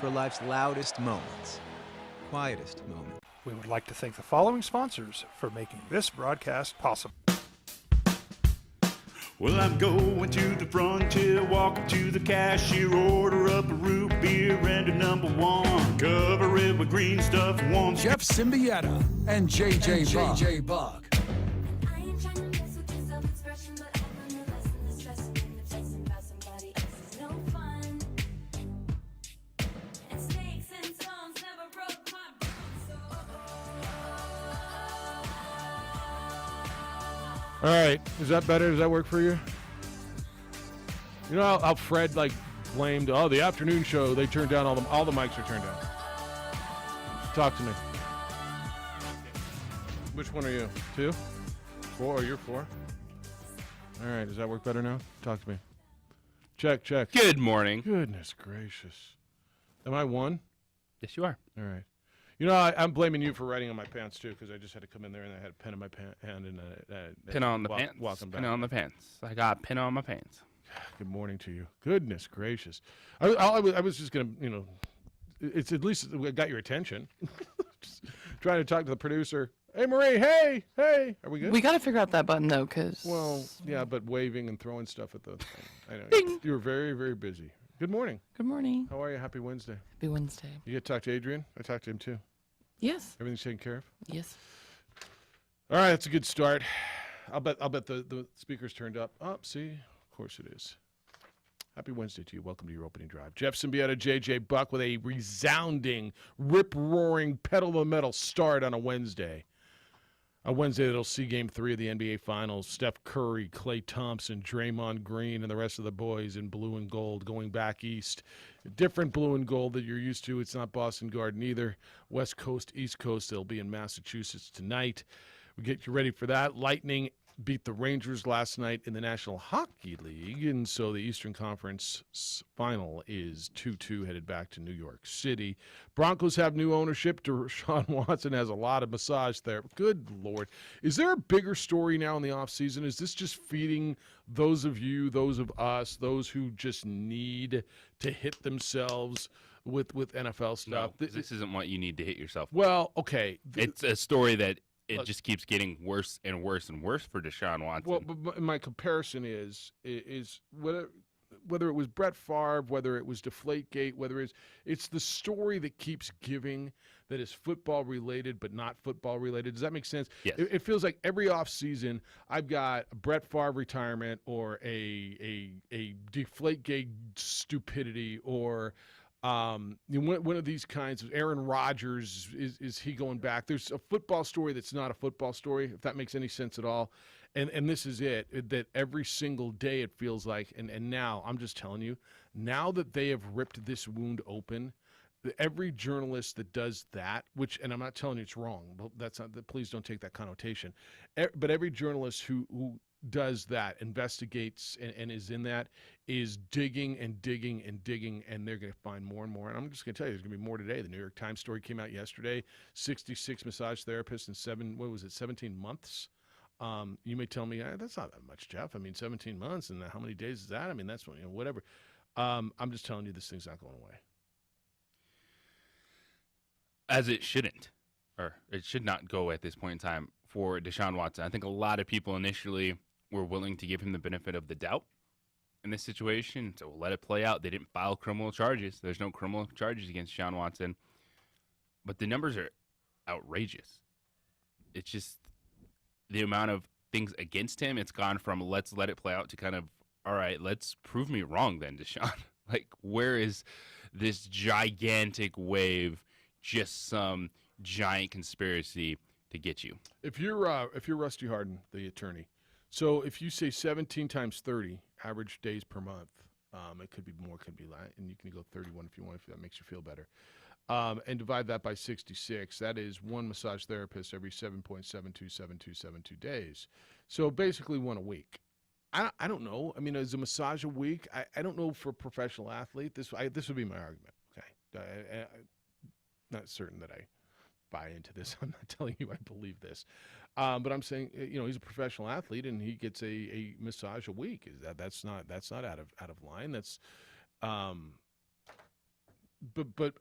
for life's loudest moments, quietest moments. We would like to thank the following sponsors for making this broadcast possible. Well, I'm going to the frontier, walking to the cashier, order up a root beer and a number one. Cover it with green stuff once. Jeff Symbieta and JJ Buck. All right, is that better? Does that work for you? You know how Fred blamed the afternoon show? They turned down all the mics are turned down. Talk to me. Which one are you? 2? 4? You're 4. All right, does that work better now? Talk to me. Check. Good morning. Goodness gracious. Am I 1? Yes, you are. All right. You know, I'm blaming you for writing on my pants, too, because I just had to come in there and I had a pen in my hand and pin on the pants. Welcome back. Pin on the pants. I got a pin on my pants. Good morning to you. Goodness gracious. I was just going to, it's at least I got your attention. Just trying to talk to the producer. Hey, Marie, hey. Are we good? We got to figure out that button, though, because... Well, yeah, but waving and throwing stuff at the thing. I know. Ding. You were very, very busy. Good morning. Good morning. How are you? Happy Wednesday. Happy Wednesday. You get to talk to Adrian? I talked to him, too. Yes. Everything's taken care of? Yes. All right, that's a good start. I'll bet the speaker's turned up. Oh, see? Of course it is. Happy Wednesday to you. Welcome to your opening drive. Jeff Symbieta, JJ Buck with a resounding, rip-roaring, pedal-to-the-metal start on a Wednesday. A Wednesday that'll see Game 3 of the NBA Finals. Steph Curry, Klay Thompson, Draymond Green, and the rest of the boys in blue and gold going back east. Different blue and gold that you're used to. It's not Boston Garden either. West Coast, East Coast. They'll be in Massachusetts tonight. We get you ready for that. Lightning beat the Rangers last night in the National Hockey League, and so the Eastern Conference final is 2-2 headed back to New York City. Broncos have new ownership. Deshaun Watson has a lot of massage there. Good Lord. Is there a bigger story now in the offseason? Is this just feeding those of you, those of us, those who just need to hit themselves with NFL stuff? No, this isn't what you need to hit yourself with. Well, okay. It's a story that just keeps getting worse and worse and worse for Deshaun Watson. Well, but my comparison is whether it was Brett Favre, whether it was Deflategate, whether it's the story that keeps giving that is football related but not football related. Does that make sense? Yes. It feels like every offseason I've got a Brett Favre retirement or a Deflategate stupidity or one of these kinds of Aaron Rodgers, is he going back? There's a football story that's not a football story, if that makes any sense at all. And this is it, that every single day it feels like, and now I'm just telling you, now that they have ripped this wound open, every journalist that does that, and I'm not telling you it's wrong, but that's not, please don't take that connotation, but every journalist who does that, investigates and is in that, is digging and digging and digging, and they're going to find more and more. And I'm just going to tell you, there's going to be more today. The New York Times story came out yesterday, 66 massage therapists in 17 months. You may tell me, that's not that much, Jeff. I mean, 17 months, and how many days is that? I mean, that's whatever. I'm just telling you, this thing's not going away. As it shouldn't, or it should not go at this point in time for Deshaun Watson. I think a lot of people initially were willing to give him the benefit of the doubt in this situation, so we'll let it play out. They didn't file criminal charges. There's no criminal charges against Deshaun Watson. But the numbers are outrageous. It's just the amount of things against him. It's gone from let's let it play out to kind of, all right, let's prove me wrong then, Deshaun. Like, where is this gigantic wave, just some giant conspiracy to get you? If you're Rusty Hardin, the attorney, so if you say 17 times 30, average days per month, it could be more, could be less, and you can go 31 if you want, if that makes you feel better, and divide that by 66, that is one massage therapist every 7.727272 days. So basically one a week. I don't know. I mean, is a massage a week? I don't know for a professional athlete. This would be my argument. Okay, not certain that I buy into this. I'm not telling you I believe this, but I'm saying he's a professional athlete and he gets a massage a week. That's not out of line. That's But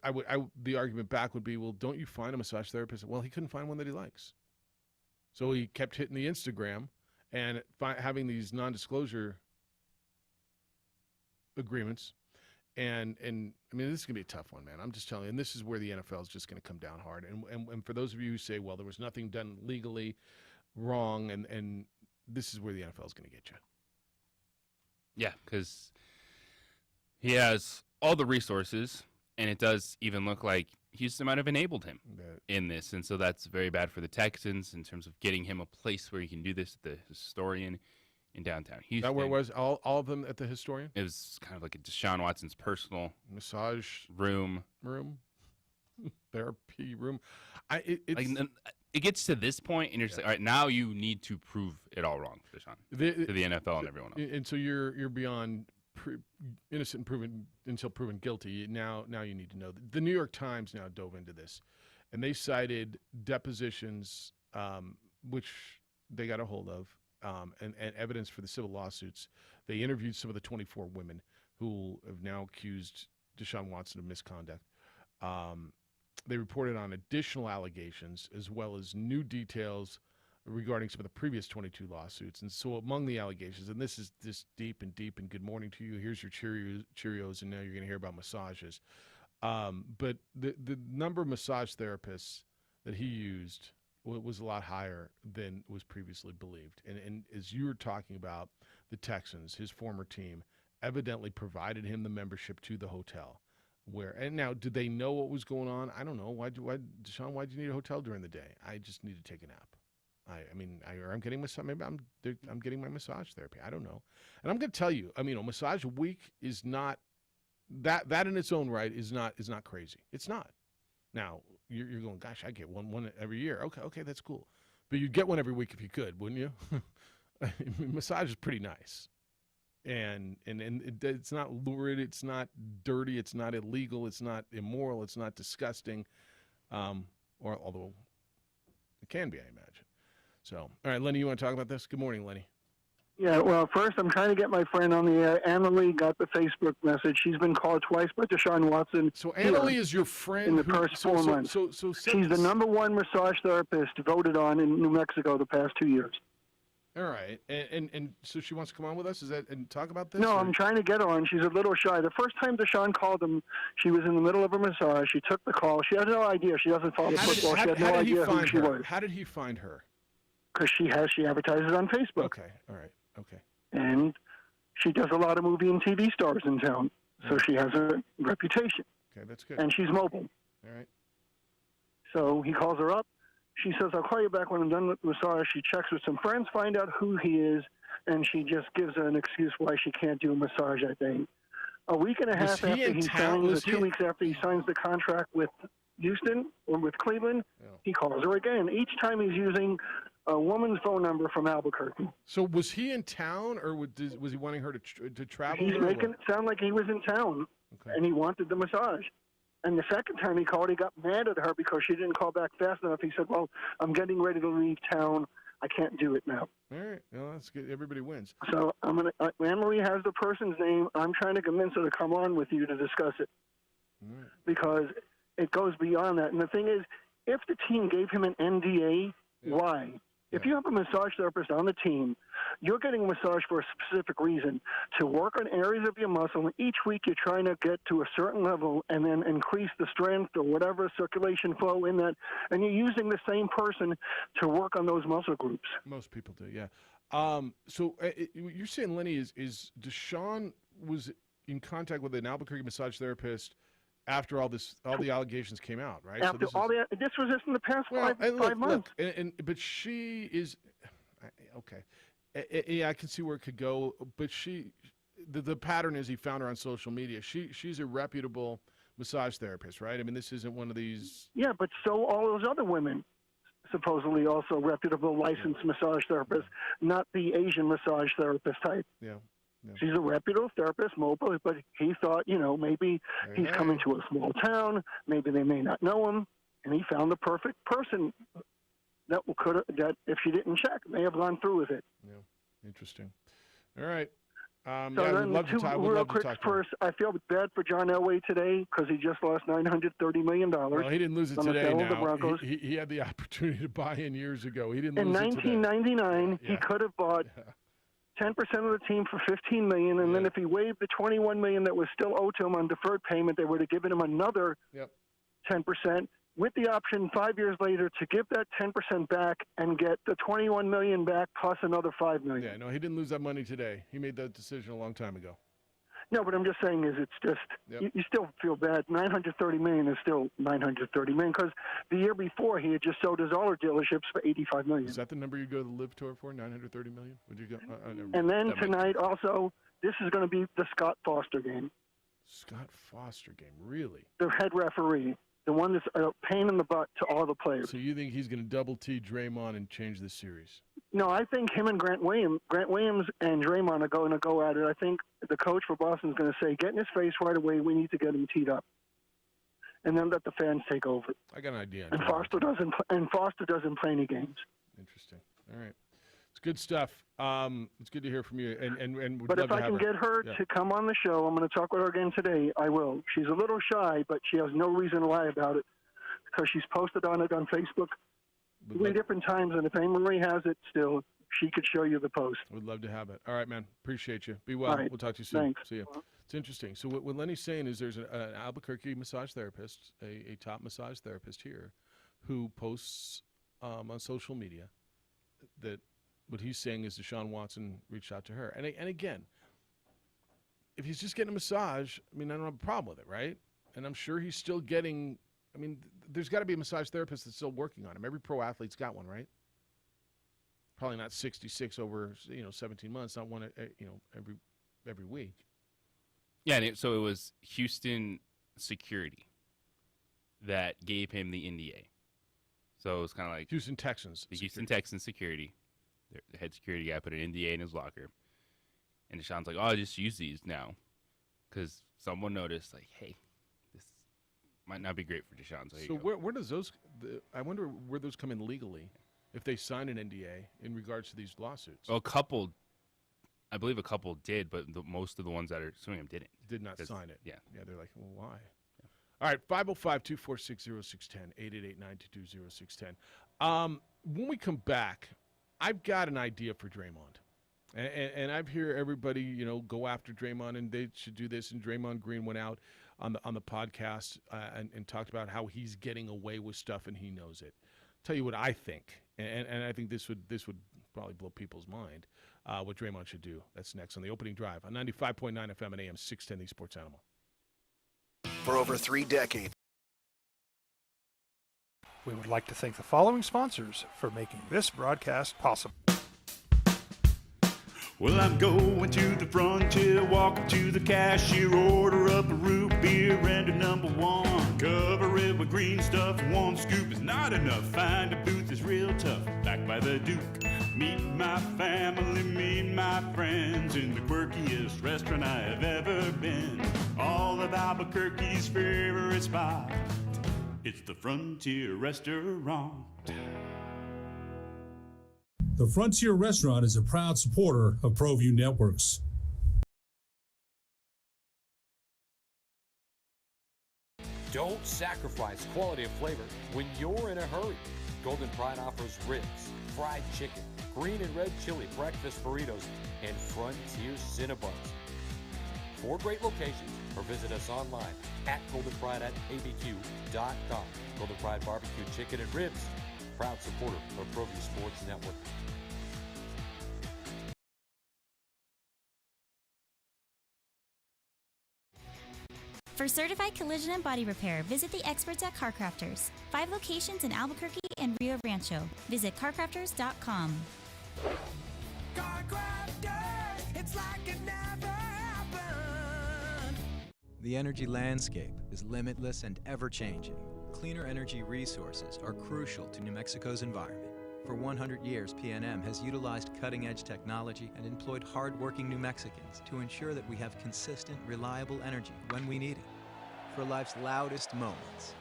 the argument back would be, well, don't you find a massage therapist? Well, he couldn't find one that he likes, so he kept hitting the Instagram and having these non-disclosure agreements. And I mean, this is gonna be a tough one, man. I'm just telling you. And this is where the NFL is just gonna come down hard. And for those of you who say, well, there was nothing done legally wrong, and this is where the NFL is gonna get you. Yeah, because he has all the resources, and it does even look like Houston might have enabled him in this. And so that's very bad for the Texans in terms of getting him a place where he can do this, the Historian in downtown Houston. Is that where it was? All of them at the Historian? It was kind of like a Deshaun Watson's personal massage room. Therapy room. It gets to this point, and you're just like, all right, now you need to prove it all wrong, Deshaun, to the NFL and everyone else. And so you're beyond innocent and proven until proven guilty. Now you need to know. The New York Times now dove into this, and they cited depositions, which they got a hold of, and evidence for the civil lawsuits. They interviewed some of the 24 women who have now accused Deshaun Watson of misconduct. They reported on additional allegations as well as new details regarding some of the previous 22 lawsuits. And so among the allegations, and this is this deep, and good morning to you. Here's your Cheerios, and now you're going to hear about massages. But the number of massage therapists that he used was a lot higher than was previously believed. And as you were talking about, the Texans, his former team, evidently provided him the membership to the hotel. And now, did they know what was going on? I don't know. Deshaun, why'd you need a hotel during the day? I just need to take a nap. I'm getting maybe I'm getting my massage therapy. I don't know. And I'm going to tell you, a massage a week is not that in its own right is not crazy. It's not. Now you're going, gosh, I get one every year. Okay, that's cool. But you'd get one every week if you could, wouldn't you? Massage is pretty nice. And it's not lurid, it's not dirty, it's not illegal, it's not immoral, it's not disgusting, or although it can be, I imagine. So, all right, Lenny, you want to talk about this? Good morning, Lenny. Yeah, well, first I'm trying to get my friend on the air. Annalie got the Facebook message. She's been called twice by Deshaun Watson. So Annalie is your friend in the first 4 months. So she's the number one massage therapist voted on in New Mexico the past 2 years. All right, and so she wants to come on with us, and talk about this? No, I'm trying to get her on. She's a little shy. The first time Deshaun called him, she was in the middle of a massage. She took the call. She had no idea. She doesn't follow football. She had no idea who she was. How did he find her? Because she advertises on Facebook. Okay, all right, okay. And she does a lot of movie and TV stars in town, so she has a reputation. Okay, that's good. And she's mobile. All right. So he calls her up. She says, I'll call you back when I'm done with the massage. She checks with some friends, find out who he is, and she just gives an excuse why she can't do a massage that day. A week and a half after he signs, or 2 weeks after he signs the contract with Houston or with Cleveland, he calls her again. Each time he's using a woman's phone number from Albuquerque. So was he in town, or was he wanting her to travel? He's making it sound like he was in town, and he wanted the massage. And the second time he called, he got mad at her because she didn't call back fast enough. He said, well, I'm getting ready to leave town. I can't do it now. All right. Well, that's good. Everybody wins. So Anne-Marie has the person's name. I'm trying to convince her to come on with you to discuss it. All right. Because it goes beyond that. And the thing is, if the team gave him an NDA, why? If you have a massage therapist on the team, you're getting a massage for a specific reason, to work on areas of your muscle. And each week you're trying to get to a certain level and then increase the strength or whatever circulation flow in that. And you're using the same person to work on those muscle groups. Most people do, yeah. So you're saying, Lenny, is Deshaun was in contact with an Albuquerque massage therapist after all the allegations came out, right? After this was just in the past five months. But she is okay. Yeah, I can see where it could go. But the pattern is he found her on social media. She's a reputable massage therapist, right? I mean, this isn't one of these. Yeah, but so all those other women, supposedly also reputable licensed massage therapists, not the Asian massage therapist type. Yeah. Yeah. She's a reputable therapist, mobile, but he thought, maybe he's coming to a small town, maybe they may not know him, and he found the perfect person that if she didn't check, may have gone through with it. Yeah, interesting. All right. So I would then love to talk. I would real love to quick talk to him. first, I feel bad for John Elway today because he just lost $930 million. Well, he didn't lose it on the today. sale of the Now Broncos. he had the opportunity to buy in years ago. He didn't In lose it today. 1999, he Yeah. could have bought 10% of the team for $15 million, and then if he waived the $21 million that was still owed to him on deferred payment, they would have given him another Yep. 10%, with the option 5 years later to give that 10% back and get the $21 million back plus another $5 million. Yeah, no, he didn't lose that money today. He made that decision a long time ago. No, but I'm just saying is it's just Yep. you still feel bad. $930 million is still $930 million because the year before he had just sold his auto dealerships for $85 million. Is that the number you go to the Live Tour for? $930 million? Would you go? And then That makes tonight also, this is going to be the Scott Foster game. Scott Foster game, really? The head referee, the one that's a pain in the butt to all the players. So you think he's going to double T Draymond and change this series? No, I think him and Grant Williams and Draymond are going to go at it. I think the coach for Boston is going to say, get in his face right away. We need to get him teed up, and then let the fans take over. I got an idea. And Foster doesn't play any games. Interesting. All right, it's good stuff. It's good to hear from you. And we'd But love if to I have can her. get her Yeah. to come on the show, I'm going to talk with her again today. I will. She's a little shy, but she has no reason to lie about it because she's posted on it on Facebook Would 3 love- different times, and if Anne Marie has it still, she could show you the post. Would love to have it. All right, man. Appreciate you. Be well. All right. We'll talk to you soon. Thanks. See you. It's interesting. So what Lenny's saying is there's an Albuquerque massage therapist, a top massage therapist here, who posts on social media that what he's saying is Deshaun Watson reached out to her. And again, if he's just getting a massage, I mean, I don't have a problem with it, right? And I'm sure he's still getting – I mean, there's got to be a massage therapist that's still working on him. Every pro athlete's got one, right? Probably not 66 over 17 months, not one every week. Yeah, and so it was Houston security that gave him the NDA. So it was kind of like Houston Texans. the Houston Texans security. The head security guy put an NDA in his locker. And Deshaun's like, oh, I'll just use these now. Because someone noticed, like, hey, this might not be great for Deshaun. So, here So you go. where does those? I wonder where those come in legally, if they sign an NDA in regards to these lawsuits. Well, I believe a couple did, but most of the ones that are suing him didn't. Did not 'Cause- sign it. Yeah. Yeah, they're like, well, why? All right, 505-246-0610, 888-922-0610. When we come back, I've got an idea for Draymond. And I've heard everybody, go after Draymond, and they should do this. And Draymond Green went out on the podcast and talked about how he's getting away with stuff and he knows it. Tell you what I think, and I think this would probably blow people's mind. What Draymond should do. That's next on the opening drive on 95.9 FM and AM 610, the Sports Animal. For over 3 decades. We would like to thank the following sponsors for making this broadcast possible. Well, I'm going to the frontier, walking to the cashier, order up a root beer and a number one. Cover it with green stuff, one scoop is not enough. Find a booth is real tough, back by the Duke. Meet my family, meet my friends in the quirkiest restaurant I have ever been. All of Albuquerque's favorite spot, it's the Frontier Restaurant. The Frontier Restaurant is a proud supporter of ProView Networks. Don't sacrifice quality of flavor when you're in a hurry. Golden Pride offers ribs, fried chicken, green and red chili breakfast burritos, and Frontier Cinnabons. 4 great locations, or visit us online at goldenpride@abq.com. Golden Pride Barbecue Chicken and Ribs, proud supporter of ProView Sports Network. For certified collision and body repair, visit the experts at CarCrafters. 5 locations in Albuquerque and Rio Rancho. Visit carcrafters.com. CarCrafters, it's like it never happened. The energy landscape is limitless and ever-changing. Cleaner energy resources are crucial to New Mexico's environment. For 100 years, PNM has utilized cutting-edge technology and employed hard-working New Mexicans to ensure that we have consistent, reliable energy when we need it. For life's loudest moments,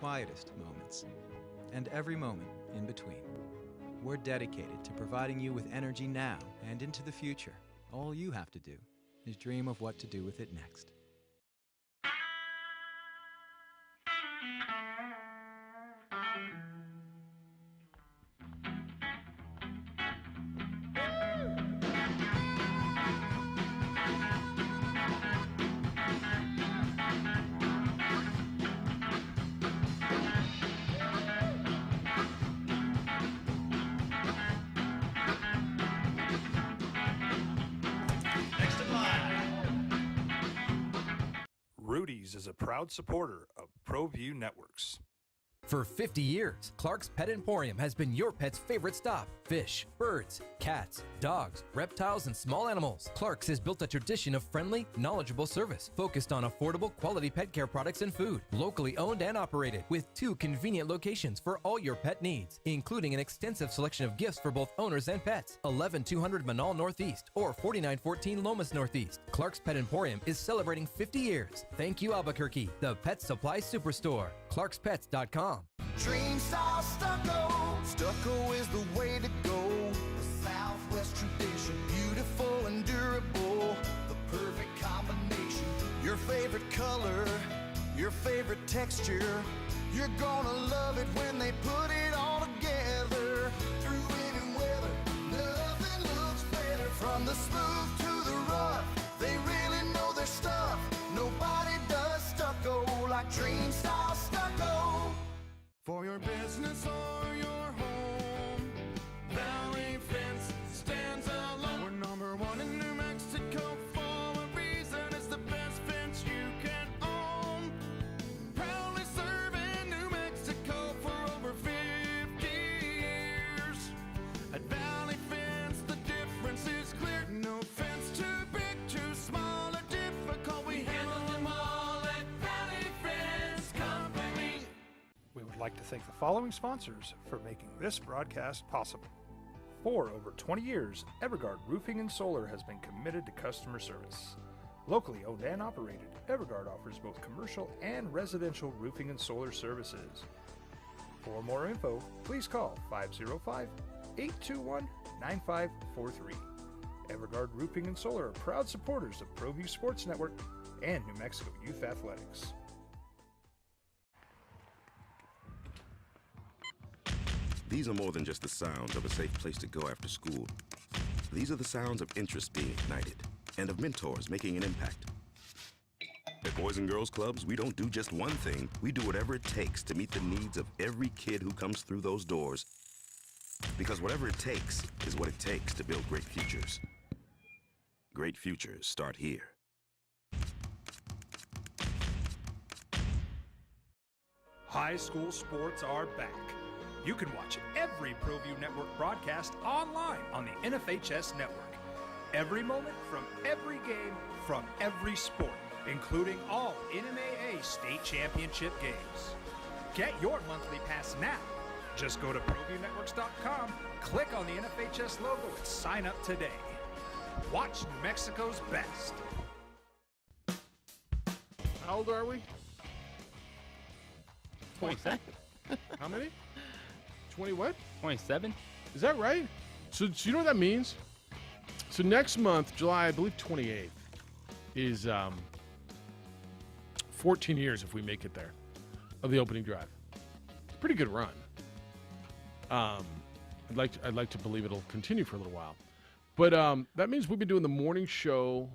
quietest moments, and every moment in between. We're dedicated to providing you with energy now and into the future. All you have to do is dream of what to do with it next. Rudy's is a proud supporter of ProView Networks. For 50 years, Clark's Pet Emporium has been your pet's favorite stop. Fish, birds, cats, dogs, reptiles, and small animals. Clark's has built a tradition of friendly, knowledgeable service focused on affordable, quality pet care products and food. Locally owned and operated with 2 convenient locations for all your pet needs, including an extensive selection of gifts for both owners and pets. 11200 Manal Northeast or 4914 Lomas Northeast. Clark's Pet Emporium is celebrating 50 years. Thank you, Albuquerque, the pet supply superstore. ClarksPets.com. Dream style stucco. Stucco is the way to go. The Southwest tradition, beautiful and durable. The perfect combination. Your favorite color, your favorite texture. You're gonna love it when they put it all together. Through any weather, nothing looks better. From the smooth to the rough, they really know their stuff. Nobody does stucco like Dream style stucco. For your business or your home, Valley Fence stands alone. We're number 1 in New Mexico for a reason. It's the best fence you can own. Proudly serving New Mexico for over 50 years. At Valley Fence, the difference is clear. No fence too big, too small, or difficult. We handle them all at Valley Fence Company. We would like to thank the following sponsors for making this broadcast possible. For over 20 years, Evergard Roofing and Solar has been committed to customer service. Locally owned and operated, Evergard offers both commercial and residential roofing and solar services. For more info, please call 505-821-9543. Evergard Roofing and Solar are proud supporters of ProView Sports Network and New Mexico Youth Athletics. These are more than just the sounds of a safe place to go after school. These are the sounds of interest being ignited and of mentors making an impact. At Boys and Girls Clubs, we don't do just one thing. We do whatever it takes to meet the needs of every kid who comes through those doors. Because whatever it takes is what it takes to build great futures. Great futures start here. High school sports are back. You can watch every ProView Network broadcast online on the NFHS network. Every moment from every game from every sport, including all NMAA state championship games. Get your monthly pass now. Just go to ProViewNetworks.com, click on the NFHS logo, and sign up today. Watch New Mexico's best. How old are we? 27. How many? 20 what? 27. Is that right? So you know what that means? So next month, July, I believe 28th, is 14 years if we make it there of the opening drive. It's a pretty good run. I'd like to believe it'll continue for a little while. But that means we've been doing the morning show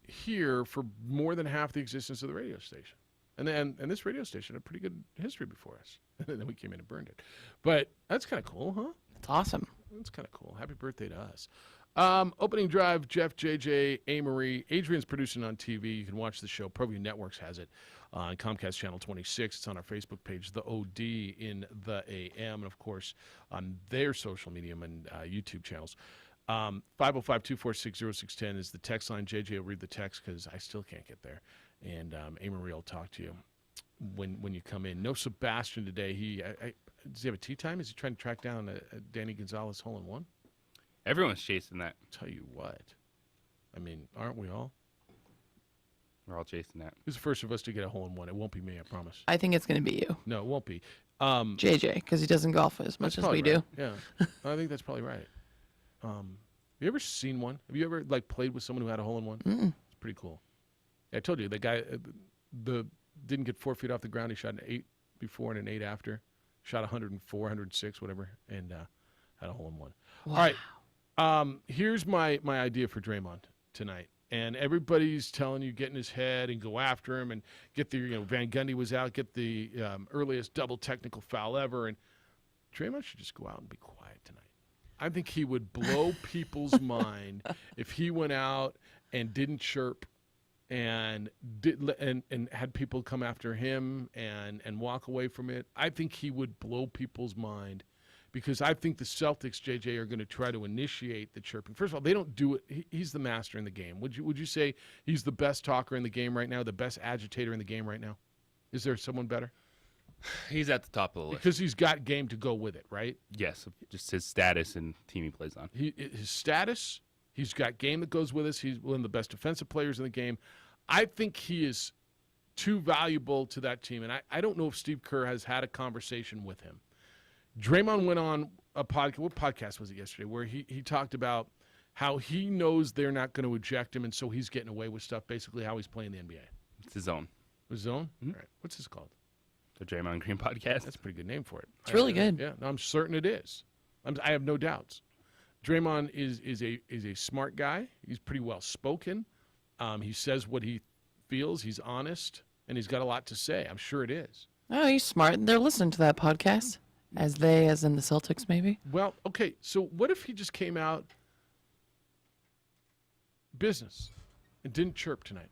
here for more than half the existence of the radio station. And this radio station had a pretty good history before us. And then we came in and burned it. But that's kind of cool, huh? It's awesome. That's kind of cool. Happy birthday to us. Opening drive, Jeff, JJ, A-Marie. Adrian's producing on TV. You can watch the show. ProView Networks has it on Comcast Channel 26. It's on our Facebook page, The OD in the AM. And, of course, on their social media and YouTube channels. 505-246-0610 is the text line. JJ will read the text because I still can't get there. And A-Marie will talk to you when you come in. No Sebastian today. Does he have a tea time? Is he trying to track down a Danny Gonzalez hole-in-one? Everyone's chasing that. Tell you what. I mean, aren't we all? We're all chasing that. Who's the first of us to get a hole-in-one? It won't be me, I promise. I think it's going to be you. No, it won't be. JJ, because he doesn't golf as much as we do. Yeah, I think that's probably right. You ever seen one? Have you ever like played with someone who had a hole in one? It's pretty cool. I told you the guy didn't get 4 feet off the ground. He shot an 8 before and an 8 after. Shot 104, 106, whatever, and had a hole in one. Wow. All right. Here's my idea for Draymond tonight. And everybody's telling you get in his head and go after him and get the, Van Gundy was out, get the earliest double technical foul ever. And Draymond should just go out and be quiet tonight. I think he would blow people's mind if he went out and didn't chirp and had people come after him and walk away from it. I think he would blow people's mind. Because I think the Celtics, JJ, are going to try to initiate the chirping. First of all, they don't do it. He's the master in the game. Would you say he's the best talker in the game right now, the best agitator in the game right now? Is there someone better? He's at the top of the list. Because he's got game to go with it, right? Yes, just his status and team he plays on. His status, he's got game that goes with us. He's one of the best defensive players in the game. I think he is too valuable to that team. And I don't know if Steve Kerr has had a conversation with him. Draymond went on a podcast. What podcast was it yesterday? Where he talked about how he knows they're not going to eject him, and so he's getting away with stuff. Basically, how he's playing the NBA. It's his own. His zone. Mm-hmm. All right. What's this called? The Draymond Green podcast. That's a pretty good name for it. It's really good. Yeah, no, I'm certain it is. I have no doubts. Draymond is a smart guy. He's pretty well spoken. He says what he feels. He's honest, and he's got a lot to say. I'm sure it is. Oh, he's smart. They're listening to that podcast. As in the Celtics, maybe? Well, okay, so what if he just came out business and didn't chirp tonight?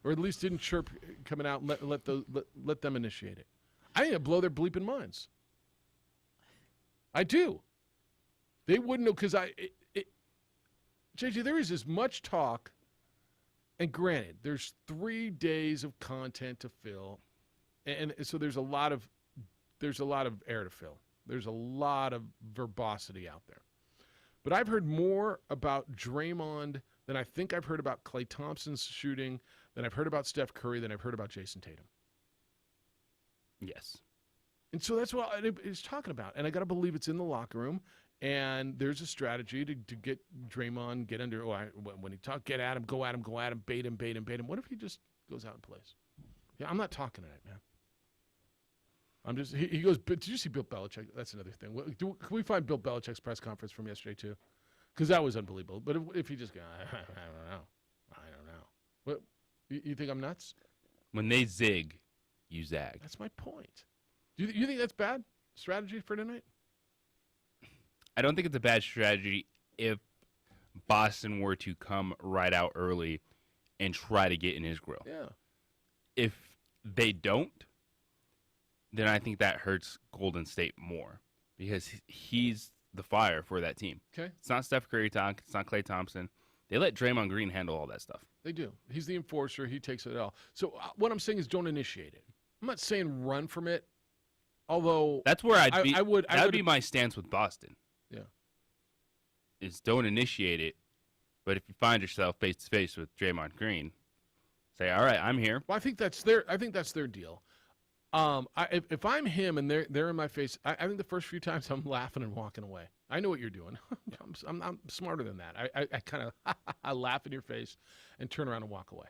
Or at least didn't chirp coming out and let them initiate it. I think it'd blow their bleeping minds. I do. They wouldn't know, because JJ, there is as much talk, and granted, there's 3 days of content to fill, and so there's a lot of air to fill. There's a lot of verbosity out there. But I've heard more about Draymond than I think I've heard about Klay Thompson's shooting, than I've heard about Steph Curry, than I've heard about Jason Tatum. Yes. And so that's what he's talking about. And I got to believe it's in the locker room. And there's a strategy to get Draymond, get under, when he talks, get at him, go at him, bait him. What if he just goes out and plays? Yeah, I'm not talking tonight, man. I'm just, he goes, but did you see Bill Belichick? That's another thing. Can we find Bill Belichick's press conference from yesterday, too? Because that was unbelievable. But if he just goes, I don't know. What, you think I'm nuts? When they zig, you zag. That's my point. You think that's bad strategy for tonight? I don't think it's a bad strategy if Boston were to come right out early and try to get in his grill. Yeah. If they don't, then I think that hurts Golden State more because he's the fire for that team. Okay. It's not Steph Curry talk. It's not Klay Thompson. They let Draymond Green handle all that stuff. They do. He's the enforcer. He takes it all. So what I'm saying is don't initiate it. I'm not saying run from it, although that's where I'd be. That would be my stance with Boston. Yeah. Is don't initiate it, but if you find yourself face to face with Draymond Green, say, "All right, I'm here." Well, I think that's their deal. If I'm him and they're in my face, I think the first few times I'm laughing and walking away. I know what you're doing. I'm smarter than that. I kind of I laugh in your face and turn around and walk away.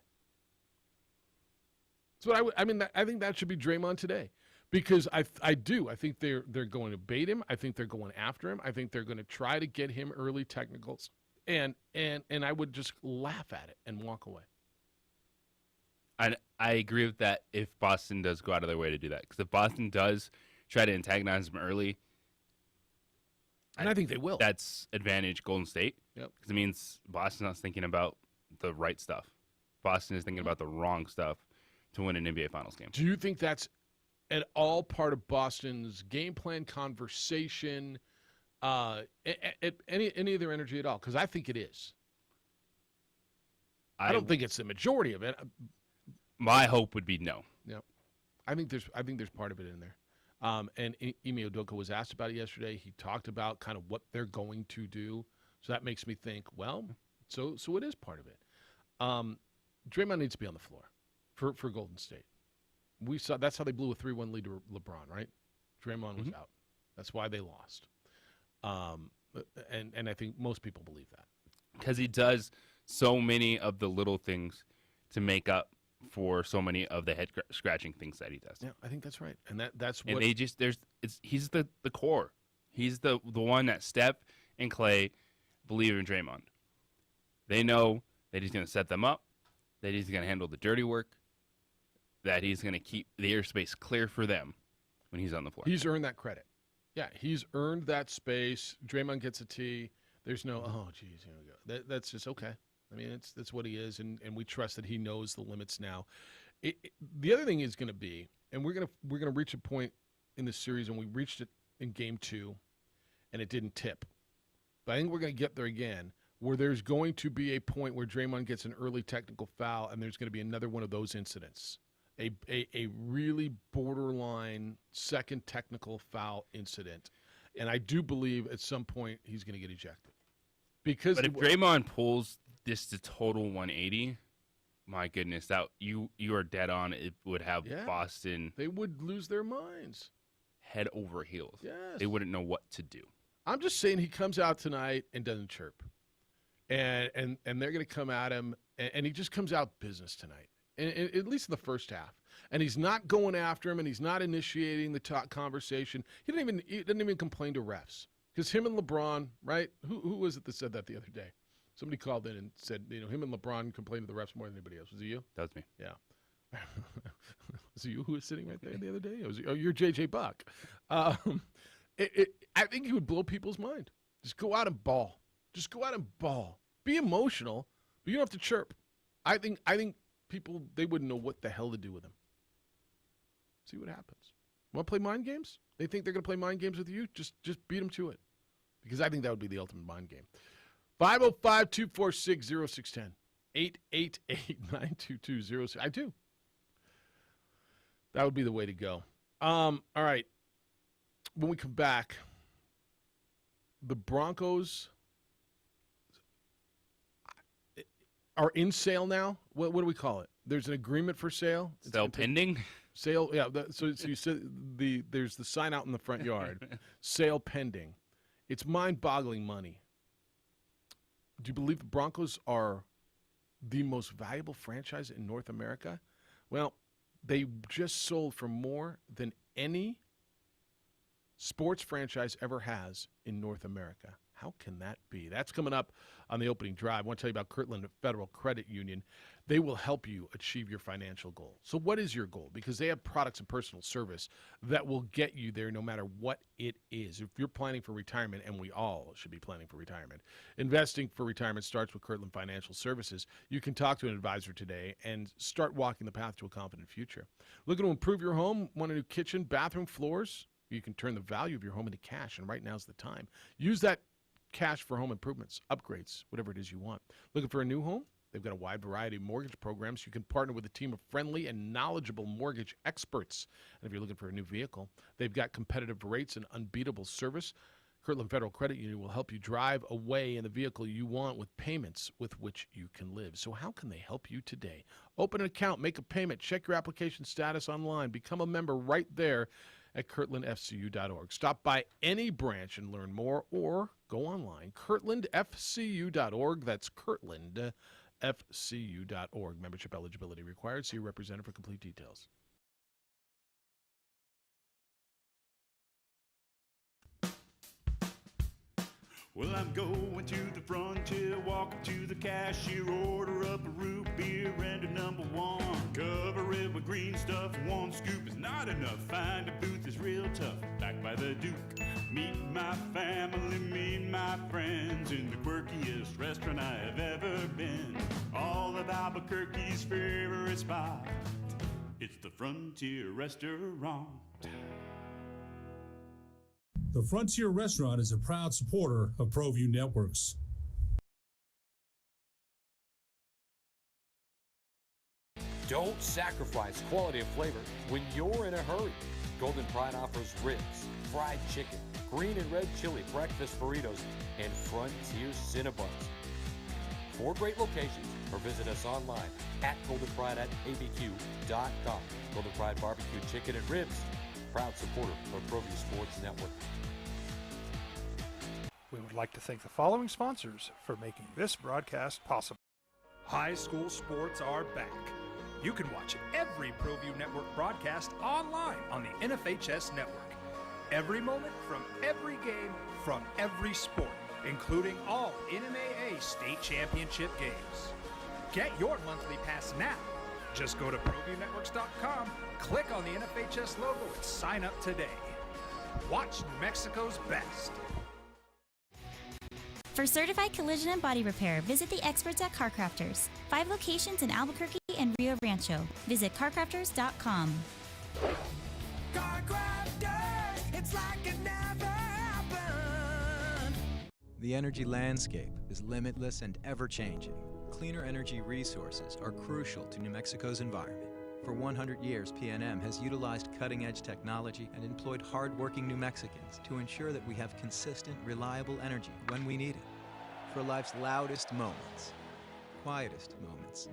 So I think that should be Draymond today, because I think they're going to bait him. I think they're going after him. I think they're going to try to get him early technicals, and I would just laugh at it and walk away. I agree with that if Boston does go out of their way to do that. Because if Boston does try to antagonize them early, and I think they will. That's advantage Golden State. Yep. Because it means Boston's not thinking about the right stuff. Boston is thinking about the wrong stuff to win an NBA Finals game. Do you think that's at all part of Boston's game plan, conversation, any of their energy at all? Because I think it is. I don't think it's the majority of it. My hope would be no. Yeah, I think there's part of it in there. And Ime Udoka was asked about it yesterday. He talked about kind of what they're going to do. So that makes me think, well, so it is part of it. Draymond needs to be on the floor for Golden State. We saw that's how they blew a 3-1 lead to LeBron, right? Draymond was out. That's why they lost. And I think most people believe that. because he does so many of the little things to make up for so many of the head scratching things that he does. Yeah, I think that's right, and that's what. And they just he's the core. He's the one that Steph and Clay believe in Draymond. They know that he's going to set them up, that he's going to handle the dirty work, that he's going to keep the airspace clear for them when he's on the floor. He's earned that credit. Yeah, he's earned that space. Draymond gets a T. There's no, oh, geez, here we go. That's just okay. I mean, that's what he is, and we trust that he knows the limits now. The other thing is going to be, and we're gonna reach a point in this series, and we reached it in Game 2, and it didn't tip. But I think we're going to get there again, where there's going to be a point where Draymond gets an early technical foul, and there's going to be another one of those incidents, a really borderline second technical foul incident. And I do believe at some point he's going to get ejected. But if Draymond pulls this to total 180, my goodness, that you are dead on. It would have Boston. They would lose their minds. Head over heels. Yes. They wouldn't know what to do. I'm just saying he comes out tonight and doesn't chirp. And they're going to come at him, and he just comes out business tonight, and at least in the first half. And he's not going after him, and he's not initiating the talk conversation. He didn't even complain to refs. Because him and LeBron, right? Who was it that said that the other day? Somebody called in and said, him and LeBron complained to the refs more than anybody else. Was it you? That was me. Yeah. Was it you who was sitting right there the other day? You're J.J. Buck. I think he would blow people's mind. Just go out and ball. Just go out and ball. Be emotional, but you don't have to chirp. I think people, they wouldn't know what the hell to do with him. See what happens. Want to play mind games? They think they're going to play mind games with you? Just beat them to it. Because I think that would be the ultimate mind game. 505-246-0610. 888-922-06. I do. That would be the way to go. All right. When we come back, the Broncos are in sale now. What do we call it? There's an agreement for sale. Sale pending? Sale, yeah. So you said there's the sign out in the front yard. Sale pending. It's mind-boggling money. Do you believe the Broncos are the most valuable franchise in North America? Well, they just sold for more than any sports franchise ever has in North America. How can that be? That's coming up on the opening drive. I want to tell you about Kirtland Federal Credit Union. They will help you achieve your financial goal. So what is your goal? Because they have products and personal service that will get you there no matter what it is. If you're planning for retirement, and we all should be planning for retirement, investing for retirement starts with Kirtland Financial Services. You can talk to an advisor today and start walking the path to a confident future. Looking to improve your home? Want a new kitchen, bathroom, floors? You can turn the value of your home into cash, and right now's the time. Use that cash for home improvements, upgrades, whatever it is you want. Looking for a new home? They've got a wide variety of mortgage programs. You can partner with a team of friendly and knowledgeable mortgage experts. And if you're looking for a new vehicle, they've got competitive rates and unbeatable service. Kirtland Federal Credit Union will help you drive away in the vehicle you want with payments with which you can live. So how can they help you today? Open an account, make a payment, check your application status online, become a member right there at kirtlandfcu.org. Stop by any branch and learn more, or go online, kirtlandfcu.org. That's kirtlandfcu.org. Membership eligibility required. See your representative for complete details. Well, I'm going to the frontier, walking to the cashier, order up a root beer and a number one. Cover it with green stuff, one scoop is not enough. Find a booth is real tough, back by the Duke. Meet my family, meet my friends in the quirkiest restaurant I have ever been. All of Albuquerque's favorite spot, it's the Frontier Restaurant. The Frontier Restaurant is a proud supporter of ProView Networks. Don't sacrifice quality of flavor when you're in a hurry. Golden Pride offers ribs, fried chicken, green and red chili breakfast burritos, and Frontier Cinnabons. 4 great locations, or visit us online at goldenpride@abq.com. Golden Pride Barbecue Chicken and Ribs, proud supporter of ProView Sports Network. We would like to thank the following sponsors for making this broadcast possible. High school sports are back. You can watch every ProView Network broadcast online on the NFHS network. Every moment from every game from every sport, including all NMAA state championship games. Get your monthly pass now. Just go to ProViewNetworks.com, click on the NFHS logo, and sign up today. Watch New Mexico's best. For certified collision and body repair, visit the experts at CarCrafters. 5 locations in Albuquerque and Rio Rancho. Visit CarCrafters.com. CarCrafters, it's like it never happened. The energy landscape is limitless and ever-changing. Cleaner energy resources are crucial to New Mexico's environment. For 100 years, PNM has utilized cutting-edge technology and employed hard-working New Mexicans to ensure that we have consistent, reliable energy when we need it. For life's loudest moments, quietest moments,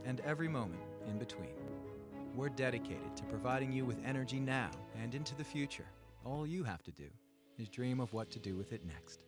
and every moment in between. We're dedicated to providing you with energy now and into the future. All you have to do is dream of what to do with it next.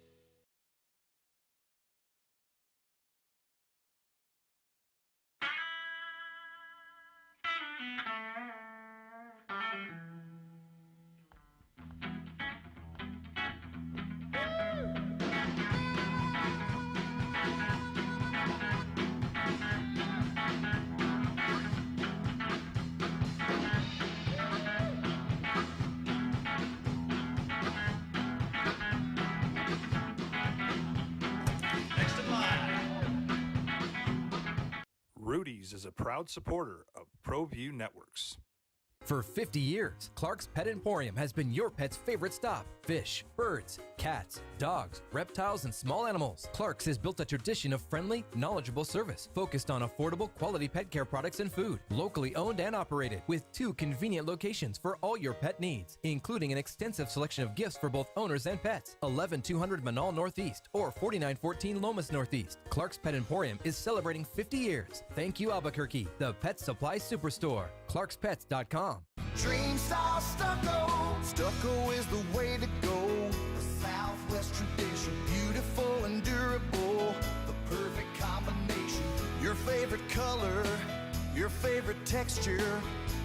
Rudy's is a proud supporter of ProView Networks. For 50 years, Clark's Pet Emporium has been your pet's favorite stop. Fish, birds, cats, dogs, reptiles, and small animals. Clark's has built a tradition of friendly, knowledgeable service focused on affordable, quality pet care products and food. Locally owned and operated with 2 convenient locations for all your pet needs, including an extensive selection of gifts for both owners and pets. 11200 Manal Northeast or 4914 Lomas Northeast. Clark's Pet Emporium is celebrating 50 years. Thank you, Albuquerque, the Pet Supply Superstore. ClarksPets.com. Dream style stucco. Stucco is the way to go. The Southwest tradition, beautiful and durable. The perfect combination. Your favorite color, your favorite texture.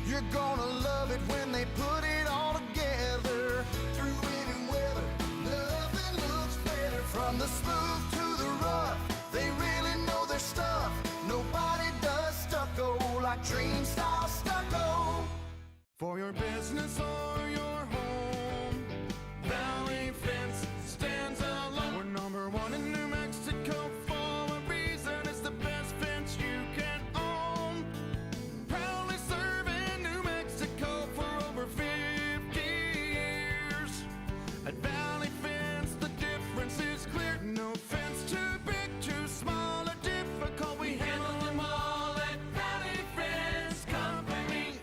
You're gonna love it when they put it all together. Through any weather, nothing looks better. From the smooth to the rough, they really know their stuff. Nobody does stucco like Dream style stucco. For your business or your home, Valley Fence stands alone. We're number 1 in New Mexico for a reason. It's the best fence you can own. Proudly serving New Mexico for over 50 years. At Valley Fence, the difference is clear. No fence too big, too small, or difficult. We handle them all at Valley Fence Company.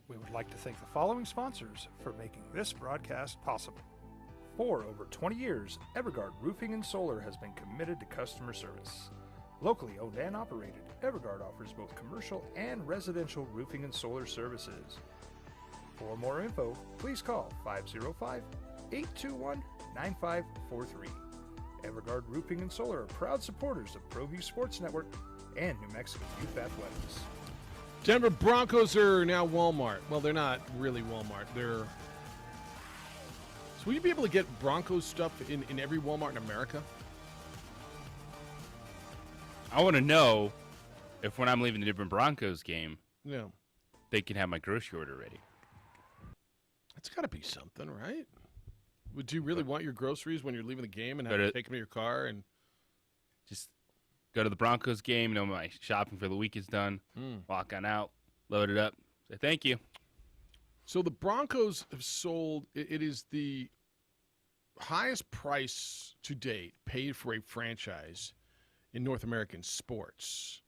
We would like to thank the following sponsors for making this broadcast possible. For over 20 years, Evergard Roofing and Solar has been committed to customer service. Locally owned and operated, Evergard offers both commercial and residential roofing and solar services. For more info, please call 505-821-9543. Evergard Roofing and Solar are proud supporters of ProView Sports Network and New Mexico Youth Athletics. Denver Broncos are now Walmart. Well, they're not really Walmart. They're... So will you be able to get Broncos stuff in every Walmart in America? I want to know if when I'm leaving the Denver Broncos game, Yeah. they can have my grocery order ready. That's got to be something, right? Would you really want your groceries when you're leaving the game and have to take them to your car and just go to the Broncos game, know my shopping for the week is done, walk on out, load it up, say thank you. So the Broncos have sold, it is the highest price to date paid for a franchise in North American sports.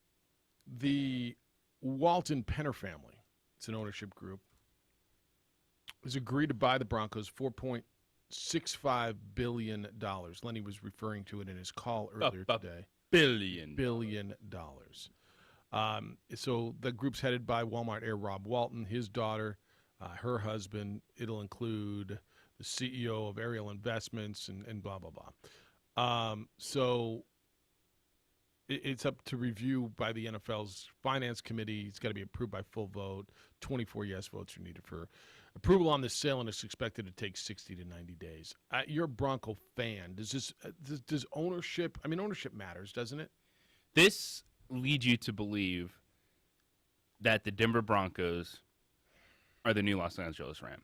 The Walton Penner family, it's an ownership group, has agreed to buy the Broncos $4.65 billion. Lenny was referring to it in his call earlier today. Billion dollars. So the group's headed by Walmart heir Rob Walton, his daughter, her husband. It'll include the CEO of Ariel Investments and blah, blah, blah. So it's up to review by the NFL's finance committee. It's got to be approved by full vote. 24 yes votes are needed for approval on the sale, and it's expected to take 60 to 90 days. You're a Bronco fan. Does ownership? I mean, ownership matters, doesn't it? This leads you to believe that the Denver Broncos are the new Los Angeles Rams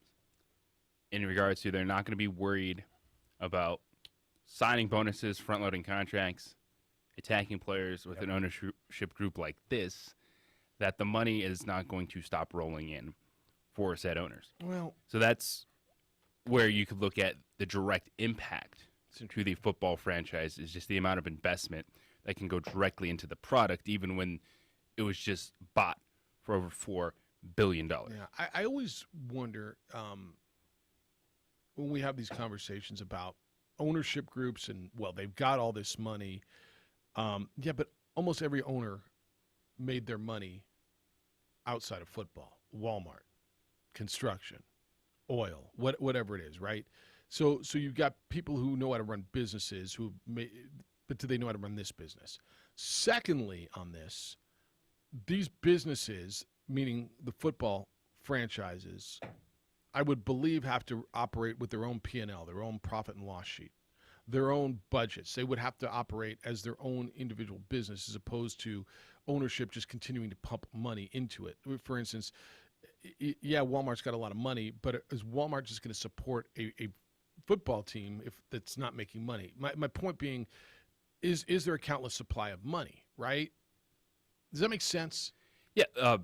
in regards to they're not going to be worried about signing bonuses, front-loading contracts, attacking players with an ownership group like this, that the money is not going to stop rolling in for said owners. Well, so that's where you could look at the direct impact to the football franchise is just the amount of investment that can go directly into the product, even when it was just bought for over $4 billion. Yeah, I always wonder when we have these conversations about ownership groups and, well, they've got all this money. Yeah, but almost every owner made their money outside of football. Walmart, construction, oil, whatever it is, right? So you've got people who know how to run businesses but do they know how to run this business? Secondly, on this, these businesses, meaning the football franchises, I would believe have to operate with their own P&L, their own profit and loss sheet, their own budgets. They would have to operate as their own individual business as opposed to ownership just continuing to pump money into it. For instance, yeah, Walmart's got a lot of money, but is Walmart just going to support a football team if that's not making money? My point being, is there a countless supply of money, right? Does that make sense? Yeah,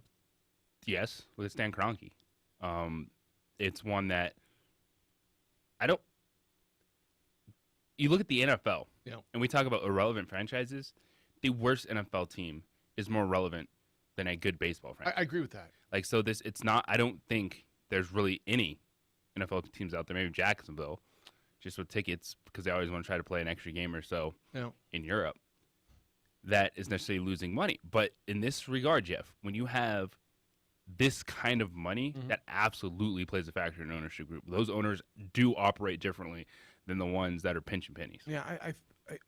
yes, with Stan Kroenke. It's one that you look at the NFL, and we talk about irrelevant franchises. The worst NFL team is more relevant than a good baseball franchise. I agree with that. Like, so it's not, I don't think there's really any NFL teams out there, maybe Jacksonville, just with tickets because they always want to try to play an extra game or so in Europe, that is necessarily losing money. But in this regard, Jeff, when you have this kind of money, that absolutely plays a factor in ownership group. Those owners do operate differently than the ones that are pinching pennies. Yeah,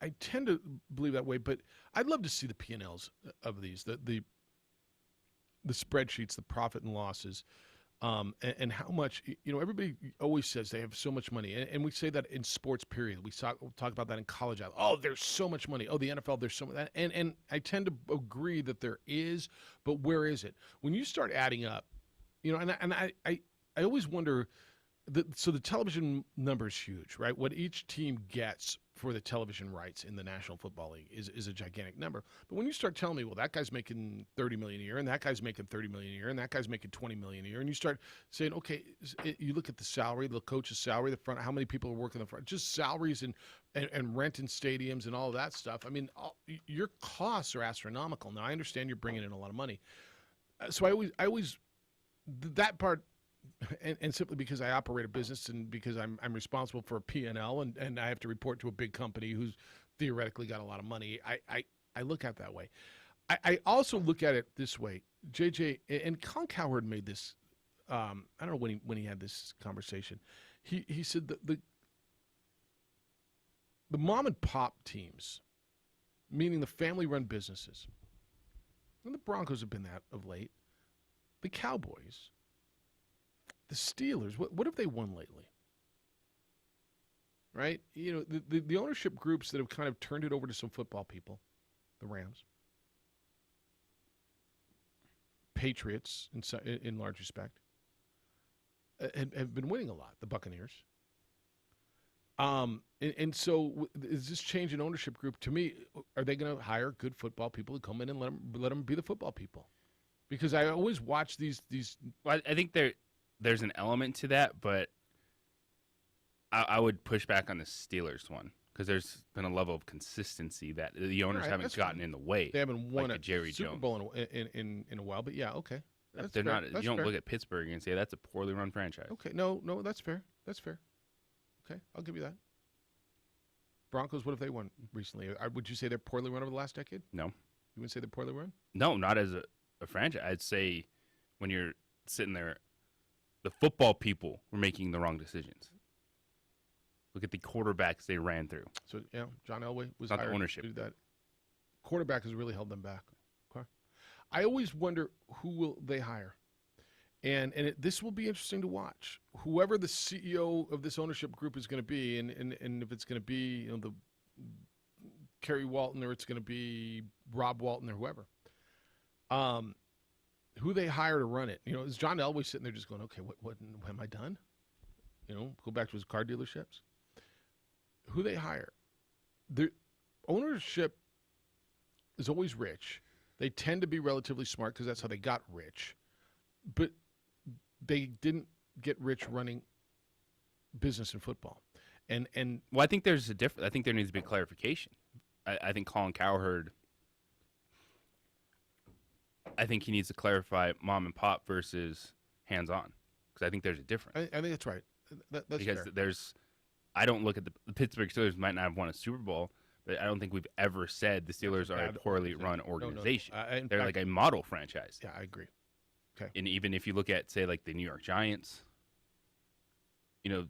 I tend to believe that way, but I'd love to see the P&Ls of these, the spreadsheets, the profit and losses, and how much, everybody always says they have so much money. And we say that in sports, period. We talk about that in college. Oh, there's so much money. Oh, the NFL, there's so much. And I tend to agree that there is, but where is it? When you start adding up, and I always wonder, so the television number is huge, right? What each team gets for the television rights in the National Football League is a gigantic number. But when you start telling me, well, that guy's making $30 million a year, and that guy's making $30 million a year, and that guy's making $20 million a year, and you start saying, okay, you look at the salary, the coach's salary, the front, how many people are working in the front, just salaries and rent in stadiums and all of that stuff. I mean, your costs are astronomical. Now, I understand you're bringing in a lot of money. So I always that part. And simply because I operate a business and because I'm responsible for a P&L and I have to report to a big company who's theoretically got a lot of money, I look at it that way. I also look at it this way. JJ, and Colin Cowherd made this, I don't know when he had this conversation. He said that the mom and pop teams, meaning the family-run businesses, and the Broncos have been that of late, the Cowboys, the Steelers, what have they won lately? Right? The ownership groups that have kind of turned it over to some football people, the Rams, Patriots in large respect, have been winning a lot, the Buccaneers. And so is this change in ownership group, to me, are they going to hire good football people to come in and let them be the football people? Because I always watch these. Well, I think there's an element to that, but I would push back on the Steelers one because there's been a level of consistency that the owners haven't gotten in the way. They haven't won like a Jerry Super Jones. Bowl in a while, but yeah, okay. They're fair. not. That's You don't fair. look at Pittsburgh and say that's a poorly run franchise. Okay, no, that's fair. That's fair. Okay, I'll give you that. Broncos, what have they won recently? Would you say they're poorly run over the last decade? No. You wouldn't say they're poorly run? No, not as a franchise. I'd say when you're sitting there, the football people were making the wrong decisions. Look at the quarterbacks they ran through. So, yeah, John Elway was Not the hired ownership. to do that. Quarterback has really held them back. Okay. I always wonder who will they hire. And this will be interesting to watch. Whoever the CEO of this ownership group is going to be, and if it's going to be the Kerry Walton or it's going to be Rob Walton or whoever, who they hire to run it. Is John Elway sitting there just going, okay, what am I done? Go back to his car dealerships. Who they hire. The ownership is always rich. They tend to be relatively smart because that's how they got rich. But they didn't get rich running business in football. And well, I think there's a difference. I think there needs to be clarification. I think Colin Cowherd, I think he needs to clarify mom and pop versus hands-on, because I think there's a difference. I think that's right. That's because fair. I don't look at the Pittsburgh Steelers might not have won a Super Bowl, but I don't think we've ever said the Steelers are a poorly run organization. No. They're like a model franchise. Yeah, I agree. Okay. And even if you look at, say, like the New York Giants,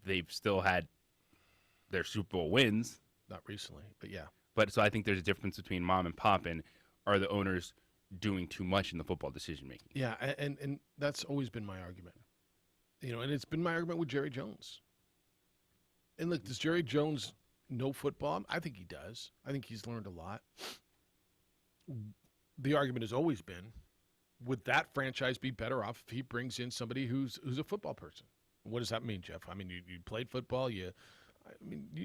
they've still had their Super Bowl wins. Not recently, but yeah. But so I think there's a difference between mom and pop, and are the owners doing too much in the football decision making? Yeah, and that's always been my argument. And it's been my argument with Jerry Jones. And look, does Jerry Jones know football? I think he does. I think he's learned a lot. The argument has always been, would that franchise be better off if he brings in somebody who's a football person? What does that mean, Jeff? I mean, you played football. You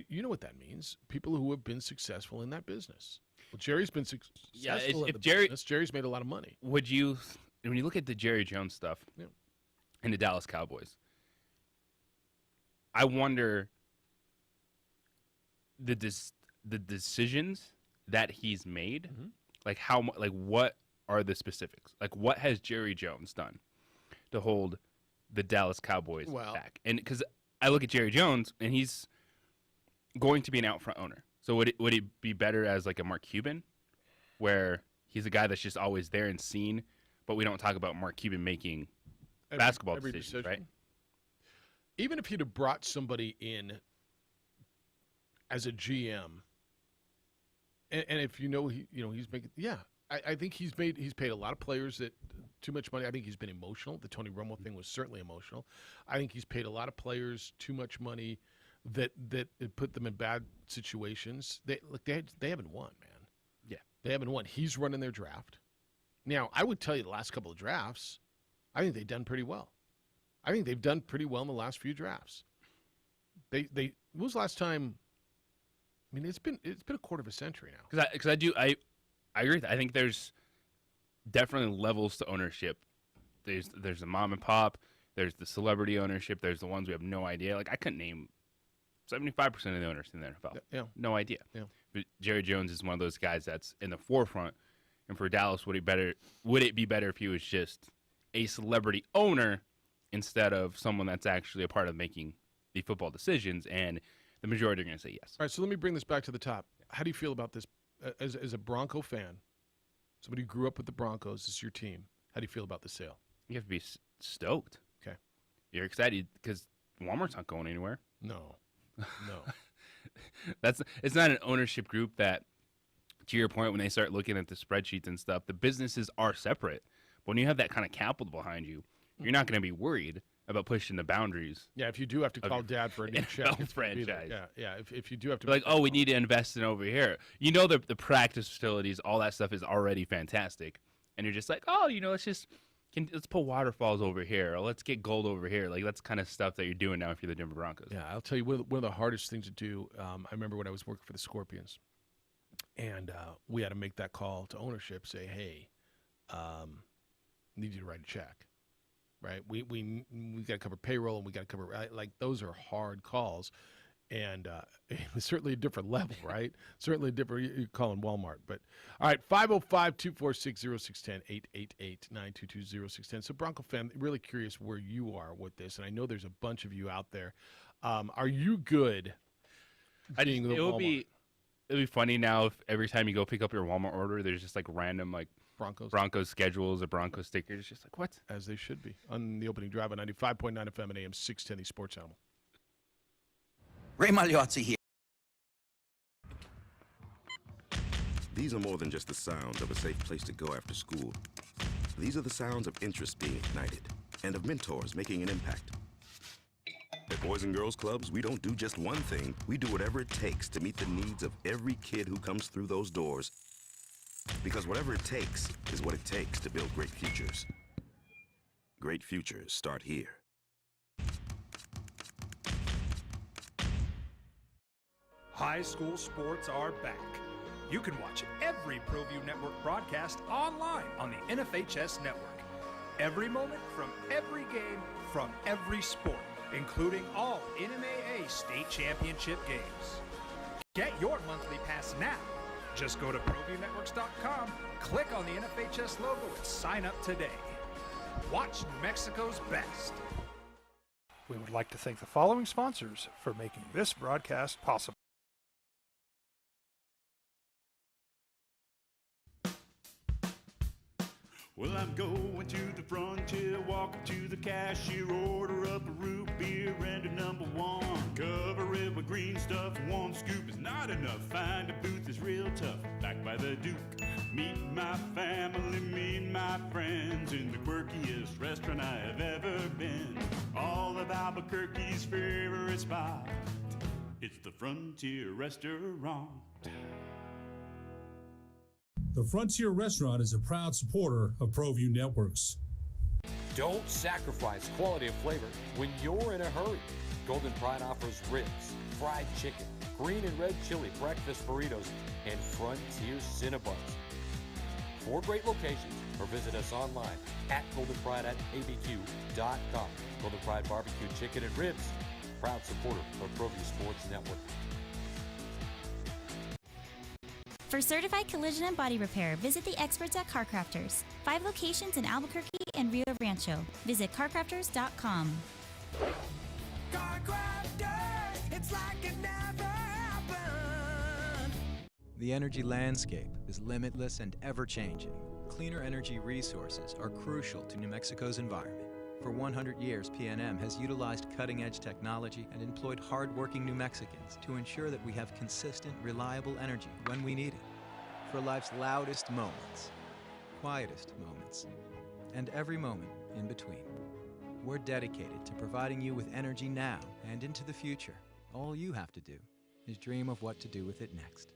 know what that means. People who have been successful in that business. Well, Jerry's been successful in the business. Jerry's made a lot of money. When you look at the Jerry Jones stuff and the Dallas Cowboys, I wonder the decisions that he's made, like what are the specifics? Like, what has Jerry Jones done to hold the Dallas Cowboys back? And because I look at Jerry Jones, and he's going to be an out front owner. So would it be better as like a Mark Cuban, where he's a guy that's just always there and seen, but we don't talk about Mark Cuban making basketball decisions, right? Even if he'd have brought somebody in as a GM, and if he's making, I think he's paid a lot of players that too much money. I think he's been emotional. The Tony Romo thing was certainly emotional. I think he's paid a lot of players too much money that it put them in bad situations. They haven't won, man. Yeah, they haven't won. He's running their draft. Now, I would tell you the last couple of drafts, I think they've done pretty well. I think they've done pretty well in the last few drafts. When was the last time? I mean, it's been a quarter of a century now. Because I agree with that. I think there's definitely levels to ownership. There's the mom and pop. There's the celebrity ownership. There's the ones we have no idea. Like, I couldn't name 75% of the owners in the NFL. Yeah. No idea. Yeah. But Jerry Jones is one of those guys that's in the forefront. And for Dallas, would it be better if he was just a celebrity owner instead of someone that's actually a part of making the football decisions? And the majority are going to say yes. All right, so let me bring this back to the top. How do you feel about this as a Bronco fan? Somebody who grew up with the Broncos, this is your team. How do you feel about the sale? You have to be stoked. Okay. You're excited because Walmart's not going anywhere. No. It's not an ownership group that, to your point, when they start looking at the spreadsheets and stuff, the businesses are separate. But when you have that kind of capital behind you, you're not going to be worried about pushing the boundaries. Yeah, if you do have to call Dad for a new check, franchise. Yeah. If you do have to, like, we need to invest in over here. The practice facilities, all that stuff is already fantastic, and you're just like, let's put waterfalls over here, or let's get gold over here. Like, that's kind of stuff that you're doing now if you're the Denver Broncos. Yeah, I'll tell you one of the hardest things to do. I remember when I was working for the Scorpions, and we had to make that call to ownership, say, hey, need you to write a check. Right, we got to cover payroll, and we got to cover, like, those are hard calls, and it's certainly a different level, right? Certainly different. You're calling Walmart, but all right, 505-246-0610, 888-922-0610. So, Bronco fan, really curious where you are with this, and I know there's a bunch of you out there. Are you good? It would be funny now if every time you go pick up your Walmart order, there's just like random like Broncos schedules or Broncos stickers. Just like, what? As they should be. On the opening drive on 95.9 FM and AM 610, the Sports Animal. Ray Magliozzi here. These are more than just the sounds of a safe place to go after school. These are the sounds of interest being ignited and of mentors making an impact. At Boys and Girls Clubs, we don't do just one thing. We do whatever it takes to meet the needs of every kid who comes through those doors. Because whatever it takes is what it takes to build great futures. Great futures start here. High school sports are back. You can watch every ProView Network broadcast online on the NFHS network. Every moment from every game from every sport, including all NMAA state championship games. Get your monthly pass now. Just go to ProViewNetworks.com, click on the NFHS logo, and sign up today. Watch New Mexico's best. We would like to thank the following sponsors for making this broadcast possible. Well, I'm going to the frontier, walking to the cashier, order up a root beer and a number one. Cover it with green stuff, one scoop is not enough. Find a booth is real tough, back by the Duke. Meet my family, meet my friends in the quirkiest restaurant I have ever been. All of Albuquerque's favorite spot, it's the Frontier Restaurant. The Frontier Restaurant is a proud supporter of ProView Networks. Don't sacrifice quality of flavor when you're in a hurry. Golden Pride offers ribs, fried chicken, green and red chili breakfast burritos, and Frontier Cinnabons. 4 great locations, or visit us online at goldenpride@abq.com. Golden Pride Barbecue Chicken and Ribs, proud supporter of ProView Sports Network. For certified collision and body repair, visit the experts at CarCrafters. 5 locations in Albuquerque and Rio Rancho. Visit carcrafters.com. CarCrafters, it's like it never happened. The energy landscape is limitless and ever-changing. Cleaner energy resources are crucial to New Mexico's environment. For 100 years, PNM has utilized cutting-edge technology and employed hard-working New Mexicans to ensure that we have consistent, reliable energy when we need it. For life's loudest moments, quietest moments, and every moment in between. We're dedicated to providing you with energy now and into the future. All you have to do is dream of what to do with it next.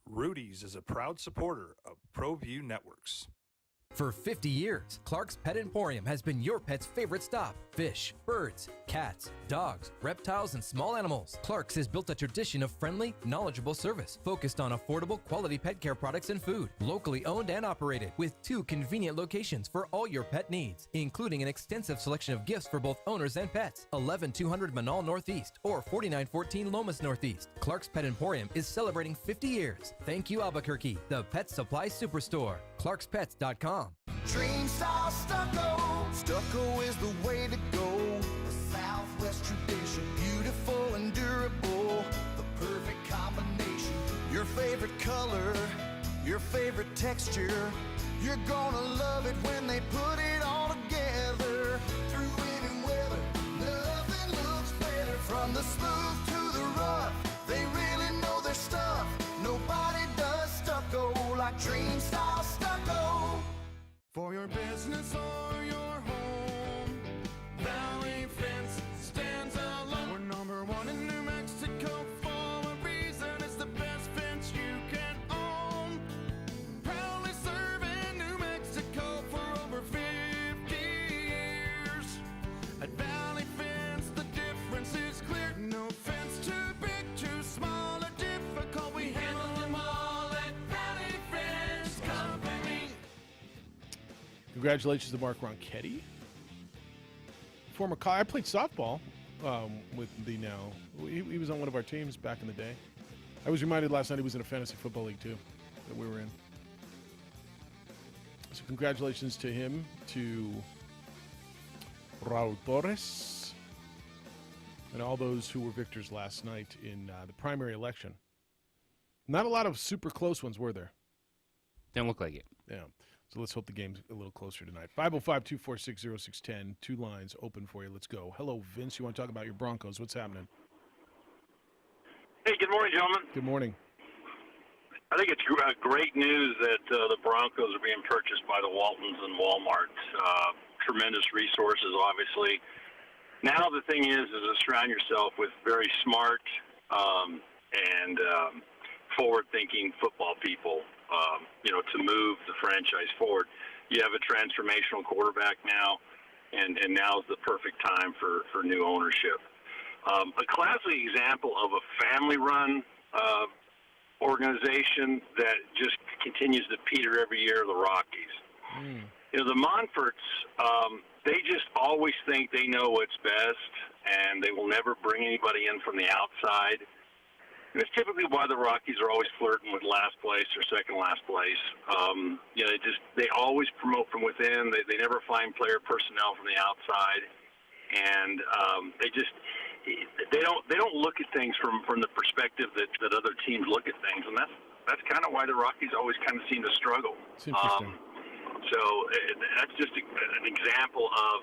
Rudy's is a proud supporter of ProView Networks. For 50 years, Clark's Pet Emporium has been your pet's favorite stop. Fish, birds, cats, dogs, reptiles, and small animals. Clark's has built a tradition of friendly, knowledgeable service focused on affordable, quality pet care products and food. Locally owned and operated with 2 convenient locations for all your pet needs, including an extensive selection of gifts for both owners and pets. 11200 Manal Northeast or 4914 Lomas Northeast. Clark's Pet Emporium is celebrating 50 years. Thank you, Albuquerque, the Pet Supply Superstore. ClarksPets.com. Dream style stucco. Stucco is the way to go. The Southwest tradition, beautiful and durable. The perfect combination. Your favorite color, your favorite texture. You're gonna love it when they put it all together. Through any weather, nothing looks better. From the smooth to the rough, they really know their stuff. Nobody does stucco like Dream Style Stucco. For your business or your home, Valley Fence stands alone. We're #1 in New Mexico for a reason. It's the best fence you can own. Proudly serving New Mexico for over 50 years. At Valley Fence, the difference is clear. No fence too big, too small, or difficult. We handle them all at Valley Fence Company. Congratulations to Mark Ronchetti. Former college. I played softball with the now. He was on one of our teams back in the day. I was reminded last night he was in a fantasy football league, too, that we were in. So congratulations to him, to Raul Torres, and all those who were victors last night in the primary election. Not a lot of super close ones, were there? Didn't look like it. Yeah. So let's hope the game's a little closer tonight. 505-246-0610. Two lines open for you. Let's go. Hello, Vince. You want to talk about your Broncos? What's happening? Hey, good morning, gentlemen. Good morning. I think it's great news that the Broncos are being purchased by the Waltons and Walmart. Tremendous resources, obviously. Now the thing is to surround yourself with very smart and forward-thinking football people, to move the franchise forward. You have a transformational quarterback now, and now's the perfect time for new ownership. A classic example of a family-run organization that just continues to peter every year are the Rockies. The Monforts, they just always think they know what's best, and they will never bring anybody in from the outside. And it's typically why the Rockies are always flirting with last place or second last place. They always promote from within. They never find player personnel from the outside, and they don't look at things from the perspective that other teams look at things, and that's kind of why the Rockies always kind of seem to struggle. It's interesting. So that's just an example of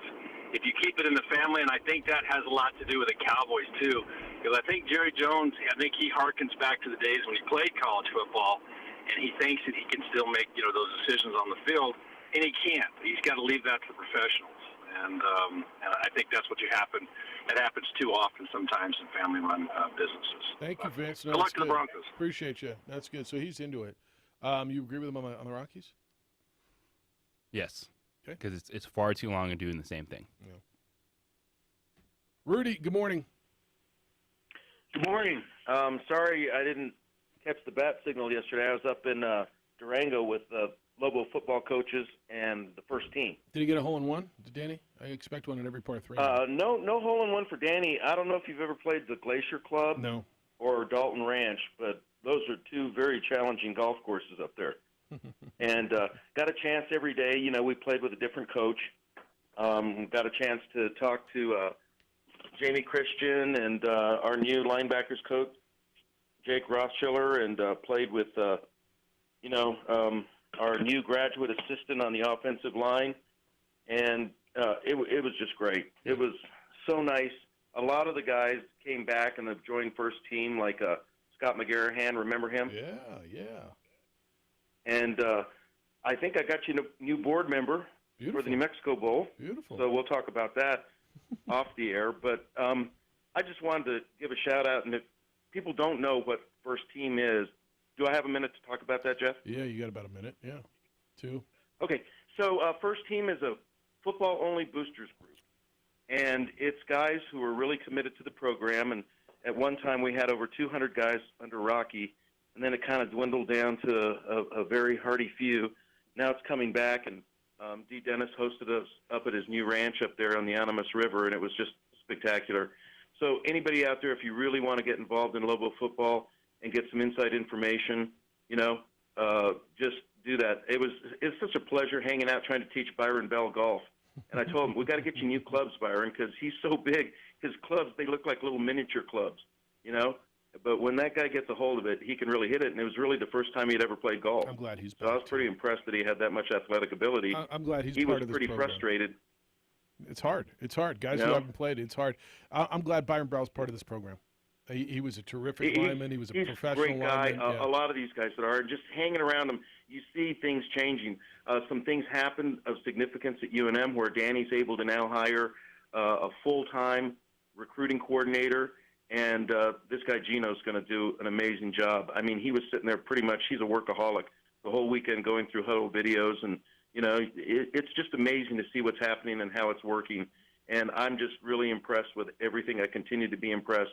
if you keep it in the family, and I think that has a lot to do with the Cowboys too, because I think Jerry Jones, he harkens back to the days when he played college football, and he thinks that he can still make those decisions on the field, and he can't. He's got to leave that to the professionals, and I think that's what happens. It happens too often sometimes in family-run businesses. Thank you, Vince. Good luck to the Broncos. Appreciate you. That's good. So he's into it. You agree with him on the Rockies? Yes. Okay. Because it's far too long of doing the same thing. Yeah. Rudy, good morning. Good morning. Sorry I didn't catch the bat signal yesterday. I was up in Durango with Lobo football coaches and the first team. Did he get a hole-in-one? Did Danny? I expect one in every par three. No hole-in-one for Danny. I don't know if you've ever played the Glacier Club or Dalton Ranch, but those are two very challenging golf courses up there. And got a chance every day. We played with a different coach. Got a chance to talk to Jamie Christian and our new linebackers coach, Jake Rothschiller, and played with, our new graduate assistant on the offensive line. And it was just great. It was so nice. A lot of the guys came back and have joined first team, like Scott McGarrahan. Remember him? Yeah. And I think I got you a new board member for the New Mexico Bowl. Beautiful. So we'll talk about that off the air. But I just wanted to give a shout-out. And if people don't know what first team is, do I have a minute to talk about that, Jeff? Yeah, you got about a minute. Yeah, 2. Okay. So first team is a football-only boosters group. And it's guys who are really committed to the program. And at one time we had over 200 guys under Rocky. And then it kind of dwindled down to a very hearty few. Now it's coming back, and D. Dennis hosted us up at his new ranch up there on the Animas River, and it was just spectacular. So anybody out there, if you really want to get involved in Lobo football and get some inside information, just do that. It's such a pleasure hanging out trying to teach Byron Bell golf. And I told him, we got to get you new clubs, Byron, because he's so big. His clubs, they look like little miniature clubs, But when that guy gets a hold of it, he can really hit it, and it was really the first time he'd ever played golf. I'm glad he's back. So I was pretty impressed that he had that much athletic ability. I'm glad he's he part was of this pretty program. frustrated. It's hard. Guys who haven't played, it's hard. I'm glad Byron Bell's part of this program. He was a terrific lineman. He was a professional great guy. lineman. Yeah. A lot of these guys that are just hanging around him, you see things changing. Some things happen of significance at UNM where Danny's able to now hire a full-time recruiting coordinator. And this guy Gino's going to do an amazing job. I mean, he was sitting there pretty much, he's a workaholic the whole weekend going through huddle videos. And, it's just amazing to see what's happening and how it's working. And I'm just really impressed with everything. I continue to be impressed,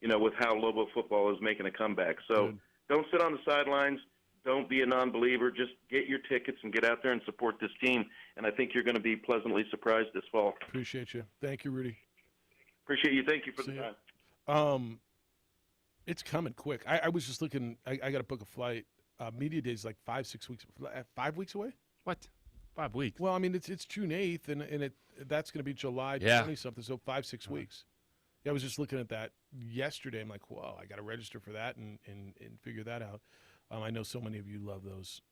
with how Lobo football is making a comeback. So don't sit on the sidelines. Don't be a non-believer. Just get your tickets and get out there and support this team. And I think you're going to be pleasantly surprised this fall. Appreciate you. Thank you, Rudy. Appreciate you. Thank you for the time. It's coming quick. I was just looking. I got to book a flight. Media Day is like 5-6 weeks. 5 weeks away? What? 5 weeks? Well, I mean, it's June 8th, and that's going to be July 20-something, so 5-6 weeks. Yeah, I was just looking at that yesterday. I'm like, whoa, I got to register for that and figure that out. I know so many of you love those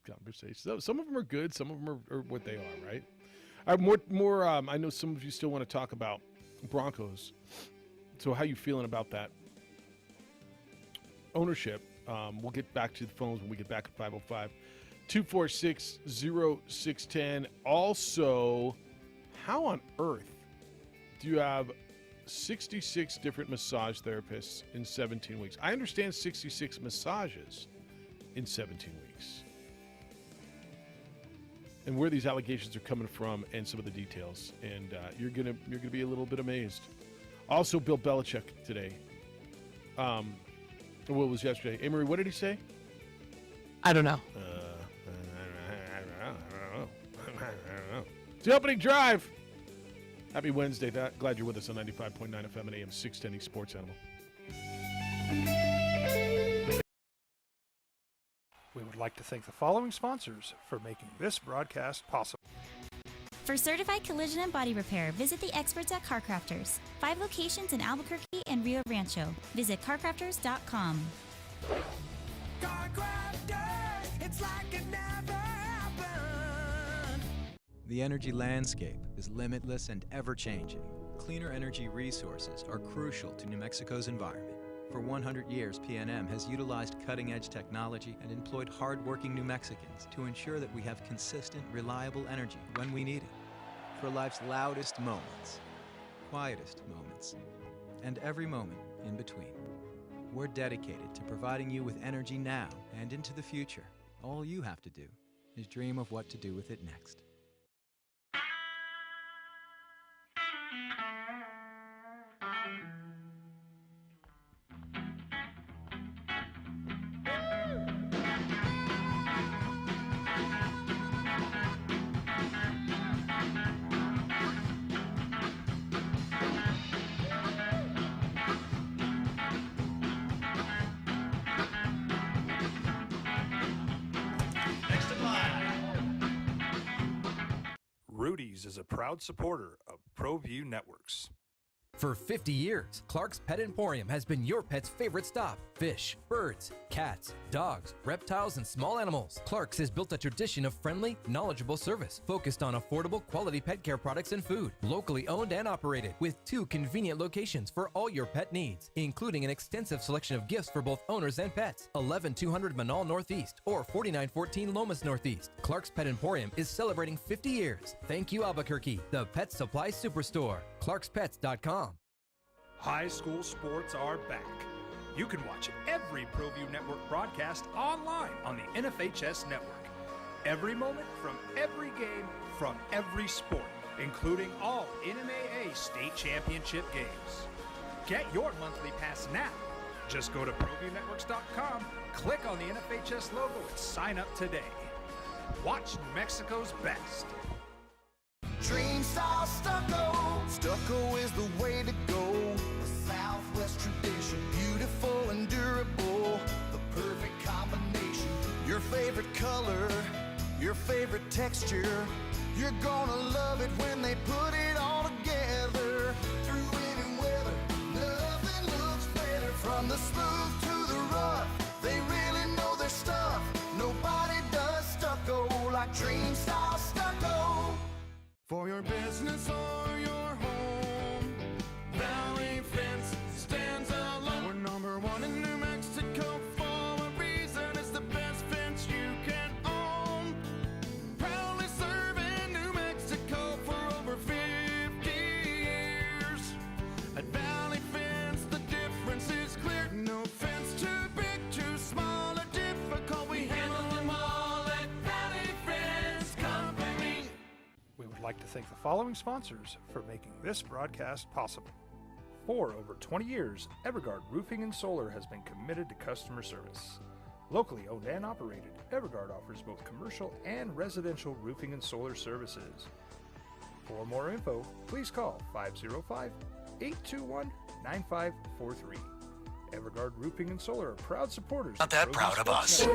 conversations. Some of them are good. Some of them are what they are, right? More. I know some of you still want to talk about Broncos. So how you feeling about that ownership? We'll get back to the phones when we get back at 505-246-0610. Also, how on earth do you have 66 different massage therapists in 17 weeks? I understand 66 massages in 17 weeks. And where these allegations are coming from and some of the details. And you're gonna be a little bit amazed. Also, Bill Belichick today. What was yesterday? Amory, what did he say? I don't know. I don't know. It's the opening drive. Happy Wednesday. Glad you're with us on 95.9 FM and AM 610 Sports Animal. We would like to thank the following sponsors for making this broadcast possible. For certified collision and body repair, visit the experts at CarCrafters. 5 locations in Albuquerque and Rio Rancho. Visit carcrafters.com. CarCrafters, it's like it never happened. The energy landscape is limitless and ever-changing. Cleaner energy resources are crucial to New Mexico's environment. For 100 years, PNM has utilized cutting-edge technology and employed hard-working New Mexicans to ensure that we have consistent, reliable energy when we need it. For life's loudest moments, quietest moments, and every moment in between. We're dedicated to providing you with energy now and into the future. All you have to do is dream of what to do with it next. Rudy's is a proud supporter of ProView Networks. For 50 years, Clark's Pet Emporium has been your pet's favorite stop. Fish, birds, cats, dogs, reptiles, and small animals. Clark's has built a tradition of friendly, knowledgeable service focused on affordable, quality pet care products and food. Locally owned and operated with 2 convenient locations for all your pet needs, including an extensive selection of gifts for both owners and pets. 11200 Manal Northeast or 4914 Lomas Northeast. Clark's Pet Emporium is celebrating 50 years. Thank you, Albuquerque, the Pet Supply Superstore. ClarksPets.com. High school sports are back. You can watch every ProView Network broadcast online on the NFHS network. Every moment from every game from every sport, including all NMAA state championship games. Get your monthly pass now. Just go to ProViewNetworks.com, click on the NFHS logo, and sign up today. Watch New Mexico's best. Dream style stucco. Stucco is the way to go. The Southwest tradition, beautiful and durable. The perfect combination. Your favorite color, your favorite texture. You're gonna love it when they put it all together. Through any weather, nothing looks better. From the smooth to the rough, they really know their stuff. Nobody does stucco like Dream style stucco. For your business or your home, Valley Fence stands alone. We're number 1 in New Mexico for a reason. It's the best fence you can own. Proudly serving New Mexico for over 50 years. At Valley Fence, the difference is clear. No fence too big, too small, or difficult. We handle them all at Valley Fence Company. We would like to thank the following sponsors for making this broadcast possible. For over 20 years, Evergard Roofing and Solar has been committed to customer service. Locally owned and operated, Evergard offers both commercial and residential roofing and solar services. For more info, please call 821-9543. Everguard Roofing and Solar are proud supporters. Not that proud of us.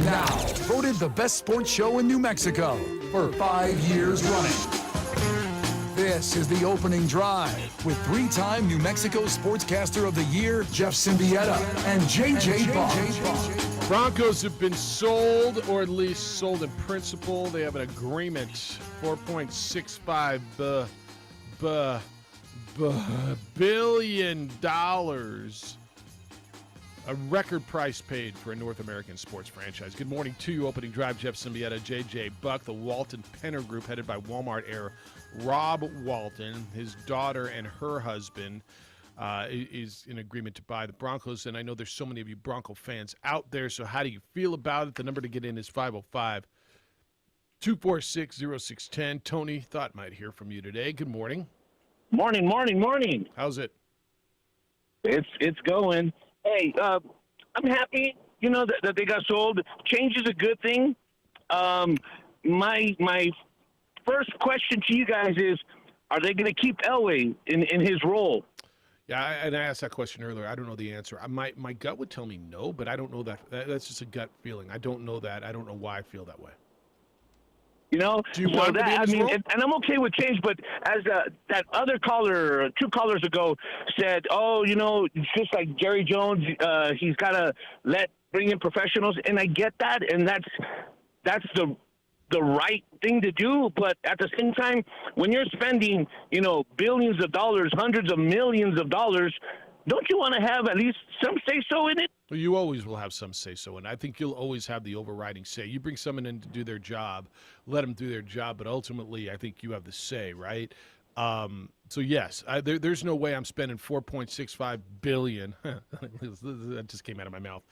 Now, voted the best sports show in New Mexico for 5 years running. This is the opening drive with 3-time New Mexico Sportscaster of the Year, Jeff Symbieta and JJ Bach. Broncos have been sold, or at least sold in principle. They have an agreement, $4.65 billion. A record price paid for a North American sports franchise. Good morning to you. Opening drive, Jeff Symbieta, JJ Buck. The Walton Penner Group, headed by Walmart heir Rob Walton, his daughter and her husband, is in agreement to buy the Broncos. And I know there's so many of you Bronco fans out there, so how do you feel about it? The number to get in is 505-246-0610. Tony, thought might hear from you today. Good morning. Morning. How's it? It's going. Hey, I'm happy, that they got sold. Change is a good thing. My first question to you guys is, are they going to keep Elway in his role? Yeah, and I asked that question earlier. I don't know the answer. My gut would tell me no, but I don't know that. That's just a gut feeling. I don't know that. I don't know why I feel that way. Do you want that? to be in his role? And I'm okay with change, but as that other caller, 2 callers ago, said, it's just like Jerry Jones. He's got to bring in professionals, and I get that, and that's the right thing to do. But at the same time, when you're spending, billions of dollars, hundreds of millions of dollars, don't you want to have at least some say-so in it? Well, you always will have some say-so, and I think you'll always have the overriding say. You bring someone in to do their job, let them do their job, but ultimately I think you have the say, right? So, yes, there's no way I'm spending $4.65 billion. That just came out of my mouth.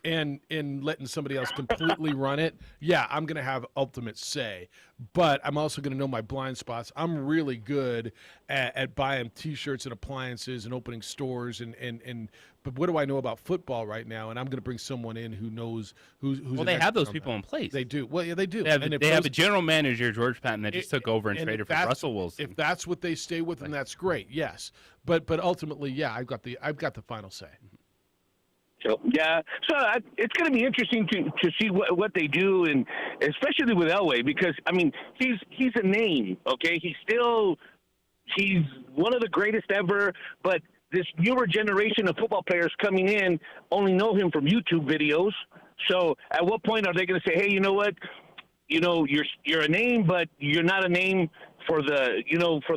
And letting somebody else completely run it. Yeah, I'm going to have ultimate say, but I'm also going to know my blind spots. I'm really good at buying T-shirts and appliances and opening stores but what do I know about football right now? And I'm going to bring someone in who knows who's. Well, they have those people in place. They do. Well, yeah, they do. They have a general manager, George Patton, that just took over and traded for Russell Wilson. If that's what they stay with, then that's great. Yes, but ultimately, yeah, I've got the final say. So it's going to be interesting to see what they do, and especially with Elway, because he's a name. Okay, he's one of the greatest ever, but this newer generation of football players coming in only know him from YouTube videos. So at what point are they going to say, hey, you know what? You're a name, but you're not a name for the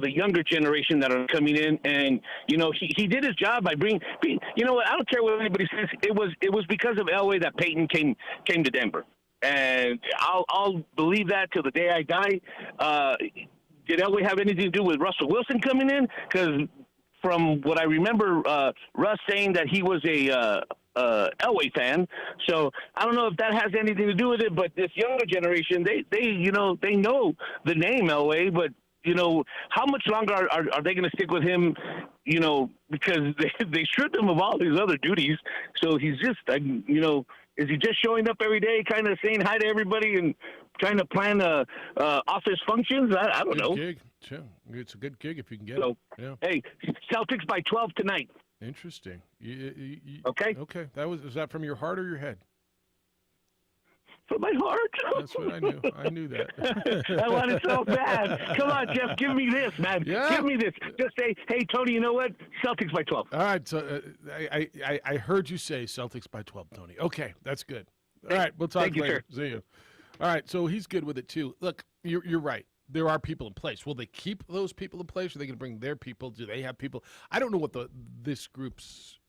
younger generation that are coming in. And, he did his job by bringing, I don't care what anybody says. It was because of Elway that Peyton came to Denver. And I'll believe that till the day I die. Did Elway have anything to do with Russell Wilson coming in? Because from what I remember, Russ saying that he was a Elway fan. So I don't know if that has anything to do with it, but this younger generation, they know the name Elway, but how much longer are they going to stick with him? Because they stripped him of all his other duties. So he's just, is he just showing up every day, kind of saying hi to everybody and trying to plan office functions? I don't know. Gig. Sure. It's a good gig if you can get it. Yeah. Hey, Celtics by 12 tonight. Interesting. Okay. Okay. Is that from your heart or your head? From my heart. That's what I knew. I knew that. I want it so bad. Come on, Jeff. Give me this, man. Yeah. Give me this. Just say, hey, Tony, you know what? Celtics by 12. All right. So I heard you say Celtics by 12, Tony. Okay. That's good. All right. We'll talk later. Sir. See you. All right. So he's good with it, too. Look, you're right. There are people in place. Will they keep those people in place? Are they going to bring their people? Do they have people? I don't know what this group's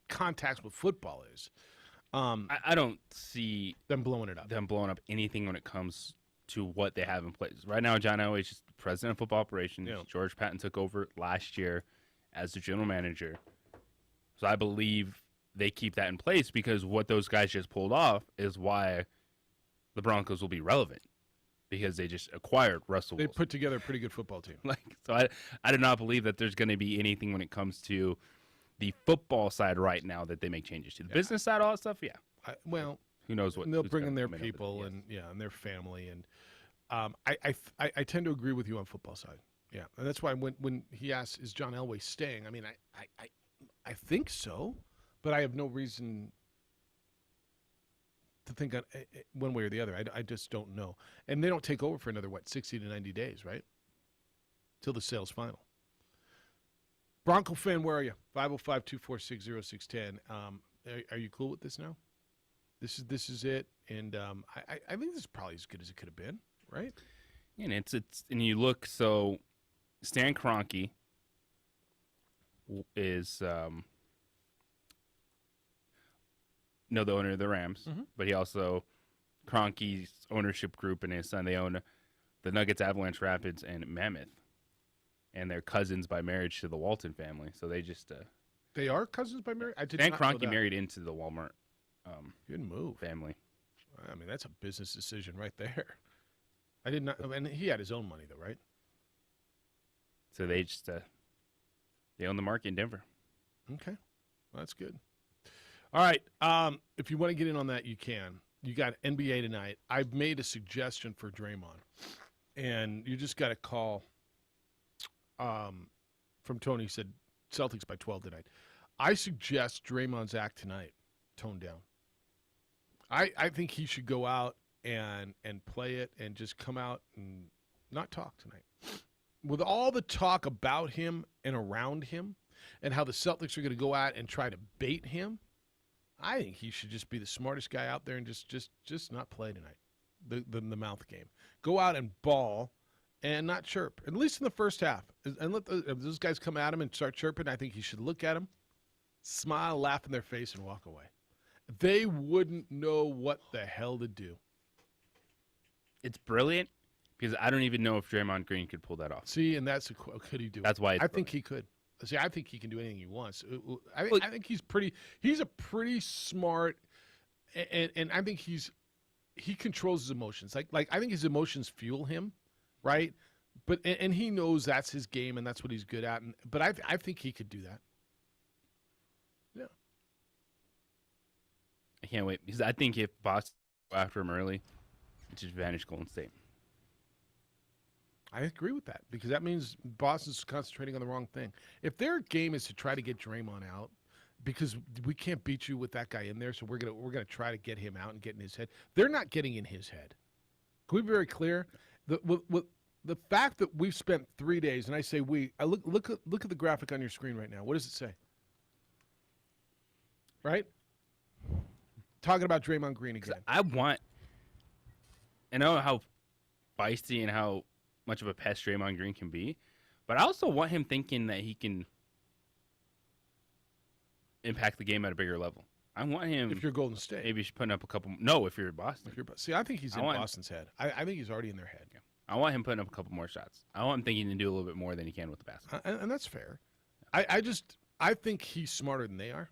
contacts with football is. I don't see them blowing it up. Them blowing up anything when it comes to what they have in place right now. John Elway is just the president of football operations. Yeah. George Patton took over last year as the general manager. So I believe they keep that in place because what those guys just pulled off is why the Broncos will be relevant. Because they just acquired Russell Wilson. They put together a pretty good football team. So I do not believe that there's going to be anything when it comes to the football side right now that they make changes to. The business side, all that stuff, yeah. Well, who knows what? And they'll who's bring gonna in their come over people there. and their family, and I tend to agree with you on football side. Yeah, and that's why when he asks, "Is John Elway staying?" I mean, I think so, but I have no reason to think one way or the other. I just don't know. And they don't take over for another 60 to 90 days, right? Till the sale's final. Bronco fan, where are you? 505-246-0610. Are you cool with this now? This is it, and I think this is probably as good as it could have been, right? And it's and you look, so Stan Kroenke is the owner of the Rams, but he also Kroenke's ownership group and his son, they own the Nuggets, Avalanche, Rapids, and Mammoth, and they're cousins by marriage to the Walton family. So they just they are cousins by marriage. Stan Kroenke married into the Walmart good move family. I mean, that's a business decision right there. I did not, and he had his own money though, right? So they just they own the market in Denver. Okay, well, that's good. All right, if you want to get in on that, you can. You got NBA tonight. I've made a suggestion for Draymond, and you just got to call. From Tony, said Celtics by 12 tonight. I suggest Draymond's act tonight toned down. I think he should go out and play it and just come out and not talk tonight. With all the talk about him and around him and how the Celtics are going to go out and try to bait him, I think he should just be the smartest guy out there and just not play tonight. The mouth game. Go out and ball and not chirp, at least in the first half. And let those guys come at him and start chirping. I think he should look at them, smile, laugh in their face, and walk away. They wouldn't know what the hell to do. It's brilliant because I don't even know if Draymond Green could pull that off. See, and could he do it? That's why I think he could. See, I think he can do anything he wants. I think he's a pretty smart, and I think he controls his emotions. Like I think his emotions fuel him, right? But and he knows that's his game and that's what he's good at. But I think he could do that. Yeah. I can't wait because I think if Boston go after him early, it just vanish Golden State. I agree with that because that means Boston's concentrating on the wrong thing. If their game is to try to get Draymond out because we can't beat you with that guy in there, so we're gonna try to get him out and get in his head. They're not getting in his head. Can we be very clear? The fact that we've spent 3 days, and I say we, I look at the graphic on your screen right now. What does it say? Right? Talking about Draymond Green again. I know how feisty and how much of a pest Draymond Green can be, but I also want him thinking that he can impact the game at a bigger level. I want him. If you're Golden State, maybe putting up a couple. No, if you're Boston. See, I think he's in Boston's head. I think he's already in their head. Yeah. I want him putting up a couple more shots. I want him thinking to do a little bit more than he can with the basketball. And that's fair. I think he's smarter than they are.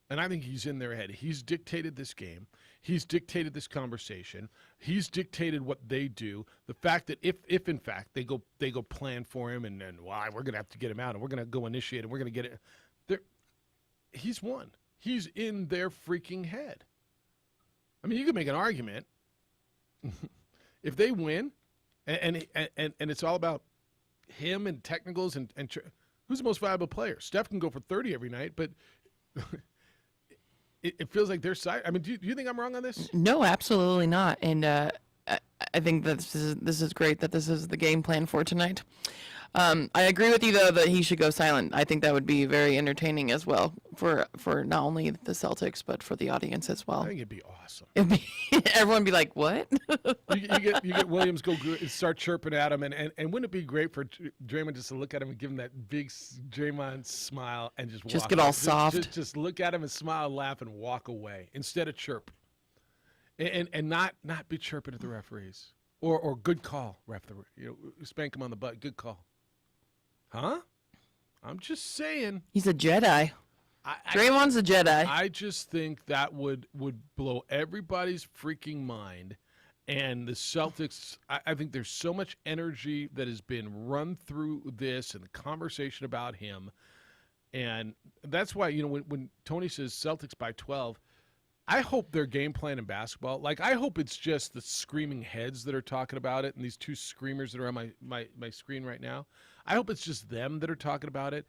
And I think he's in their head. He's dictated this game. He's dictated this conversation. He's dictated what they do. The fact that if in fact they go plan for him and why we're gonna have to get him out and we're gonna go initiate and we're gonna get it. He's won. He's in their freaking head. I mean, you can make an argument if they win, and it's all about him and technicals and who's the most valuable player. Steph can go for 30 every night, but. It feels like their side. I mean, do you think I'm wrong on this? No, absolutely not. And I think that this is great that this is the game plan for tonight. I agree with you though that he should go silent. I think that would be very entertaining as well for not only the Celtics but for the audience as well. I think it'd be awesome. Everyone would be like, "What?" you get Williams go start chirping at him, and wouldn't it be great for Draymond just to look at him and give him that big Draymond smile and just walk get all away. soft. Just look at him and smile, laugh, and walk away instead of chirp, and not be chirping at the referees or good call, referee. Spank him on the butt. Good call. Huh? I'm just saying. He's a Jedi. Draymond's a Jedi. I just think that would blow everybody's freaking mind. And the Celtics, I think there's so much energy that has been run through this and the conversation about him. And that's why, when Tony says Celtics by 12, I hope their game plan in basketball, like I hope it's just the screaming heads that are talking about it and these two screamers that are on my screen right now. I hope it's just them that are talking about it.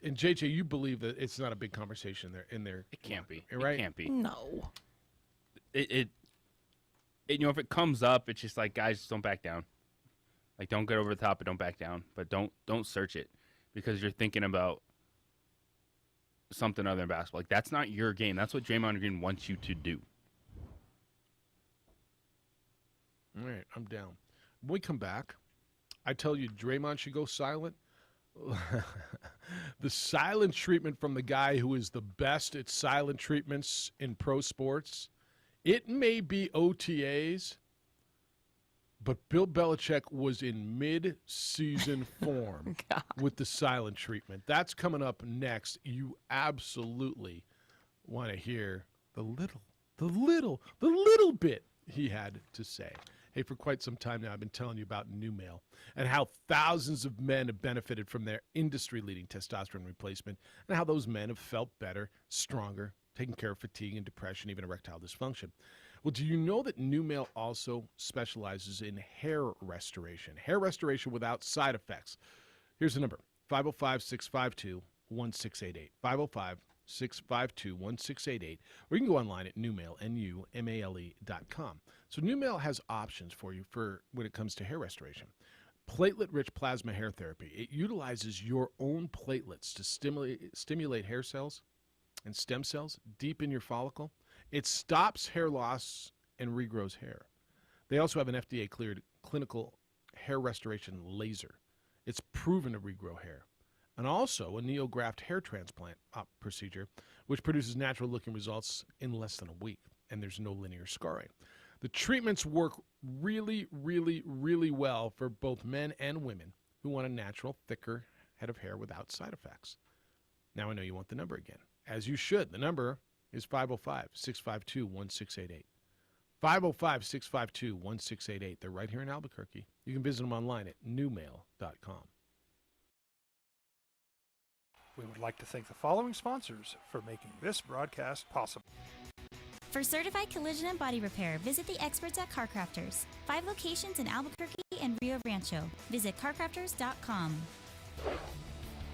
And JJ, you believe that it's not a big conversation there in there. It can't be. Right? It can't be. No. It if it comes up, it's just like, guys, don't back down. Like, don't get over the top, but don't back down. But don't search it because you're thinking about something other than basketball. Like, that's not your game. That's what Draymond Green wants you to do. All right, I'm down. When we come back, I tell you Draymond should go silent. The silent treatment from the guy who is the best at silent treatments in pro sports. It may be OTAs, but Bill Belichick was in mid-season form with the silent treatment. That's coming up next. You absolutely want to hear the little bit he had to say. Hey, for quite some time now, I've been telling you about NuMale and how thousands of men have benefited from their industry-leading testosterone replacement and how those men have felt better, stronger, taking care of fatigue and depression, even erectile dysfunction. Well, do you know that NuMale also specializes in hair restoration without side effects? Here's the number, 505-652-1688, 505-652-1688, or you can go online at NuMale, NuMale.com. So NuMale has options for you for when it comes to hair restoration. Platelet-rich plasma hair therapy. It utilizes your own platelets to stimulate hair cells and stem cells deep in your follicle. It stops hair loss and regrows hair. They also have an FDA-cleared clinical hair restoration laser. It's proven to regrow hair. And also a NeoGraft hair transplant procedure, which produces natural-looking results in less than a week, and there's no linear scarring. The treatments work really, really, really well for both men and women who want a natural, thicker head of hair without side effects. Now I know you want the number again, as you should. The number is 505-652-1688. 505-652-1688. They're right here in Albuquerque. You can visit them online at NuMale.com. We would like to thank the following sponsors for making this broadcast possible. For certified collision and body repair, visit the experts at CarCrafters. 5 locations in Albuquerque and Rio Rancho. Visit CarCrafters.com.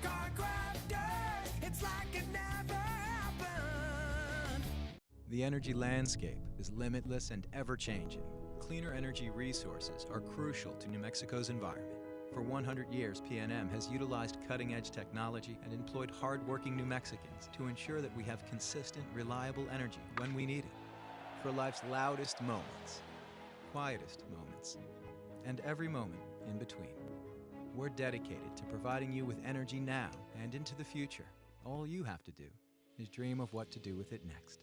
CarCrafters, it's like it never happened. The energy landscape is limitless and ever-changing. Cleaner energy resources are crucial to New Mexico's environment. For 100 years, PNM has utilized cutting-edge technology and employed hard-working New Mexicans to ensure that we have consistent, reliable energy when we need it. For life's loudest moments, quietest moments, and every moment in between. We're dedicated to providing you with energy now and into the future. All you have to do is dream of what to do with it next.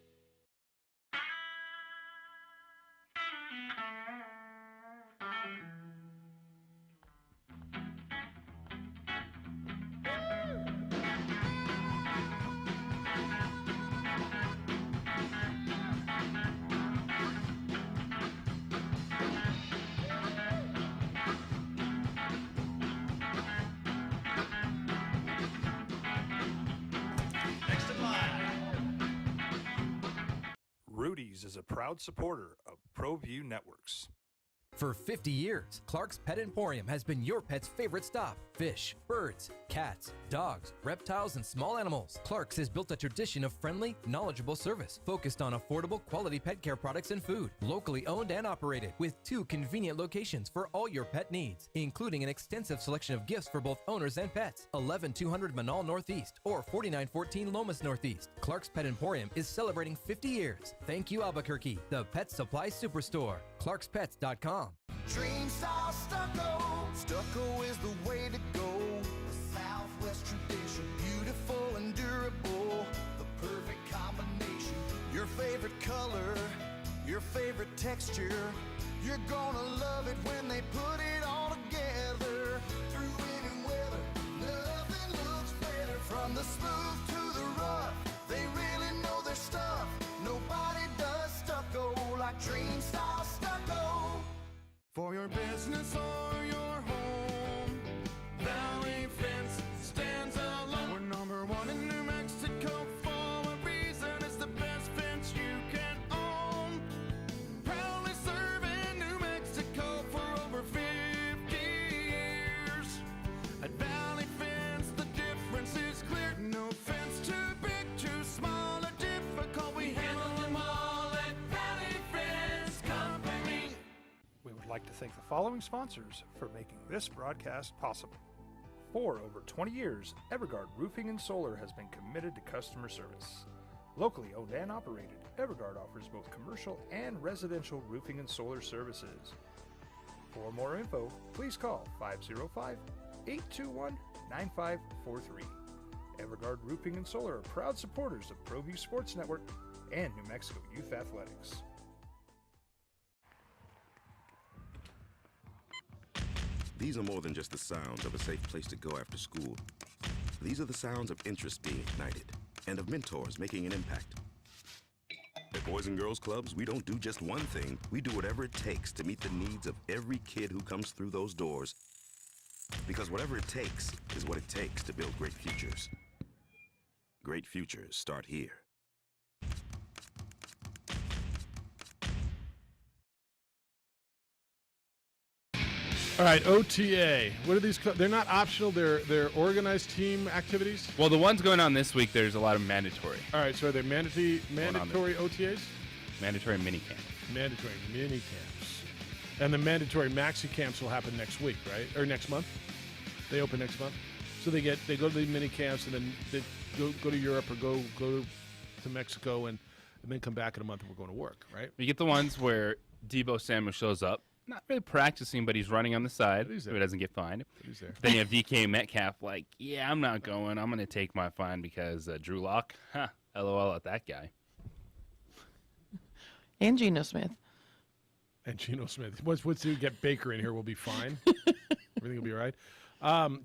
Rudy's is a proud supporter of ProView Networks. For 50 years, Clark's Pet Emporium has been your pet's favorite stop. Fish, birds, cats, dogs, reptiles, and small animals. Clark's has built a tradition of friendly, knowledgeable service focused on affordable, quality pet care products and food. Locally owned and operated with 2 convenient locations for all your pet needs, including an extensive selection of gifts for both owners and pets. 11200 Manal Northeast or 4914 Lomas Northeast. Clark's Pet Emporium is celebrating 50 years. Thank you, Albuquerque, the Pet Supply Superstore. ClarksPets.com. Dream style stucco. Stucco is the way to go. The Southwest tradition, beautiful and durable. The perfect combination. Your favorite color, your favorite texture. You're gonna love it when they put it all together. Through any weather, nothing looks better. From the smooth to the rough, they really know their stuff. Nobody does stucco like Dream style stucco. For your business or your home, Valley Fence stands alone. We're #1 in New Mexico for a reason. It's the best fence you like to thank the following sponsors for making this broadcast possible. For over 20 years, Evergard Roofing and Solar has been committed to customer service. Locally owned and operated, Evergard offers both commercial and residential roofing and solar services. For more info, please call 505-821-9543. Evergard Roofing and Solar are proud supporters of ProView Sports Network and New Mexico Youth Athletics. These are more than just the sounds of a safe place to go after school. These are the sounds of interest being ignited and of mentors making an impact. At Boys and Girls Clubs, we don't do just one thing. We do whatever it takes to meet the needs of every kid who comes through those doors. Because whatever it takes is what it takes to build great futures. Great futures start here. All right, OTA. What are these? They're not optional. They're organized team activities. Well, the ones going on this week, there's a lot of mandatory. All right, so are they mandatory OTAs? Mandatory mini camp. Mandatory mini camps. And the mandatory maxi camps will happen next week, right? Or next month? They open next month. So they go to the mini camps and then they go to Europe or go to Mexico and then come back in a month and we're going to work, right? You get the ones where Deebo Samuel shows up, not really practicing, but he's running on the side so he doesn't get fined. He's there. Then you have DK Metcalf like, yeah, I'm not going. I'm going to take my fine because Drew Lock, LOL at that guy. And Geno Smith. And Geno Smith. Once we get Baker in here, we'll be fine. Everything will be all right.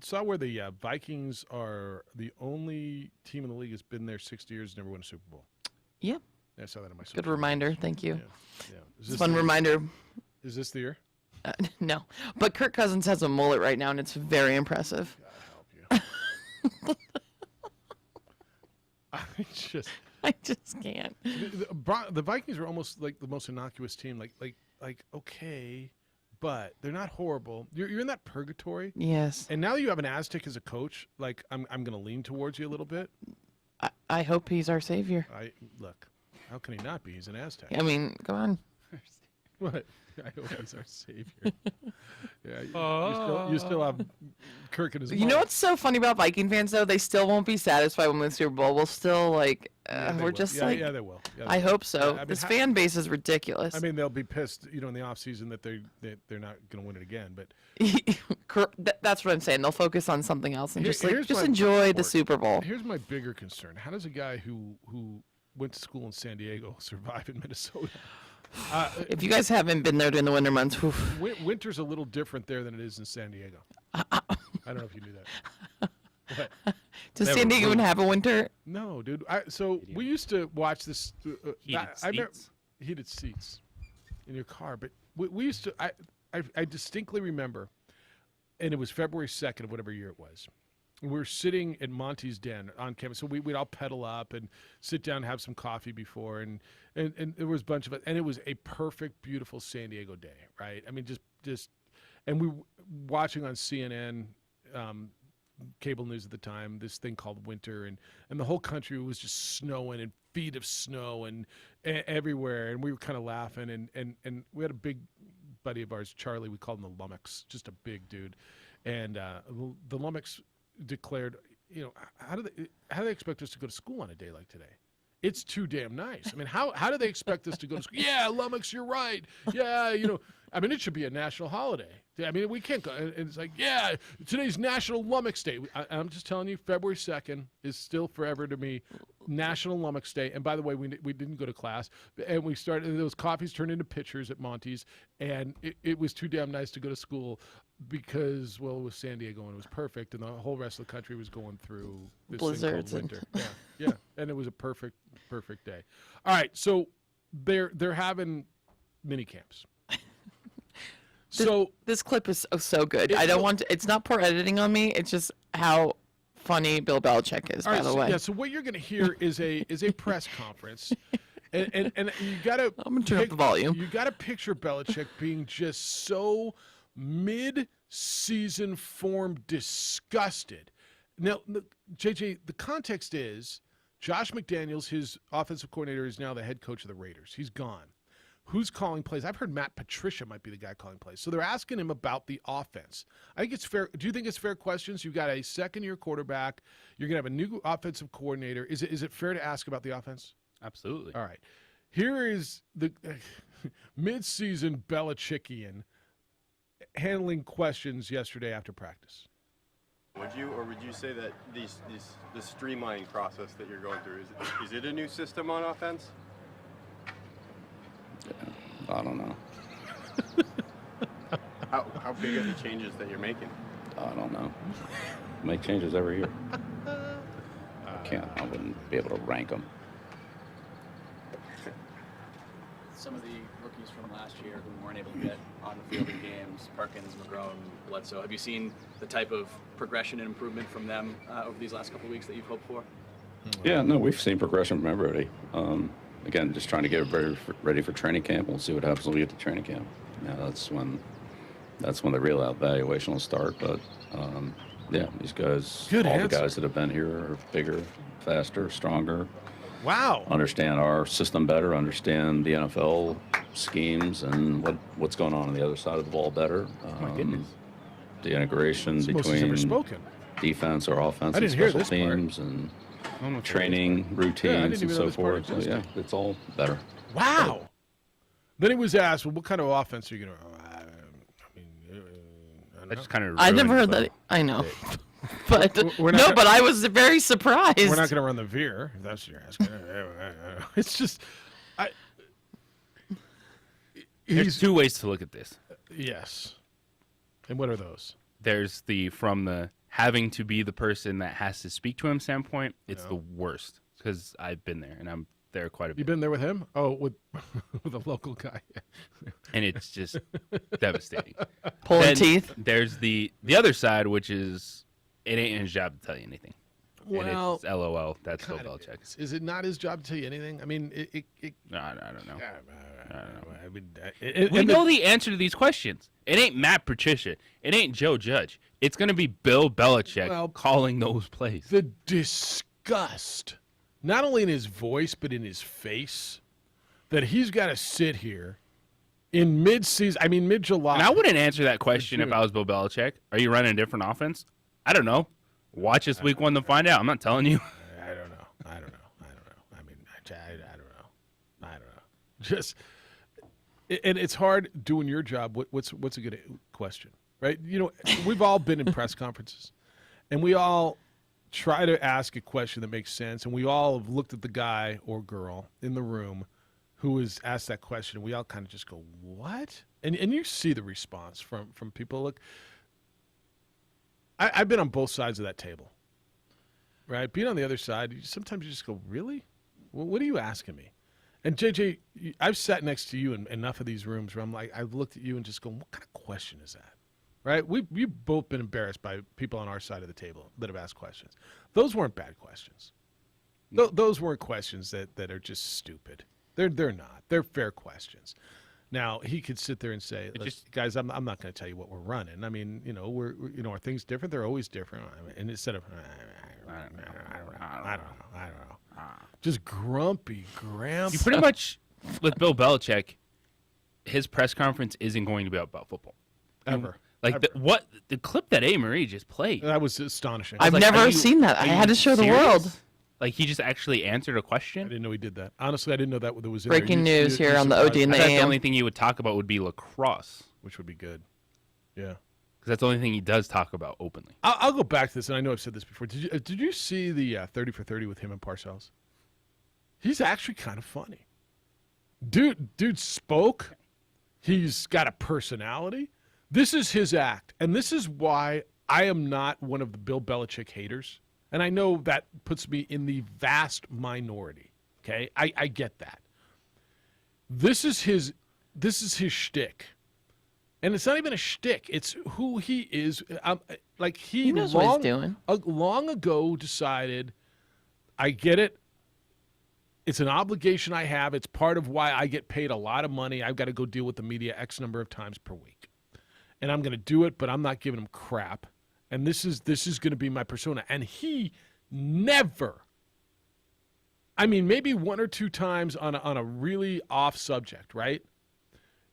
Saw where the Vikings are the only team in the league that's been there 60 years, never won a Super Bowl. Yep. Yeah, I saw that in my Good reminder. Thank you. Yeah. It's a fun reminder. Is this the year? No. But Kirk Cousins has a mullet right now, and it's very impressive. God help you. I just can't. The Vikings are almost like the most innocuous team. Like okay, but they're not horrible. You're in that purgatory. Yes. And now that you have an Aztec as a coach, like I'm going to lean towards you a little bit. I hope he's our savior. Look, how can he not be? He's an Aztec. I mean, come on. What? I hope he's our savior. Yeah, you still have Kirk in his. You know what's so funny about Viking fans though? They still won't be satisfied when we win the Super Bowl. We'll still we're just yeah, they will. Yeah, I hope so. I mean, this fan base is ridiculous. I mean, they'll be pissed, in the offseason that they're not going to win it again. But that's what I'm saying. They'll focus on something else and just my enjoy the Super Bowl. Here's my bigger concern: how does a guy who went to school in San Diego survive in Minnesota? If you guys haven't been there during the winter months, winter's a little different there than it is in San Diego. I don't know if you knew that. What? Does San Diego even have a winter? No, dude. We used to watch this. Heated seats in your car, but we used to. I distinctly remember, and it was February 2nd of whatever year it was. We were sitting at Monty's Den on campus, so we'd all pedal up and sit down and have some coffee before, and there was a bunch of it, and it was a perfect, beautiful San Diego day, right? I mean, just, and we were watching on CNN, cable news at the time, this thing called winter, and the whole country was just snowing and feet of snow and everywhere, and we were kind of laughing, and we had a big buddy of ours, Charlie, we called him the Lummox, just a big dude, and the Lummox declared, how do they expect us to go to school on a day like today? It's too damn nice. I mean, how do they expect us to go to school? Yeah, Lummox, you're right. Yeah, I mean, it should be a national holiday. I mean, we can't go. And it's like, yeah, today's National Lummox Day. I'm just telling you, February 2nd is still forever to me National Lummox Day. And by the way, we didn't go to class. And we started, those coffees turned into pitchers at Monty's. And it was too damn nice to go to school because, well, it was San Diego and it was perfect. And the whole rest of the country was going through this blizzards thing called winter. Yeah. And it was a perfect day. All right. So they're having mini camps. This clip is so good. I don't want to, it's not poor editing on me. It's just how funny Bill Belichick is, by the way. Yeah, so what you're going to hear is a press conference. And you got to I'm going to turn up the volume. You got to picture Belichick being just so mid-season form disgusted. Now, JJ, the context is Josh McDaniels, his offensive coordinator, is now the head coach of the Raiders. He's gone. who's calling plays. I've heard Matt Patricia might be the guy calling plays. So they're asking him about the offense. I think it's fair. Do you think it's fair questions? You've got a second-year quarterback. You're going to have a new offensive coordinator. Is it fair to ask about the offense? Absolutely. All right. Here is the mid-season Belichickian handling questions yesterday after practice. Would you say that this streamlining process that you're going through, is it a new system on offense? I don't know. How big are the changes that you're making? I don't know. Make changes every year. I wouldn't be able to rank them. Some of the rookies from last year who weren't able to get on the field in games, Perkins, McGrone, Bledsoe, have you seen the type of progression and improvement from them over these last couple of weeks that you've hoped for? Yeah, no, we've seen progression from everybody. Again, just trying to get ready for training camp. We'll see what happens when we get to training camp. Yeah, that's when the real evaluation will start. But yeah, these guys, the guys that have been here are bigger, faster, stronger. Wow. Understand our system better, understand the NFL schemes and what's going on the other side of the ball better. My goodness. The integration It's the most he's ever between spoken. defense or offense I and didn't hear special this part. teams and training routines and so forth. So yeah, it's all better. Wow. Then he was asked, well, what kind of offense are you going to That's kind of. I never heard that. I know. But We're not but I was very surprised. We're not going to run the veer, if that's what you're asking. It's just, There's two ways to look at this. Yes. And what are those? There's from the having to be the person that has to speak to him standpoint. It's the worst because I've been there and I'm there quite a bit. You've been there with him? Oh, with a local guy. And it's just devastating. Pulling teeth. There's the other side, which is it ain't his job to tell you anything. Well, and it's LOL. That's Bill Belichick. Is it not his job to tell you anything? I mean, No, I don't know. I We know the answer to these questions. It ain't Matt Patricia. It ain't Joe Judge. It's going to be Bill Belichick calling those plays. The disgust, not only in his voice, but in his face, that he's got to sit here in mid-July. And I wouldn't answer that question if I was Bill Belichick. Are you running a different offense? I don't know. Watch this week one to find out. I'm not telling you. I don't know. I mean, I don't know. Just, and it's hard doing your job. What's a good question, right? You know, we've all been in press conferences, and we all try to ask a question that makes sense, and we all have looked at the guy or girl in the room who has asked that question, and we all kind of just go, what? And you see the response from people. Look, I've been on both sides of that table, right? Being on the other side, sometimes you just go, really? Well, what are you asking me? And, JJ, I've sat next to you in enough of these rooms where I'm like, I've looked at you and just going, what kind of question is that? Right? We've both been embarrassed by people on our side of the table that have asked questions. Those weren't bad questions. Those weren't questions that are just stupid. They're not. They're fair questions. Now, he could sit there and say, guys, I'm not going to tell you what we're running. I mean, we're are things different? They're always different. And instead of, I don't know. Just grumpy grandpa. You pretty much, with Bill Belichick, his press conference isn't going to be about football. Ever. Like, the clip that A. Marie just played. That was astonishing. I've never seen that. I had to show the world. Like, he just actually answered a question? I didn't know he did that. Honestly, I didn't know that there was in Breaking news here on the OD and the AM. The only thing he would talk about would be lacrosse. Which would be good. Yeah. Because that's the only thing he does talk about openly. I'll go back to this, and I know I've said this before. Did you see the 30 for 30 with him and Parcells? He's actually kind of funny. Dude spoke. He's got a personality. This is his act, and this is why I am not one of the Bill Belichick haters. And I know that puts me in the vast minority. Okay, I get that. This is his shtick, and it's not even a shtick. It's who he is. He knows what he's doing. Long ago decided, I get it. It's an obligation I have. It's part of why I get paid a lot of money. I've got to go deal with the media X number of times per week, and I'm going to do it. But I'm not giving him crap. And this is going to be my persona. And he never, maybe one or two times on a really off subject, right?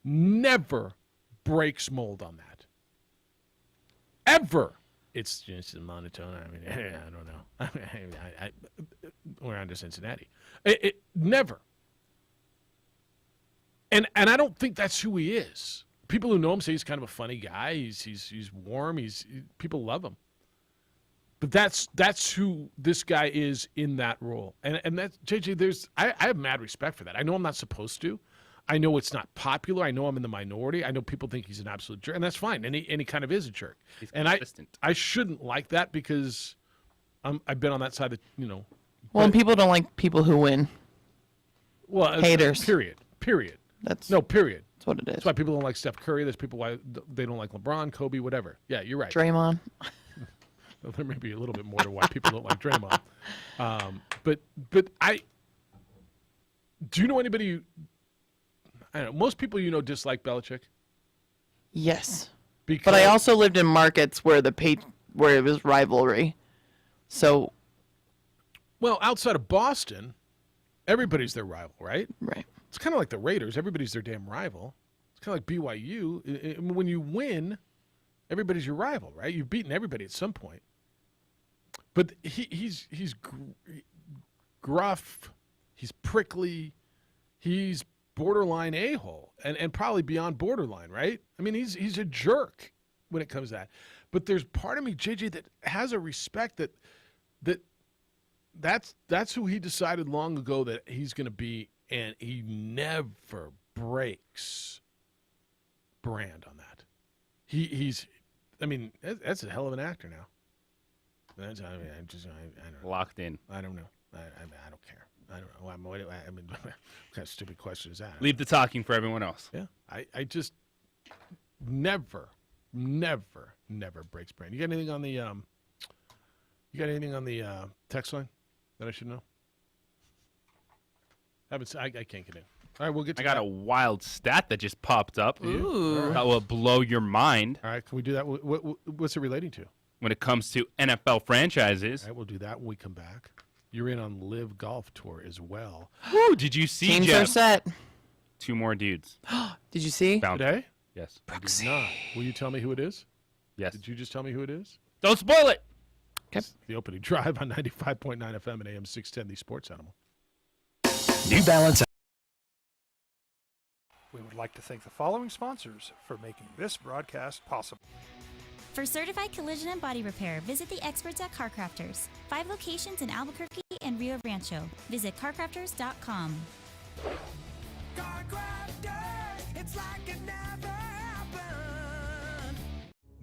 never breaks mold on that. Ever. It's just a monotone. I mean, I don't know. We're on to Cincinnati. It never. And I don't think that's who he is. People who know him say he's kind of a funny guy. He's warm. People love him. But that's who this guy is in that role. And that's JJ. I have mad respect for that. I know I'm not supposed to. I know it's not popular. I know I'm in the minority. I know people think he's an absolute jerk, and that's fine. And he kind of is a jerk. He's and consistent. I shouldn't like that because I've been on that side of Well, and people don't like people who win. Well, haters. Period. Period. That's what it is. That's why people don't like Steph Curry. There's people why they don't like LeBron, Kobe, whatever. Yeah, you're right. Draymond. Well, there may be a little bit more to why people don't like Draymond. But do you know anybody who, I don't know, most people dislike Belichick? Yes. Because, but I also lived in markets where where it was rivalry. So. Well, outside of Boston, everybody's their rival, right? Right. It's kind of like the Raiders. Everybody's their damn rival. It's kind of like BYU. When you win, everybody's your rival, right? You've beaten everybody at some point. But he's gruff. He's prickly. He's borderline a-hole and probably beyond borderline, right? I mean, he's a jerk when it comes to that. But there's part of me, JJ, that has a respect that's who he decided long ago that he's going to be, and he never breaks brand on that. He's that's a hell of an actor now. I don't know. Locked in. I don't know. I don't care. I don't know. What kind of stupid question is that? Leave the talking for everyone else. Yeah. I just never breaks brand. You got anything on the text line that I should know? I can't get in. All right, we'll get to I got that. a wild stat that just popped up. Ooh. That will blow your mind. All right, can we do that? What's it relating to? When it comes to NFL franchises. All right, we'll do that when we come back. You're in on Live Golf Tour as well. Who did you see, Teams Jeff? are set. 2 more dudes. Did you see? Found Today? Yes. I did not. Will you tell me who it is? Yes. Did you just tell me who it is? Don't spoil it. Okay. It's the opening drive on 95.9 FM and AM 610, the Sports Animal. New Balance. We would like to thank the following sponsors for making this broadcast possible. For certified collision and body repair, visit the experts at CarCrafters. 5 locations in Albuquerque and Rio Rancho. Visit carcrafters.com. It's like it never happened.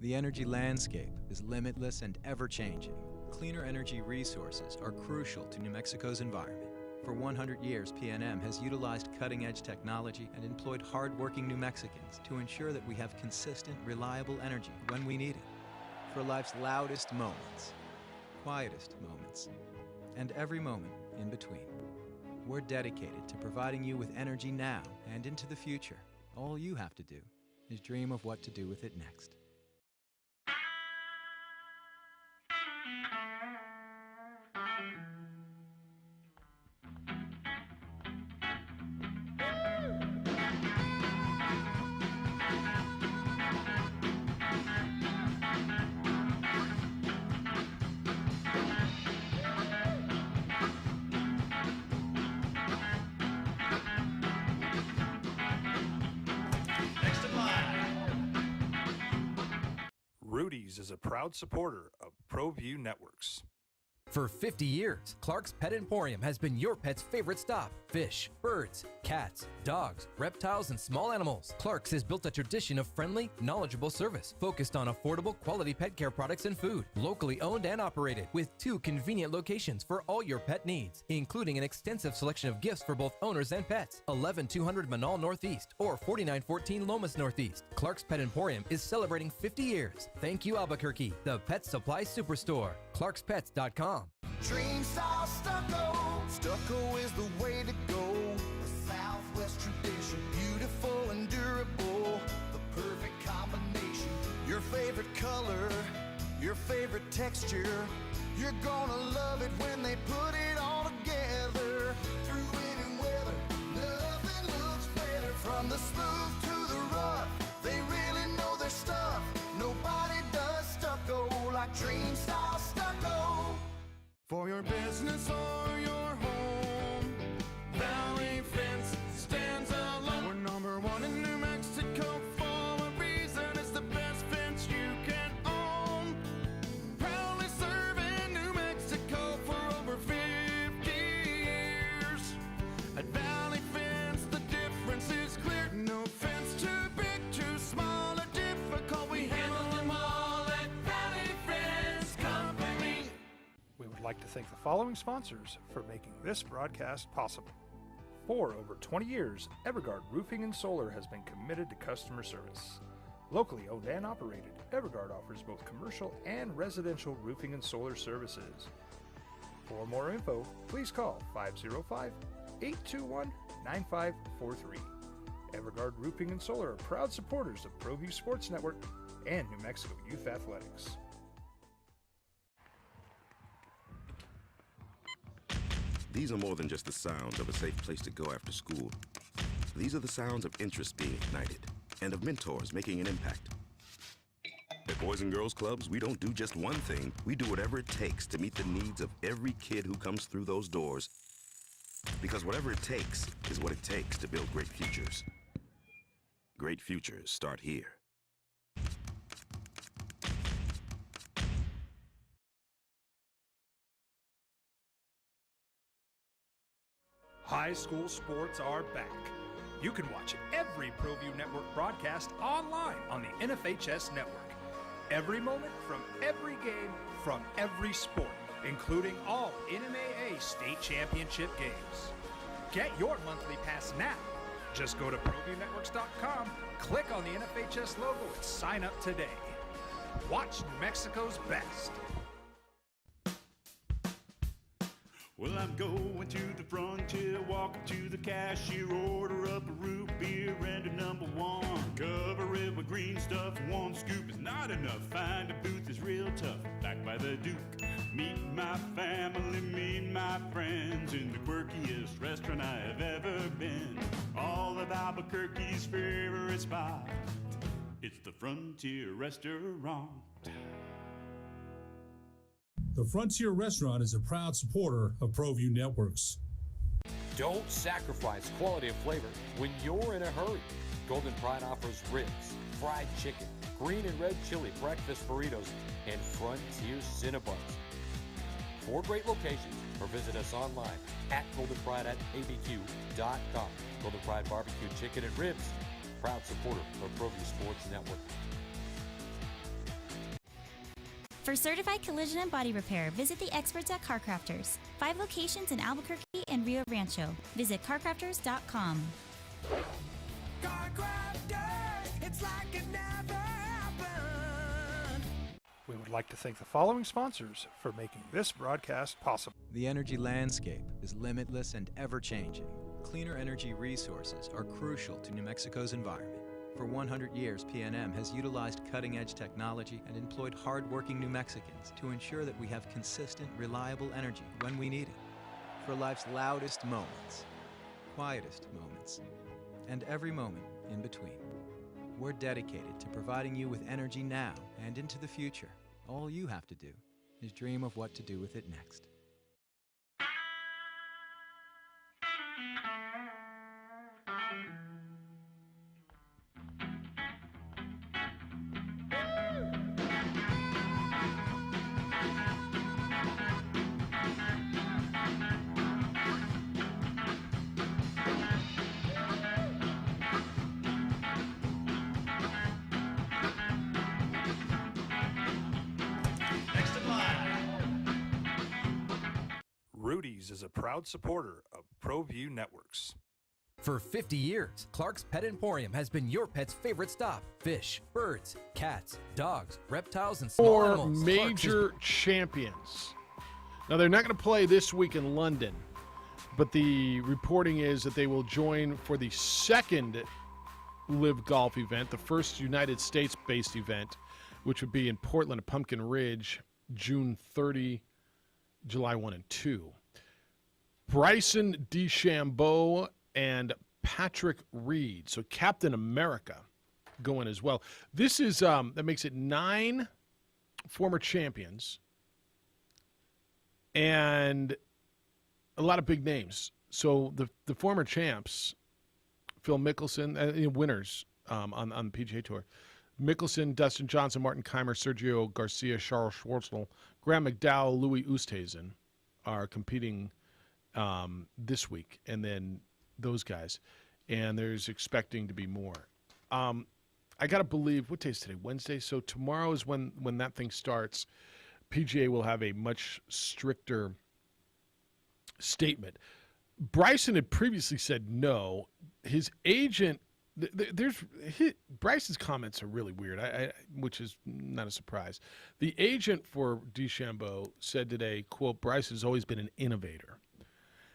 The energy landscape is limitless and ever-changing. Cleaner energy resources are crucial to New Mexico's environment. For 100 years, PNM has utilized cutting-edge technology and employed hard-working New Mexicans to ensure that we have consistent, reliable energy when we need it. For life's loudest moments, quietest moments, and every moment in between. We're dedicated to providing you with energy now and into the future. All you have to do is dream of what to do with it next. Rudy's is a proud supporter of ProView Networks. For 50 years, Clark's Pet Emporium has been your pet's favorite stop. Fish, birds, cats, dogs, reptiles, and small animals. Clark's has built a tradition of friendly, knowledgeable service focused on affordable, quality pet care products and food. Locally owned and operated with 2 convenient locations for all your pet needs, including an extensive selection of gifts for both owners and pets. 11200 Manal Northeast or 4914 Lomas Northeast. Clark's Pet Emporium is celebrating 50 years. Thank you, Albuquerque, the pet supply superstore. ClarksPets.com. Dream style stucco. Stucco is the way to go. The Southwest tradition, beautiful and durable. The perfect combination. Your favorite color, your favorite texture. You're gonna love it when they put it all together. Through any weather, nothing looks better. From the smooth to the thank the following sponsors for making this broadcast possible. For over 20 years, Evergard Roofing and Solar has been committed to customer service. Locally owned and operated, Evergard offers both commercial and residential roofing and solar services. For more info, please call 505-821-9543. Evergard Roofing and Solar are proud supporters of ProView Sports Network and New Mexico Youth Athletics. These are more than just the sounds of a safe place to go after school. These are the sounds of interest being ignited and of mentors making an impact. At Boys and Girls Clubs, we don't do just one thing. We do whatever it takes to meet the needs of every kid who comes through those doors. Because whatever it takes is what it takes to build great futures. Great futures start here. High school sports are back. You can watch every ProView Network broadcast online on the NFHS network. Every moment from every game from every sport, including all NMAA state championship games. Get your monthly pass now. Just go to ProViewNetworks.com, click on the NFHS logo, and sign up today. Watch New Mexico's best. Well, I'm going to the frontier, walk up to the cashier, order up a root beer and a number one. Cover it with green stuff, one scoop is not enough. Find a booth is real tough, back by the Duke. Meet my family, meet my friends in the quirkiest restaurant I have ever been. All of Albuquerque's favorite spot, it's the Frontier Restaurant. The Frontier Restaurant is a proud supporter of ProView Networks. Don't sacrifice quality of flavor when you're in a hurry. Golden Pride offers ribs, fried chicken, green and red chili breakfast burritos, and Frontier Cinnabons. 4 great locations, or visit us online at goldenpride@abq.com. Golden Pride Barbecue Chicken and Ribs, proud supporter of ProView Sports Network. For certified collision and body repair, visit the experts at CarCrafters. 5 locations in Albuquerque and Rio Rancho. Visit carcrafters.com. It's like it never happened. We would like to thank the following sponsors for making this broadcast possible. The energy landscape is limitless and ever-changing. Cleaner energy resources are crucial to New Mexico's environment. For 100 years, PNM has utilized cutting-edge technology and employed hard-working New Mexicans to ensure that we have consistent, reliable energy when we need it. For life's loudest moments, quietest moments, and every moment in between. We're dedicated to providing you with energy now and into the future. All you have to do is dream of what to do with it next. Rudy's is a proud supporter of ProView Networks. For 50 years, Clark's Pet Emporium has been your pet's favorite stop. Fish, birds, cats, dogs, reptiles, and small Four animals. major champions. Now, they're not going to play this week in London, but the reporting is that they will join for the second Live Golf event, the first United States-based event, which would be in Portland at Pumpkin Ridge, June 30, July 1 and 2. Bryson DeChambeau and Patrick Reed, so Captain America, going as well. This is that makes it 9 former champions and a lot of big names. So the former champs, Phil Mickelson, winners on the PGA Tour, Mickelson, Dustin Johnson, Martin Keimer, Sergio Garcia, Charles Schwartzel, Graham McDowell, Louis Oosthuizen are competing this week, and then those guys. And there's expecting to be more. I got to believe, what day is today? Wednesday? So tomorrow is when that thing starts. PGA will have a much stricter statement. Bryson had previously said no. His agent, Bryson's comments are really weird, which is not a surprise. The agent for DeChambeau said today, quote, Bryson has always been an innovator.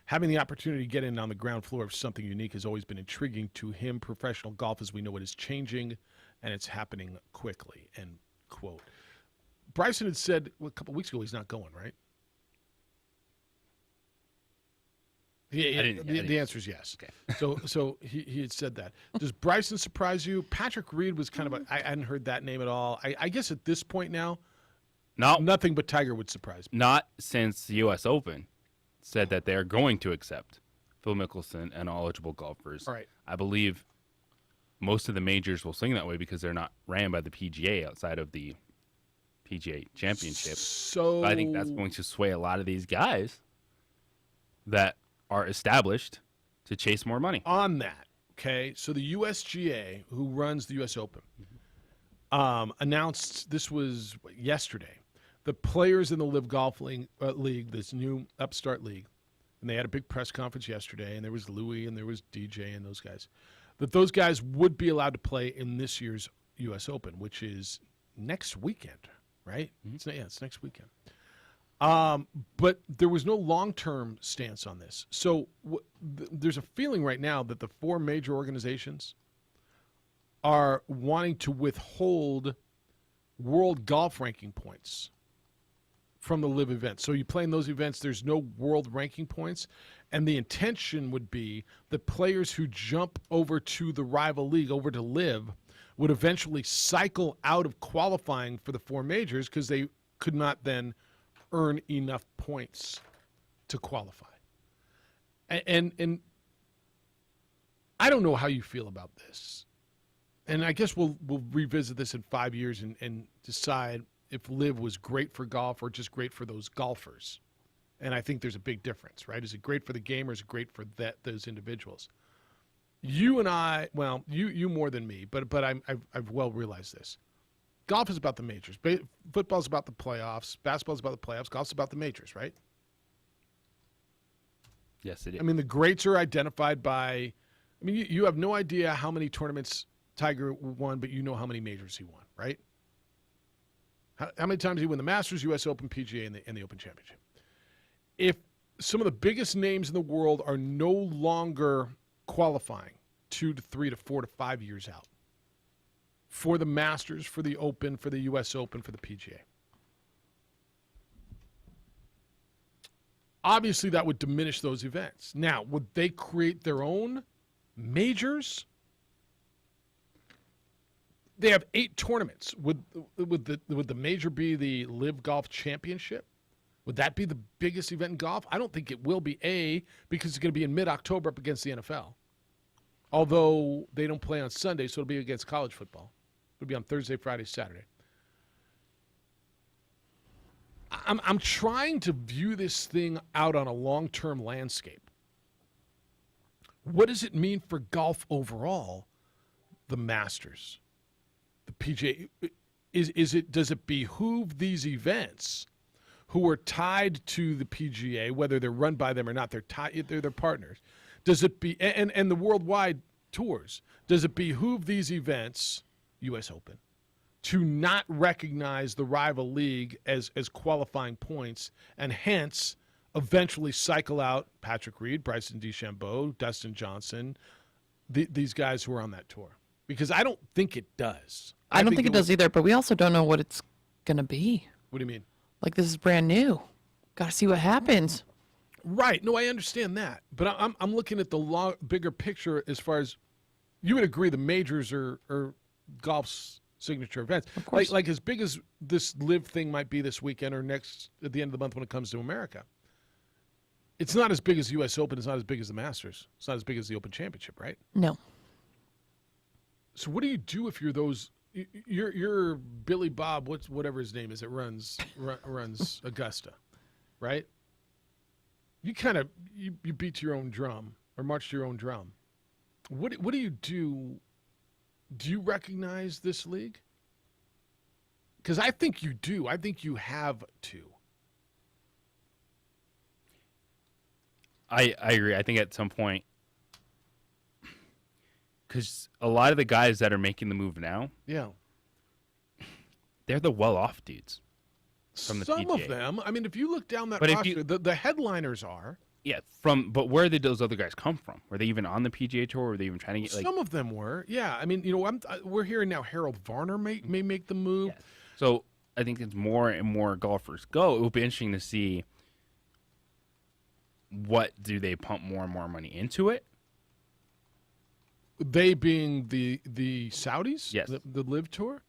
Having the opportunity to get in on the ground floor of something unique has always been intriguing to him. Professional golf, as we know it, is changing, and it's happening quickly, end quote. Bryson had said a couple weeks ago he's not going, right? The answer is yes. Okay. So he had said that. Does Bryson surprise you? Patrick Reed was kind of I hadn't heard that name at all. I guess at this point now, no, nothing but Tiger would surprise me. Not since the U.S. Open said that they are going to accept Phil Mickelson and all eligible golfers. All right. I believe most of the majors will swing that way because they're not ran by the PGA outside of the PGA Championship. So but I think that's going to sway a lot of these guys that are established to chase more money. On that, okay, so the USGA, who runs the U.S. Open, announced, this was yesterday, the players in the Live Golf League, this new upstart league, and they had a big press conference yesterday, and there was Louis and there was DJ and those guys, that those guys would be allowed to play in this year's U.S. Open, which is next weekend, right? Mm-hmm. It's next weekend. But there was no long-term stance on this. So there's a feeling right now that the four major organizations are wanting to withhold world golf ranking points from the live events. So you play in those events, there's no world ranking points. And the intention would be that players who jump over to the rival league, over to live, would eventually cycle out of qualifying for the four majors because they could not then earn enough points to qualify. And I don't know how you feel about this. And I guess we'll revisit this in 5 years and decide if LIV was great for golf or just great for those golfers. And I think there's a big difference, right? Is it great for the game or is it great for those individuals? You and I, well, you more than me, but I've well realized this. Golf is about the majors. Football's about the playoffs. Basketball's about the playoffs. Golf's about the majors, right? Yes, it is. I mean, the greats are identified by, I mean, you have no idea how many tournaments Tiger won, but you know how many majors he won, right? How many times did he win the Masters, U.S. Open, PGA, and the Open Championship? If some of the biggest names in the world are no longer qualifying 2 to 3 to 4 to 5 years out, for the Masters, for the Open, for the U.S. Open, for the PGA. Obviously, that would diminish those events. Now, would they create their own majors? They have 8 tournaments. Would the major be the LIV Golf Championship? Would that be the biggest event in golf? I don't think it will be, because it's going to be in mid-October up against the NFL. Although they don't play on Sunday, so it'll be against college football. It'll be on Thursday, Friday, Saturday. I'm trying to view this thing out on a long-term landscape. What does it mean for golf overall? The Masters, the PGA. Does it behoove these events who are tied to the PGA, whether they're run by them or not? They're tied. They're their partners. Does it be and the worldwide tours? Does it behoove these events, U.S. Open, to not recognize the rival league as qualifying points and hence eventually cycle out Patrick Reed, Bryson DeChambeau, Dustin Johnson, these guys who are on that tour? Because I don't think it does. I don't think it does either, but we also don't know what it's going to be. What do you mean? Like, this is brand new. Got to see what happens. Right. No, I understand that. But I'm looking at the bigger picture as far as you would agree the majors are golf's signature events. Of course. Like as big as this LIV thing might be this weekend or next at the end of the month when it comes to America. It's not as big as the U.S. Open. It's not as big as the Masters. It's not as big as the Open Championship, right? No. So what do you do if you're those? You're Billy Bob, whatever his name is, that runs Augusta, right? You kind of you beat to your own drum or march to your own drum. What do you do? Do you recognize this league? Because I think you do. I think you have to. I agree. I think at some point, because a lot of the guys that are making the move now, Yeah. they're the well-off dudes from the Some PGA. of them. I mean, if you look down that But if roster, you- the headliners are. Yeah, but where did those other guys come from? Were they even on the PGA Tour? Were they even trying to get like? Some of them were. Yeah. I mean, we're hearing now Harold Varner may make the move. So I think as more and more golfers go, it will be interesting to see what do they pump more and more money into it. They being the Saudis? Yes. The Live Tour?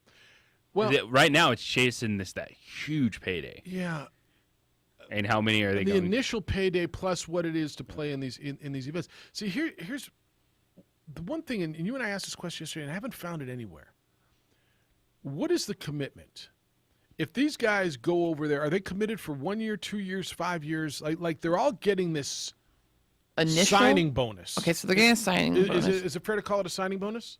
Well, Right now it's chasing that huge payday. yeah. And how many are they The going? initial payday plus what it is to play in these events. See, here's the one thing, and you and I asked this question yesterday, and I haven't found it anywhere. What is the commitment? If these guys go over there, are they committed for 1 year, 2 years, 5 years? Like they're all getting this Initial signing bonus. Okay, so they're getting a signing bonus. Is it fair to call it a signing bonus?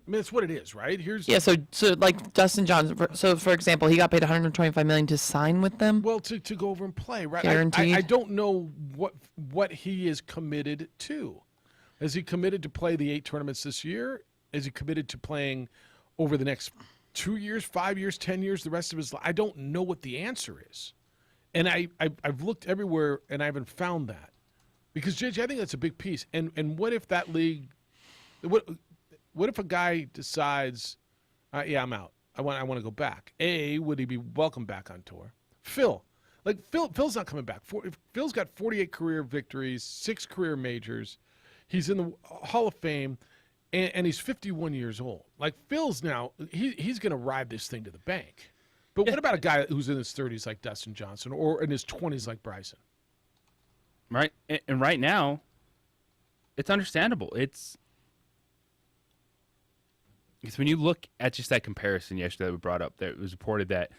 I mean, that's what it is, right? Yeah, so like Dustin Johnson. So for example, he got paid $125 million to sign with them. Well, to go over and play, right? Guaranteed. I don't know what he is committed to. Is he committed to play the 8 tournaments this year? Is he committed to playing over the next 2 years, 5 years, 10 years, the rest of his life? I don't know what the answer is, and I've looked everywhere and I haven't found that. Because JJ, I think that's a big piece. And what if that league? What if a guy decides, yeah, I'm out. I want to go back. Would he be welcome back on tour? Phil's not coming back. Phil's got 48 career victories, 6 career majors. He's in the Hall of Fame, and he's 51 years old. Like Phil's now, he's going to ride this thing to the bank. But what about a guy who's in his 30s like Dustin Johnson or in his 20s like Bryson? Right, and right now, it's understandable. It's because when you look at just that comparison yesterday that we brought up, that it was reported that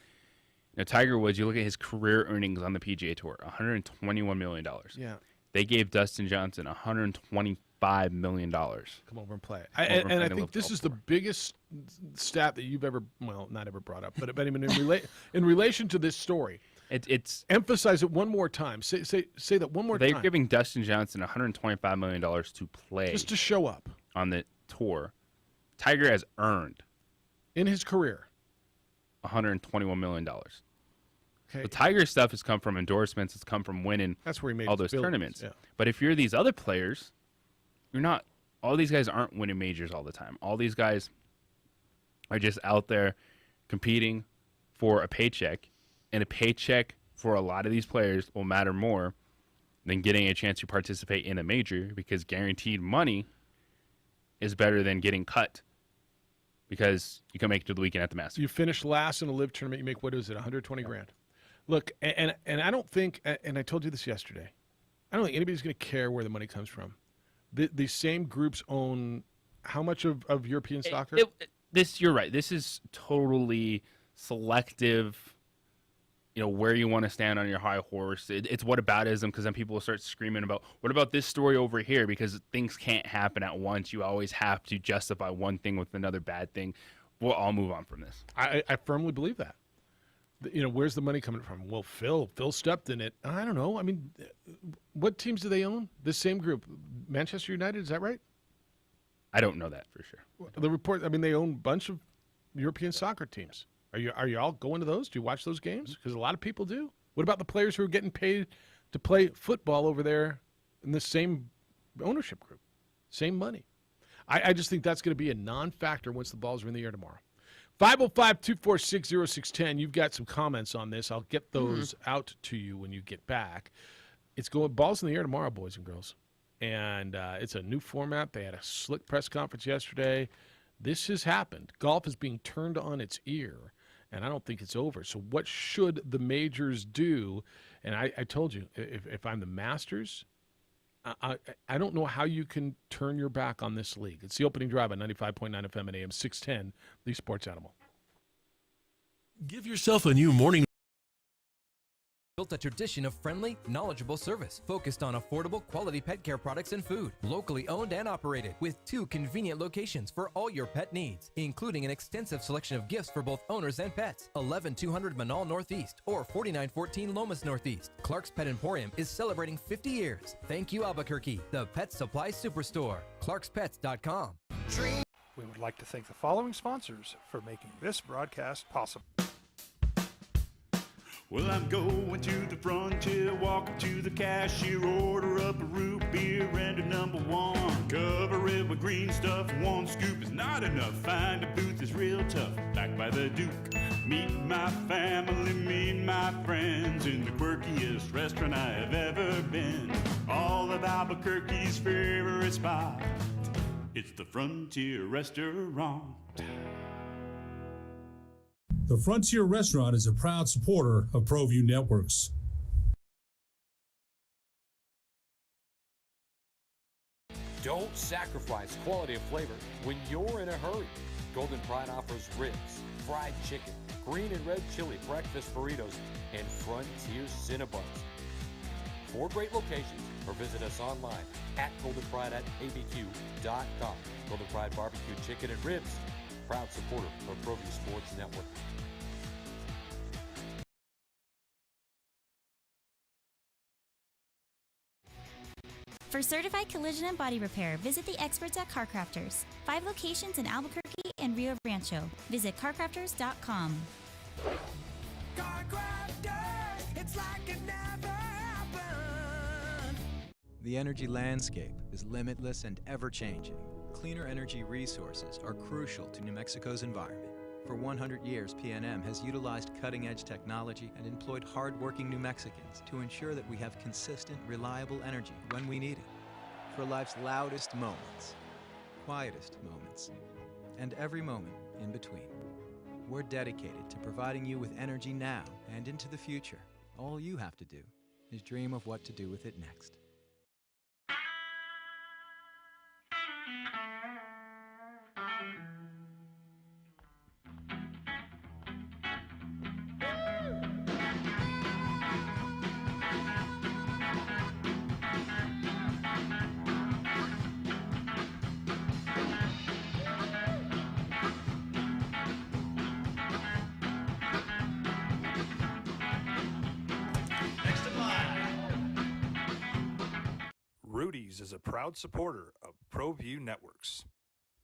Tiger Woods, you look at his career earnings on the PGA Tour, $121 million. Yeah. They gave Dustin Johnson $125 million. Come over and play. And I think this is the biggest stat that you've ever, not ever brought up, but I mean, in relation to this story. It's emphasize it one more time. Say that one more time. They're giving Dustin Johnson $125 million to play. Just to show up. On the tour. Tiger has earned. In his career. $121 million. Okay. The Tiger stuff has come from endorsements. It's come from winning That's where he made all his those billions, tournaments. yeah. But if you're these other players, you're not. All these guys aren't winning majors all the time. All these guys are just out there competing for a paycheck. And a paycheck for a lot of these players will matter more than getting a chance to participate in a major, because guaranteed money is better than getting cut because you can make it to the weekend at the Masters. You finish last in a live tournament, you make, what is it, 120 grand. Look, and I don't think, and I told you this yesterday, I don't think anybody's going to care where the money comes from. The same groups own how much of European soccer? You're right. This is totally selective. Where you want to stand on your high horse. It's whataboutism, because then people will start screaming about, what about this story over here? Because things can't happen at once. You always have to justify one thing with another bad thing. We'll all move on from this. I firmly believe that. Where's the money coming from? Well, Phil stepped in it. I don't know. I mean, what teams do they own? This same group. Manchester United, is that right? I don't know that for sure. The report, I mean, they own a bunch of European soccer teams. Are you all going to those? Do you watch those games? Because a lot of people do. What about the players who are getting paid to play football over there in the same ownership group? Same money. I just think that's going to be a non-factor once the balls are in the air tomorrow. 505-246-0610. You've got some comments on this. I'll get those out to you when you get back. It's going balls in the air tomorrow, boys and girls. And it's a new format. They had a slick press conference yesterday. This has happened. Golf is being turned on its ear, and I don't think it's over. So what should the majors do? And I told you, if I'm the Masters, I don't know how you can turn your back on this league. It's the opening drive on 95.9 FM and AM 610, the Sports Animal. Give yourself a new morning built a tradition of friendly, knowledgeable service focused on affordable quality pet care products and food. Locally owned and operated with 2 convenient locations for all your pet needs, including an extensive selection of gifts for both owners and pets. 11200 Manal Northeast or 4914 Lomas Northeast. Clark's Pet Emporium is celebrating 50 years. Thank you, Albuquerque, the Pet Supply Superstore. ClarksPets.com. We would like to thank the following sponsors for making this broadcast possible. Well, I'm going to the frontier, walk up to the cashier, order up a root beer and a number 1. Cover it with green stuff, 1 scoop is not enough. Find a booth is real tough, back by the Duke. Meet my family, meet my friends in the quirkiest restaurant I have ever been. All of Albuquerque's favorite spot, it's the Frontier Restaurant. The Frontier Restaurant is a proud supporter of ProView Networks. Don't sacrifice quality of flavor when you're in a hurry. Golden Pride offers ribs, fried chicken, green and red chili breakfast burritos, and Frontier Cinnabons. 4 great locations, or visit us online at goldenpride@abq.com. Golden Pride Barbecue Chicken and Ribs, proud supporter of ProView Sports Network. For certified collision and body repair, visit the experts at CarCrafters. 5 locations in Albuquerque and Rio Rancho. Visit carcrafters.com. CarCrafters, it's like it never happened. The energy landscape is limitless and ever-changing. Cleaner energy resources are crucial to New Mexico's environment. For 100 years, PNM has utilized cutting-edge technology and employed hard-working New Mexicans to ensure that we have consistent, reliable energy when we need it. For life's loudest moments, quietest moments, and every moment in between. We're dedicated to providing you with energy now and into the future. All you have to do is dream of what to do with it next. Rudy's is a proud supporter of ProView Networks.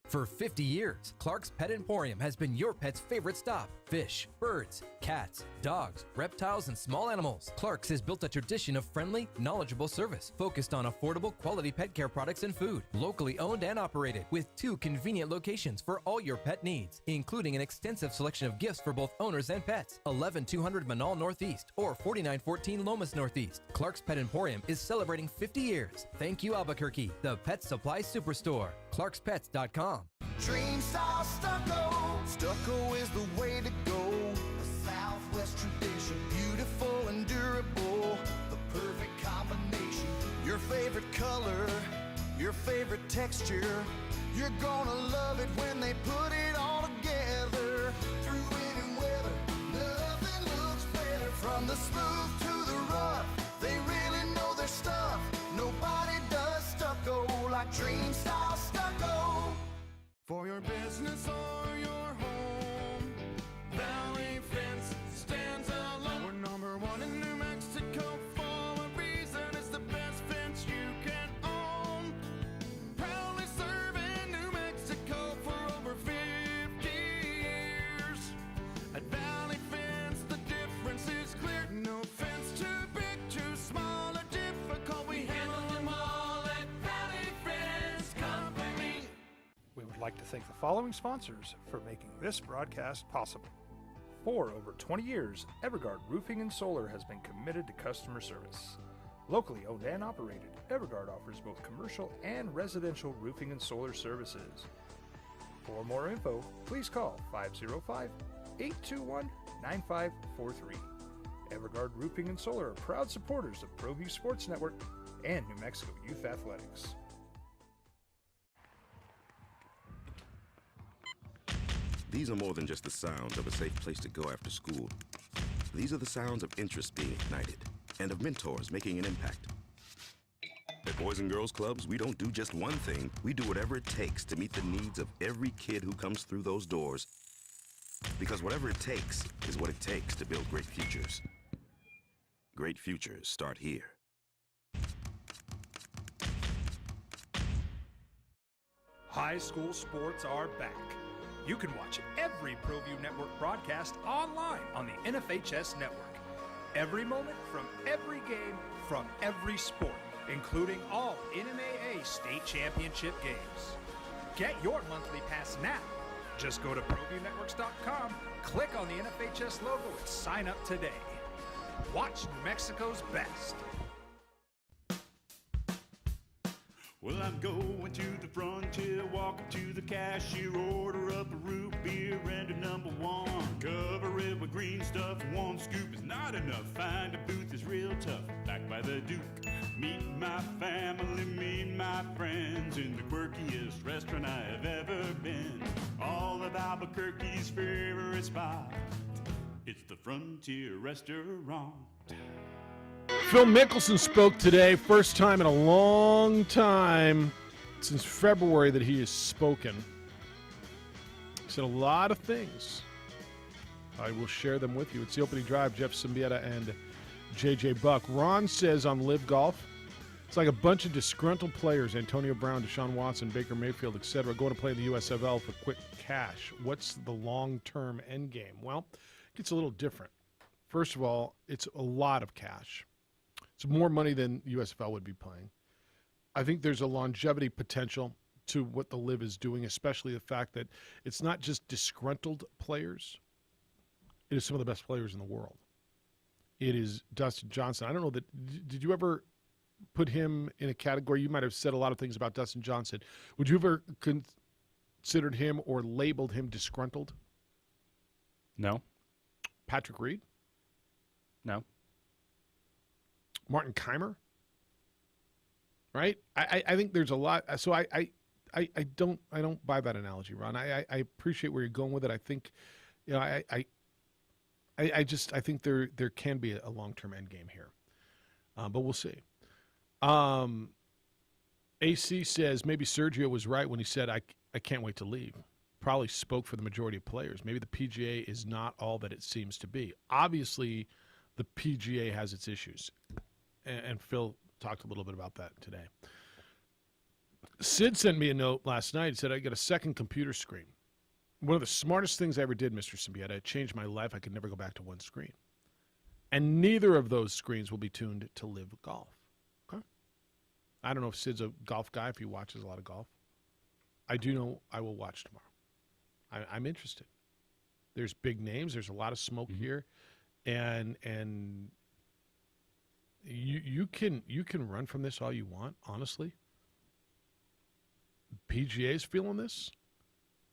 For 50 years, Clark's Pet Emporium has been your pet's favorite stop. Fish, birds, cats, dogs, reptiles, and small animals. Clark's has built a tradition of friendly, knowledgeable service focused on affordable quality pet care products and food. Locally owned and operated with 2 convenient locations for all your pet needs, including an extensive selection of gifts for both owners and pets. 11200 Manal Northeast or 4914 Lomas Northeast. Clark's Pet Emporium is celebrating 50 years. Thank you, Albuquerque, the Pet Supply Superstore. ClarksPets.com. Dream style stucco. Stucco is the way to go. A Southwest tradition, beautiful and durable. The perfect combination. Your favorite color, your favorite texture. You're gonna love it when they put it all together. Through any weather, nothing looks better. From the smooth to the rough, they really know their stuff. Nobody does stucco like Dream style stucco. For your business or your home, Valley Fence stands alone. We're number 1 in New Mexico for a reason. It's the best fence you can own. Proudly serving New Mexico for over 50 years. At Valley Fence, the difference is clear. No fence too big, too small, or difficult. We handle them all at Valley Fence Company. We would like to thank the following sponsors for making this broadcast possible. For over 20 years, Evergard Roofing and Solar has been committed to customer service. Locally owned and operated, Evergard offers both commercial and residential roofing and solar services. For more info, please call 505-821-9543. Evergard Roofing and Solar are proud supporters of ProView Sports Network and New Mexico Youth Athletics. These are more than just the sounds of a safe place to go after school. These are the sounds of interest being ignited and of mentors making an impact. At Boys and Girls Clubs, we don't do just one thing. We do whatever it takes to meet the needs of every kid who comes through those doors. Because whatever it takes is what it takes to build great futures. Great futures start here. High school sports are back. You can watch every ProView Network broadcast online on the NFHS network. Every moment from every game from every sport, including all NMAA state championship games. Get your monthly pass now. Just go to ProViewNetworks.com, click on the NFHS logo, and sign up today. Watch New Mexico's best. Well, I'm going to the frontier, walking to the cashier, order up a root beer and a number one. Cover it with green stuff, one scoop is not enough. Find a booth is real tough, back by the Duke. Meet my family, meet my friends in the quirkiest restaurant I have ever been. All of Albuquerque's favorite spot, it's the Frontier Restaurant. Phil Mickelson spoke today, first time in a long time, since February that he has spoken. He said a lot of things. I will share them with you. It's the opening drive, Jeff Symbieta and JJ Buck. Ron says on Live Golf, it's like a bunch of disgruntled players, Antonio Brown, Deshaun Watson, Baker Mayfield, etc., going to play in the USFL for quick cash. What's the long-term end game? Well, it gets a little different. First of all, it's a lot of cash. It's more money than USFL would be playing. I think there's a longevity potential to what the Live is doing, especially the fact that it's not just disgruntled players. It is some of the best players in the world. It is Dustin Johnson. I don't know that. Did you ever put him in a category? You might have said a lot of things about Dustin Johnson. Would you ever considered him or labeled him disgruntled? No. Patrick Reed? No. Martin Keimer, right? I think there's a lot. So I don't buy that analogy, Ron. I appreciate where you're going with it. I think, you know, I think there can be a long-term end game here, but we'll see. AC says maybe Sergio was right when he said I can't wait to leave. Probably spoke for the majority of players. Maybe the PGA is not all that it seems to be. Obviously, the PGA has its issues. And Phil talked a little bit about that today. Sid sent me a note last night. He said, I got a second computer screen. One of the smartest things I ever did, Mr. Symbieta. It changed my life. I could never go back to one screen. And neither of those screens will be tuned to Live Golf. Okay? I don't know if Sid's a golf guy, if he watches a lot of golf. I do know I will watch tomorrow. I'm interested. There's big names. There's a lot of smoke here. And you can run from this all you want, honestly. PGA is feeling this.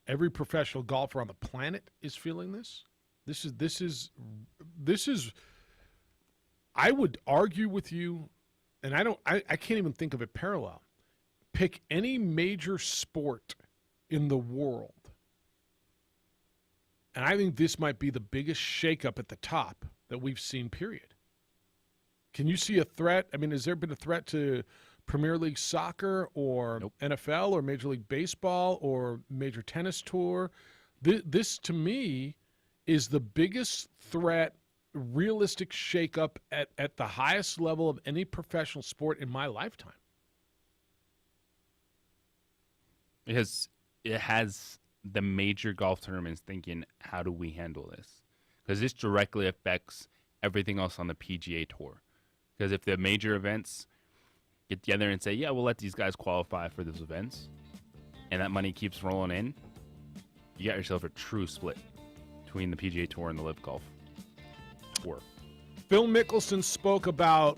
Every professional golfer on the planet is feeling this. This is I would argue with you, and I can't even think of it parallel. Pick any major sport in the world. And I think this might be the biggest shakeup at the top that we've seen, period. Can you see a threat? I mean, has there been a threat to Premier League Soccer or NFL or Major League Baseball or Major Tennis Tour? This, to me, is the biggest threat, realistic shakeup at the highest level of any professional sport in my lifetime. It has the major golf tournaments thinking, how do we handle this? Because this directly affects everything else on the PGA Tour. Because if the major events get together and say, yeah, we'll let these guys qualify for those events, and that money keeps rolling in, you got yourself a true split between the PGA Tour and the Live Golf Tour. Phil Mickelson spoke about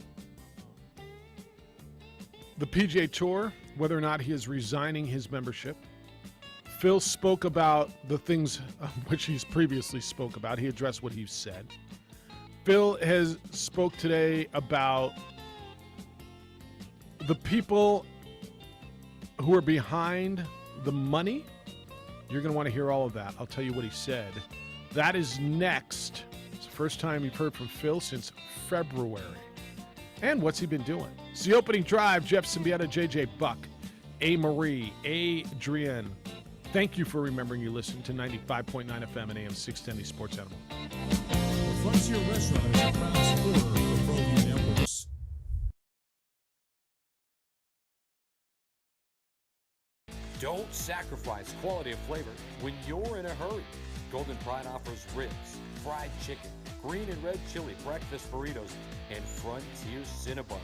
the PGA Tour, whether or not he is resigning his membership. Phil spoke about the things which he's previously spoke about. He addressed what he said. Phil has spoke today about the people who are behind the money. You're going to want to hear all of that. I'll tell you what he said. That is next. It's the first time you've heard from Phil since February. And what's he been doing? It's the opening drive. Jeff Symbieta, JJ Buck, A. Marie, Adrian. Thank you for remembering you listen to 95.9 FM and AM 610 The Sports Animal. Frontier Restaurant is a proud supporter of ProView Networks. Don't sacrifice quality of flavor when you're in a hurry. Golden Pride offers ribs, fried chicken, green and red chili breakfast burritos, and Frontier Cinnabons.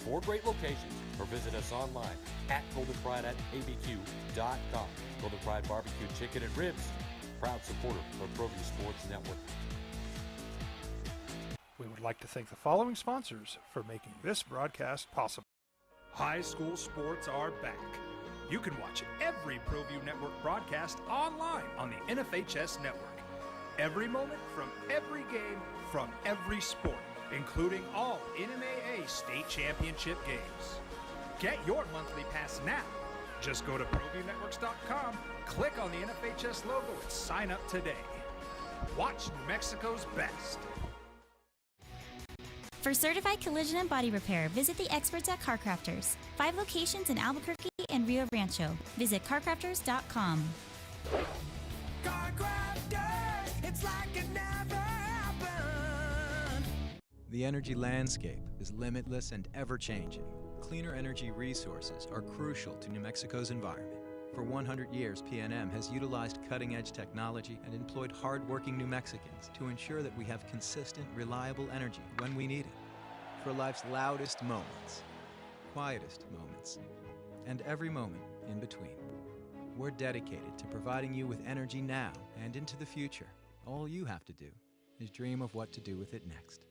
4 great locations, or visit us online at goldenpride@abq.com. Golden Pride Barbecue Chicken and Ribs, proud supporter of ProView Sports Network. We would like to thank the following sponsors for making this broadcast possible. High school sports are back. You can watch every ProView Network broadcast online on the NFHS network. Every moment from every game from every sport, including all NMAA state championship games. Get your monthly pass now. Just go to ProViewNetworks.com, click on the NFHS logo, and sign up today. Watch New Mexico's best. For certified collision and body repair, visit the experts at CarCrafters. 5 locations in Albuquerque and Rio Rancho. Visit CarCrafters.com. CarCrafters, it's like it never happened. The energy landscape is limitless and ever-changing. Cleaner energy resources are crucial to New Mexico's environment. For 100 years, PNM has utilized cutting-edge technology and employed hard-working New Mexicans to ensure that we have consistent, reliable energy when we need it. For life's loudest moments, quietest moments, and every moment in between. We're dedicated to providing you with energy now and into the future. All you have to do is dream of what to do with it next.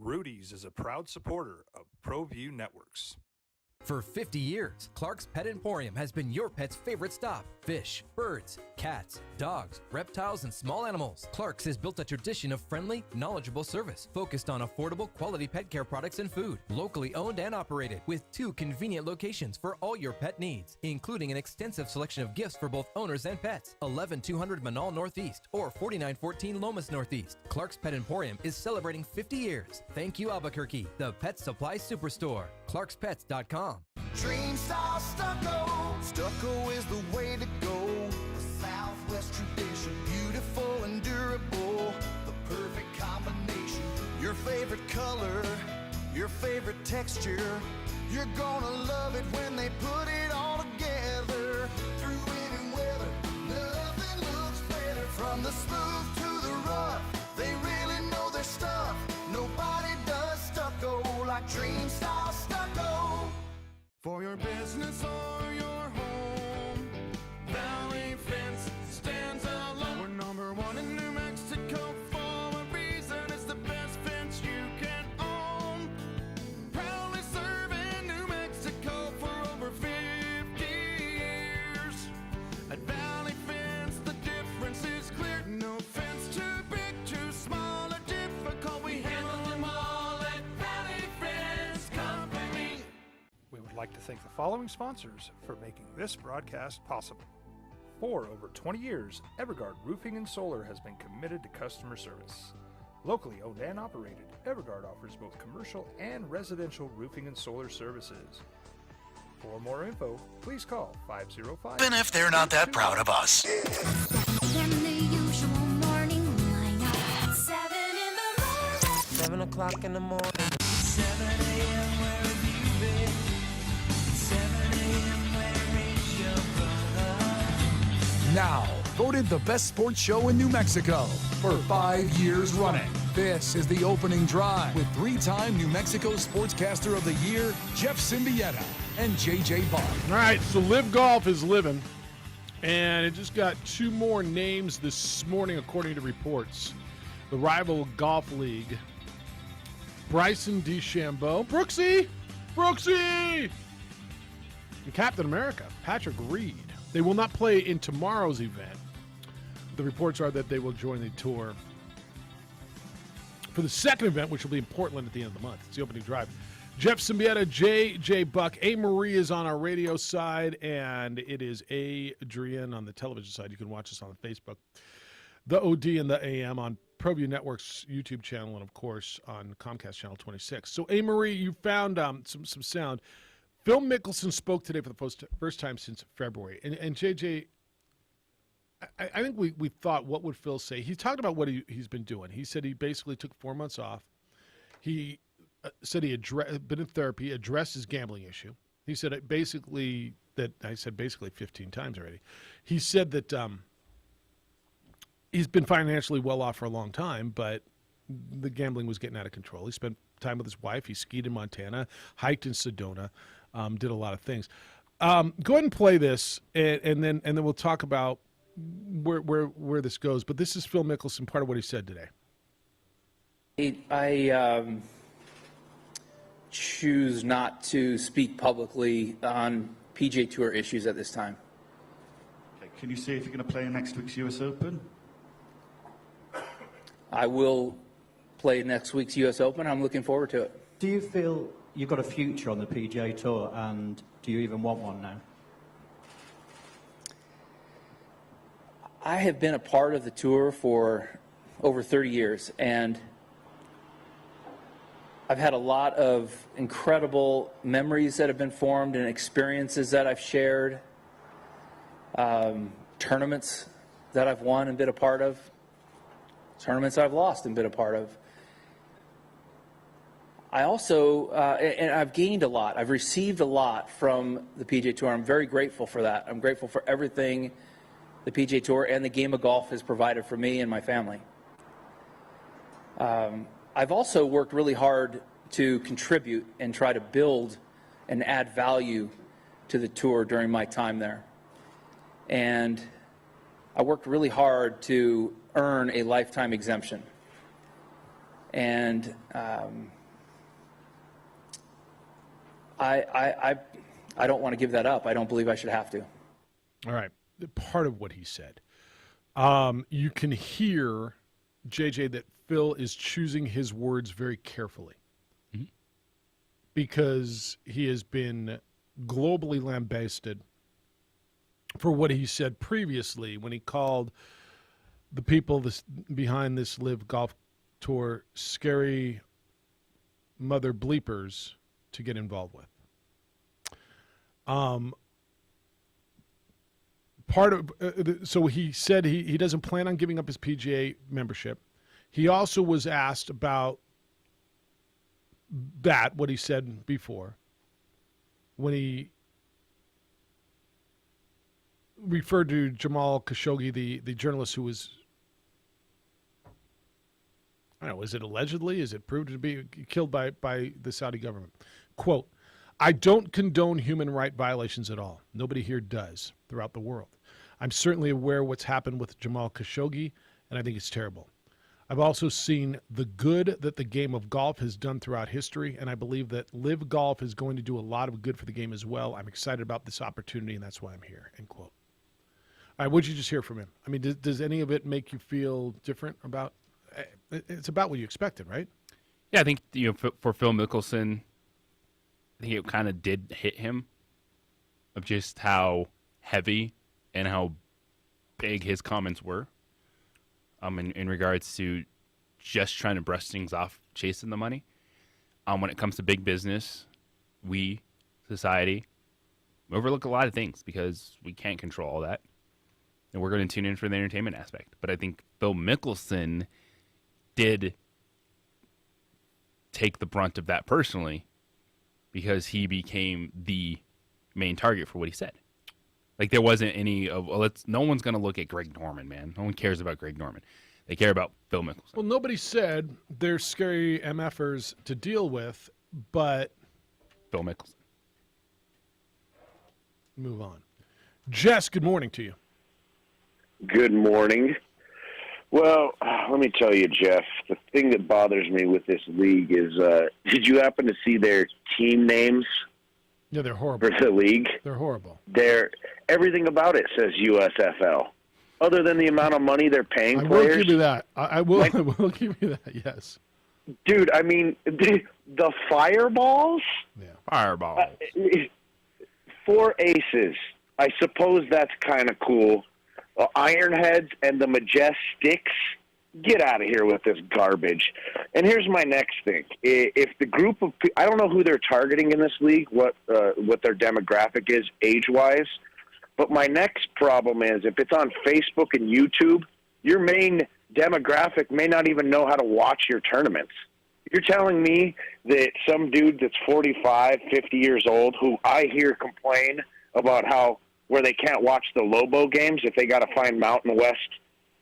Rudy's is a proud supporter of ProView Networks. For 50 years, Clark's Pet Emporium has been your pet's favorite stop. Fish, birds, cats, dogs, reptiles, and small animals. Clark's has built a tradition of friendly, knowledgeable service focused on affordable, quality pet care products and food. Locally owned and operated with 2 convenient locations for all your pet needs, including an extensive selection of gifts for both owners and pets. 11200 Manal Northeast or 4914 Lomas Northeast. Clark's Pet Emporium is celebrating 50 years. Thank you, Albuquerque, the Pet Supply Superstore. ClarksPets.com. Dream style stucco. Stucco is the way to go. The Southwest tradition, beautiful and durable. The perfect combination. Your favorite color, your favorite texture. You're gonna love it when they put it all together. Through any weather, nothing looks better. From the smooth to the rough, they really know their stuff. Nobody does stucco like Dream style stucco. For your business or your home, Valley Fence stands alone. We're number 1 in New Mexico for a reason. It's the best fence you can own. Proudly serving New Mexico for over 50 years. At Valley Fence, the difference is clear. No fence too big, too small, or difficult. We handle them all at Valley Fence Company. We would like to thank the following sponsors for making this broadcast possible. For over 20 years, Evergard Roofing and Solar has been committed to customer service. Locally owned and operated, Evergard offers both commercial and residential roofing and solar services. For more info, please call 505. Even if they're not that proud of us. Then the usual morning lineup. 7 in the morning. 7 o'clock in the morning. 7 a.m. where have you been? 7 a.m. where is your brother? Now, voted the best sports show in New Mexico for 5 years running. This is the opening drive with 3-time New Mexico Sportscaster of the Year, Jeff Symbieta and JJ Buck. All right, so Live Golf is living. And it just got 2 more names this morning, according to reports. The rival golf league, Bryson DeChambeau, Brooksy, and Captain America, Patrick Reed. They will not play in tomorrow's event. The reports are that they will join the tour for the second event, which will be in Portland at the end of the month. It's the opening drive. Jeff Symbieta, J.J. Buck, A. Marie is on our radio side, and it is Adrian on the television side. You can watch us on Facebook. The OD and the AM on ProView Network's YouTube channel, and, of course, on Comcast Channel 26. So, A. Marie, you found some sound. Phil Mickelson spoke today for the first time since February. And J.J., I think we thought, what would Phil say? He talked about what he's been doing. He said he basically took 4 months off. He said he had been in therapy, addressed his gambling issue. He said basically 15 times already. He said that he's been financially well off for a long time, but the gambling was getting out of control. He spent time with his wife. He skied in Montana, hiked in Sedona, did a lot of things. Go ahead and play this, and then we'll talk about where this goes. But this is Phil Mickelson, part of what he said today. I choose not to speak publicly on PGA Tour issues at this time. Okay. Can you say if you're going to play in next week's US Open? I will play next week's US Open. I'm looking forward to it. Do you feel you've got a future on the PGA Tour, and do you even want one now? I have been a part of the tour for over 30 years, and I've had a lot of incredible memories that have been formed and experiences that I've shared, tournaments that I've won and been a part of, tournaments I've lost and been a part of. I also, and I've gained a lot. I've received a lot from the PGA Tour. I'm very grateful for that. I'm grateful for everything the PGA Tour and the game of golf has provided for me and my family. I've also worked really hard to contribute and try to build and add value to the tour during my time there. And I worked really hard to earn a lifetime exemption. And I don't want to give that up. I don't believe I should have to. All right. Part of what he said. You can hear, JJ, that Phil is choosing his words very carefully because he has been globally lambasted for what he said previously when he called the people behind this Live Golf Tour scary mother bleepers to get involved with. So he said he doesn't plan on giving up his PGA membership. He also was asked about what he said before, when he referred to Jamal Khashoggi, the journalist who was, I don't know, is it allegedly? Is it proved to be killed by the Saudi government? Quote, "I don't condone human right violations at all. Nobody here does throughout the world. I'm certainly aware of what's happened with Jamal Khashoggi, and I think it's terrible. I've also seen the good that the game of golf has done throughout history, and I believe that Live Golf is going to do a lot of good for the game as well. I'm excited about this opportunity, and that's why I'm here," end quote. All right, what did you just hear from him? I mean, does any of it make you feel different about it's about what you expected, right? Yeah, I think for Phil Mickelson, I think it kind of did hit him of just how heavy and how big his comments were in regards to just trying to brush things off, chasing the money. When it comes to big business, we, society, overlook a lot of things because we can't control all that. And we're going to tune in for the entertainment aspect. But I think Phil Mickelson did take the brunt of that personally because he became the main target for what he said. Like, there wasn't any of, no one's going to look at Greg Norman, man. No one cares about Greg Norman. They care about Phil Mickelson. Well, nobody said they're scary MFers to deal with, but Phil Mickelson. Move on. Jess, good morning to you. Good morning. Well, let me tell you, Jeff, the thing that bothers me with this league is, did you happen to see their team names? Yeah, they're horrible. For the league? They're horrible. Everything about it says USFL. Other than the amount of money they're paying players. I will give you that. I will give you that, yes. Dude, I mean, the Fireballs? Yeah, Fireballs. 4 aces. I suppose that's kind of cool. Ironheads and the Majestics, get out of here with this garbage. And here's my next thing. If the group of I don't know who they're targeting in this league, what their demographic is age-wise, but my next problem is if it's on Facebook and YouTube, your main demographic may not even know how to watch your tournaments. You're telling me that some dude that's 45, 50 years old, who I hear complain about where they can't watch the Lobo games if they got to find Mountain West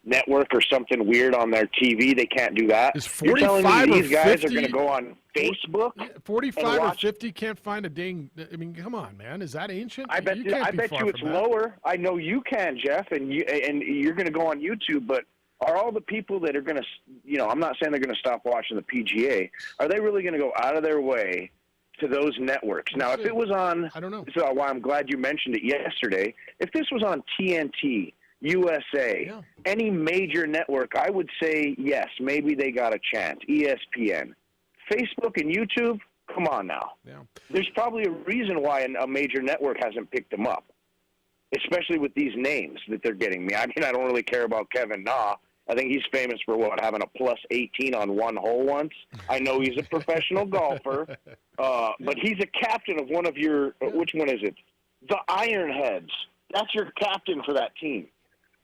Network or something weird on their TV, they can't do that. You're telling me these guys are going to go on Facebook? 45 or 50 can't find a dang. I mean, come on, man. Is that ancient? I bet you it's lower. I know you can, Jeff, and you're going to go on YouTube, but are all the people that are going to, I'm not saying they're going to stop watching the PGA, are they really going to go out of their way to those networks? Now, if it was on, I don't know. So why I'm glad you mentioned it yesterday. If this was on TNT, USA, any major network, I would say yes, maybe they got a chance. ESPN, Facebook, and YouTube. Come on now. Yeah. There's probably a reason why a major network hasn't picked them up, especially with these names that they're getting me. I mean, I don't really care about Kevin Na. I think he's famous for having a plus 18 on one hole once. I know he's a professional golfer, but he's a captain of one of your, which one is it? The Ironheads. That's your captain for that team.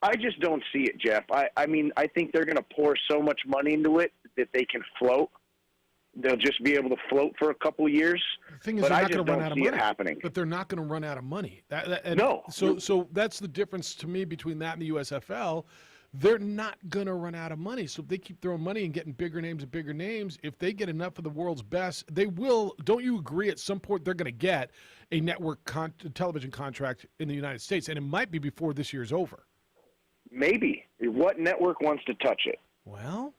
I just don't see it, Jeff. I mean, I think they're going to pour so much money into it that they can float. They'll just be able to float for a couple of years. The thing is, but they're I not just going to run don't out of see money. it happening. But they're not going to run out of money. No. So that's the difference to me between that and the USFL. They're not going to run out of money. So if they keep throwing money and getting bigger names and bigger names, if they get enough of the world's best, they will. Don't you agree at some point they're going to get a network television contract in the United States? And it might be before this year's over. Maybe. What network wants to touch it? Well,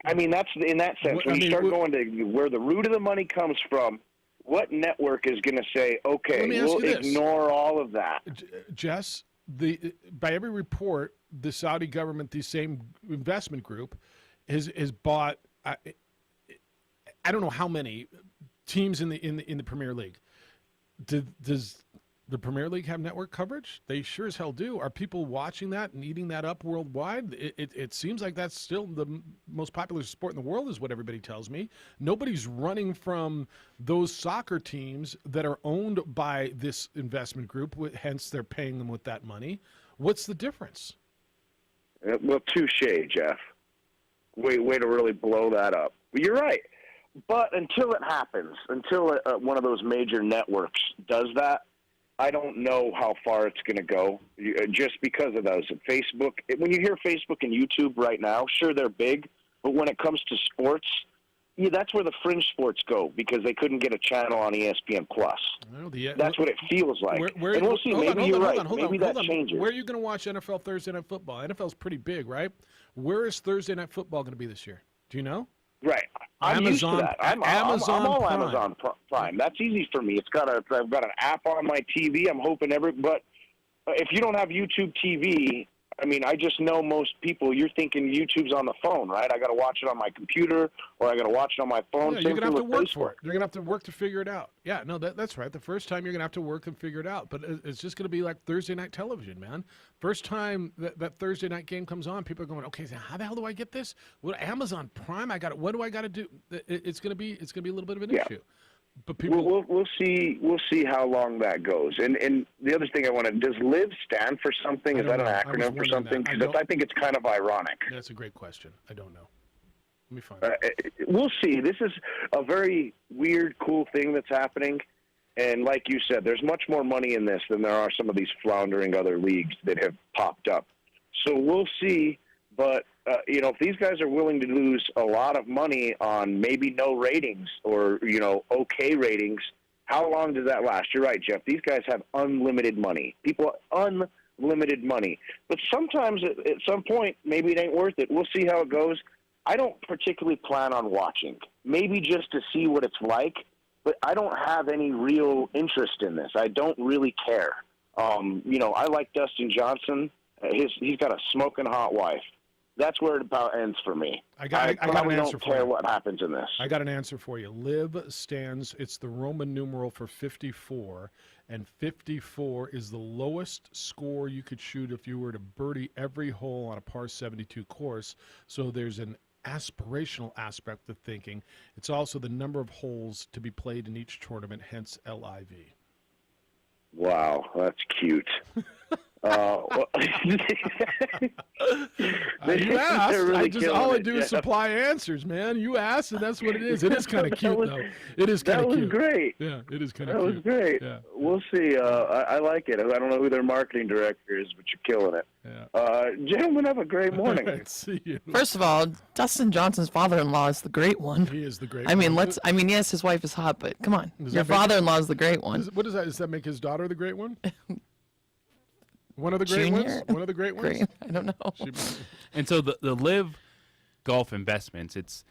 I mean, that's in that sense. When you start going to where the root of the money comes from, what network is going to say, okay, we'll ignore all of that? Jess, by every report, the Saudi government, the same investment group, has bought I don't know how many teams in the Premier League. Does the Premier League have network coverage? They sure as hell do. Are people watching that and eating that up worldwide? It seems like that's still the most popular sport in the world is what everybody tells me. Nobody's running from those soccer teams that are owned by this investment group, hence they're paying them with that money. What's the difference? Well, touche, Jeff. Way to really blow that up. You're right. But until it happens, until one of those major networks does that, I don't know how far it's going to go just because of those. Facebook, when you hear Facebook and YouTube right now, sure, they're big, but when it comes to sports, that's where the fringe sports go because they couldn't get a channel on ESPN+. That's what it feels like. And we'll see. Maybe you're right. Maybe that changes. Where are you going to watch NFL Thursday Night Football? NFL's pretty big, right? Where is Thursday Night Football going to be this year? Do you know? Right. I'm used to that. I'm all Prime. Amazon Prime. That's easy for me. I've got an app on my TV. I'm hoping but if you don't have YouTube TV, I mean, I just know most people, you're thinking YouTube's on the phone, right? I got to watch it on my computer or I got to watch it on my phone. Yeah, you're going to have to work for it. You're going to have to work to figure it out. Yeah, no, that's right. The first time you're going to have to work and figure it out. But it's just going to be like Thursday night television, man. First time that Thursday night game comes on, people are going, okay, so how the hell do I get this? Well, Amazon Prime, what do I got to do? It's going to be a little bit of an issue. But people, we'll see how long that goes. And the other thing does LIV stand for something? Is that an acronym for something? Because I think it's kind of ironic. That's a great question. I don't know. Let me find We'll see. This is a very weird, cool thing that's happening. And like you said, there's much more money in this than there are some of these floundering other leagues that have popped up. So we'll see. But, if these guys are willing to lose a lot of money on maybe no ratings or, okay ratings, how long does that last? You're right, Jeff. These guys have unlimited money. People, limited money. But sometimes at some point, maybe it ain't worth it. We'll see how it goes. I don't particularly plan on watching, maybe just to see what it's like, but I don't have any real interest in this. I don't really care. I like Dustin Johnson. He's got a smoking hot wife. That's where it about ends for me. I got probably an answer don't for care you. what happens in this. I got an answer for you. LIV stands, it's the Roman numeral for 54, and 54 is the lowest score you could shoot if you were to birdie every hole on a par 72 course. So there's an aspirational aspect of thinking. It's also the number of holes to be played in each tournament, hence LIV. Wow, that's cute. You asked. Really all I do is supply answers, man. You asked, and that's what it is. It is kind of cute, though. It is kind of cute. That was great. Yeah, it is kind of cute. That was great. Yeah. We'll see. I like it. I don't know who their marketing director is, but you're killing it. Yeah. Gentlemen, have a great morning. All right, see you. First of all, Dustin Johnson's father-in-law is the great one. He is the great I mean, one. yes, his wife is hot, but come on. Does Your that make- father-in-law is the great one. What does that? Does that make his daughter the great one? One of the great Junior? ones? One of the great ones? Great. I don't know. And so the LIV Golf Investments, it's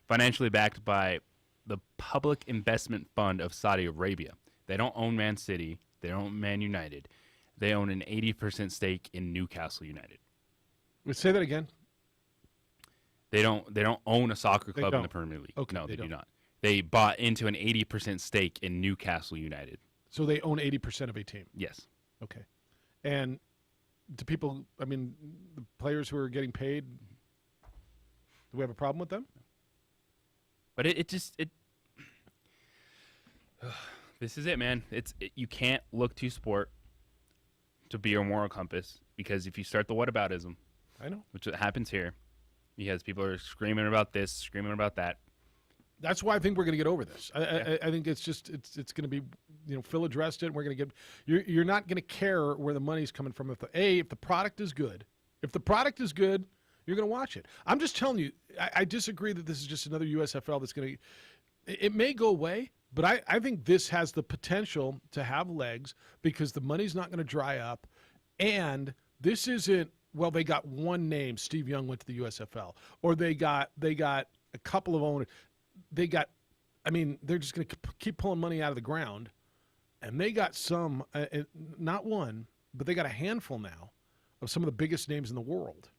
financially backed by the Public Investment Fund of Saudi Arabia. They don't own Man City. They don't own Man United. They own an 80% stake in Newcastle United. Say that again. They don't own a soccer They club in don't. the Premier League. Okay, no, they they do don't. not. They bought into an 80% stake in Newcastle United. So they own 80% of a team. Yes. Okay. And do people, I mean, the players who are getting paid, do we have a problem with them? But it this is it, man. You can't look to sport to be your moral compass, because if you start the whataboutism, I know, which happens here, because people are screaming about this, screaming about that. That's why I think we're going to get over this. I think it's just it's going to be, Phil addressed it. We're going to get you're not going to care where the money's coming from if the product is good. If the product is good, you're going to watch it. I'm just telling you, I disagree that this is just another USFL that's going to. It may go away, but I think this has the potential to have legs because the money's not going to dry up, and this isn't. Well, they got one name. Steve Young went to the USFL, or they got a couple of owners. They're just going to keep pulling money out of the ground, and they got some, not one, but they got a handful now of some of the biggest names in the world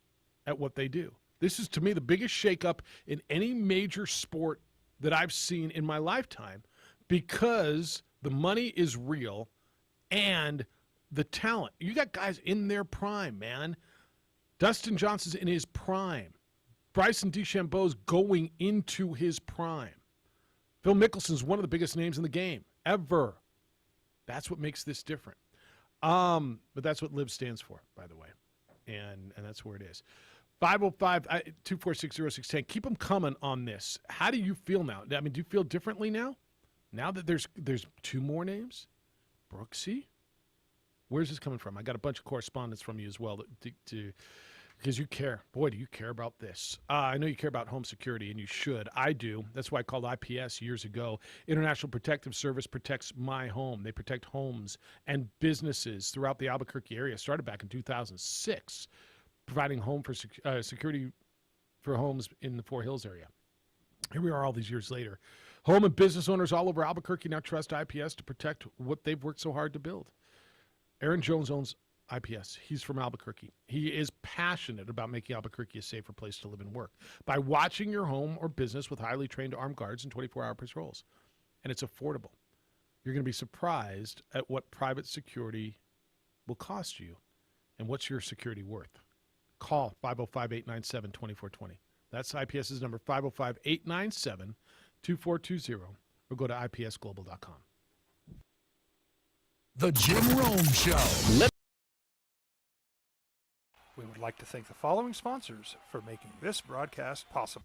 at what they do. This is, to me, the biggest shakeup in any major sport that I've seen in my lifetime, because the money is real and the talent. You got guys in their prime, man. Dustin Johnson's in his prime. Bryson DeChambeau's going into his prime. Phil Mickelson's one of the biggest names in the game ever. That's what makes this different. But that's what LIV stands for, by the way. And that's where it is. 505-246-0610. Keep them coming on this. How do you feel now? I mean, do you feel differently now? Now that there's two more names? Brooksy? Where's this coming from? I got a bunch of correspondence from you as well because you care. Boy, do you care about this. I know you care about home security, and you should. I do. That's why I called IPS years ago. International Protective Service protects my home. They protect homes and businesses throughout the Albuquerque area. Started back in 2006, providing home for security for homes in the Four Hills area. Here we are all these years later. Home and business owners all over Albuquerque now trust IPS to protect what they've worked so hard to build. Aaron Jones owns IPS. He's from Albuquerque. He is passionate about making Albuquerque a safer place to live and work by watching your home or business with highly trained armed guards and 24-hour patrols. And it's affordable. You're going to be surprised at what private security will cost you and what's your security worth. Call 505-897-2420. That's IPS's number, 505-897-2420, or go to ipsglobal.com. The Jim Rome Show. We would like to thank the following sponsors for making this broadcast possible.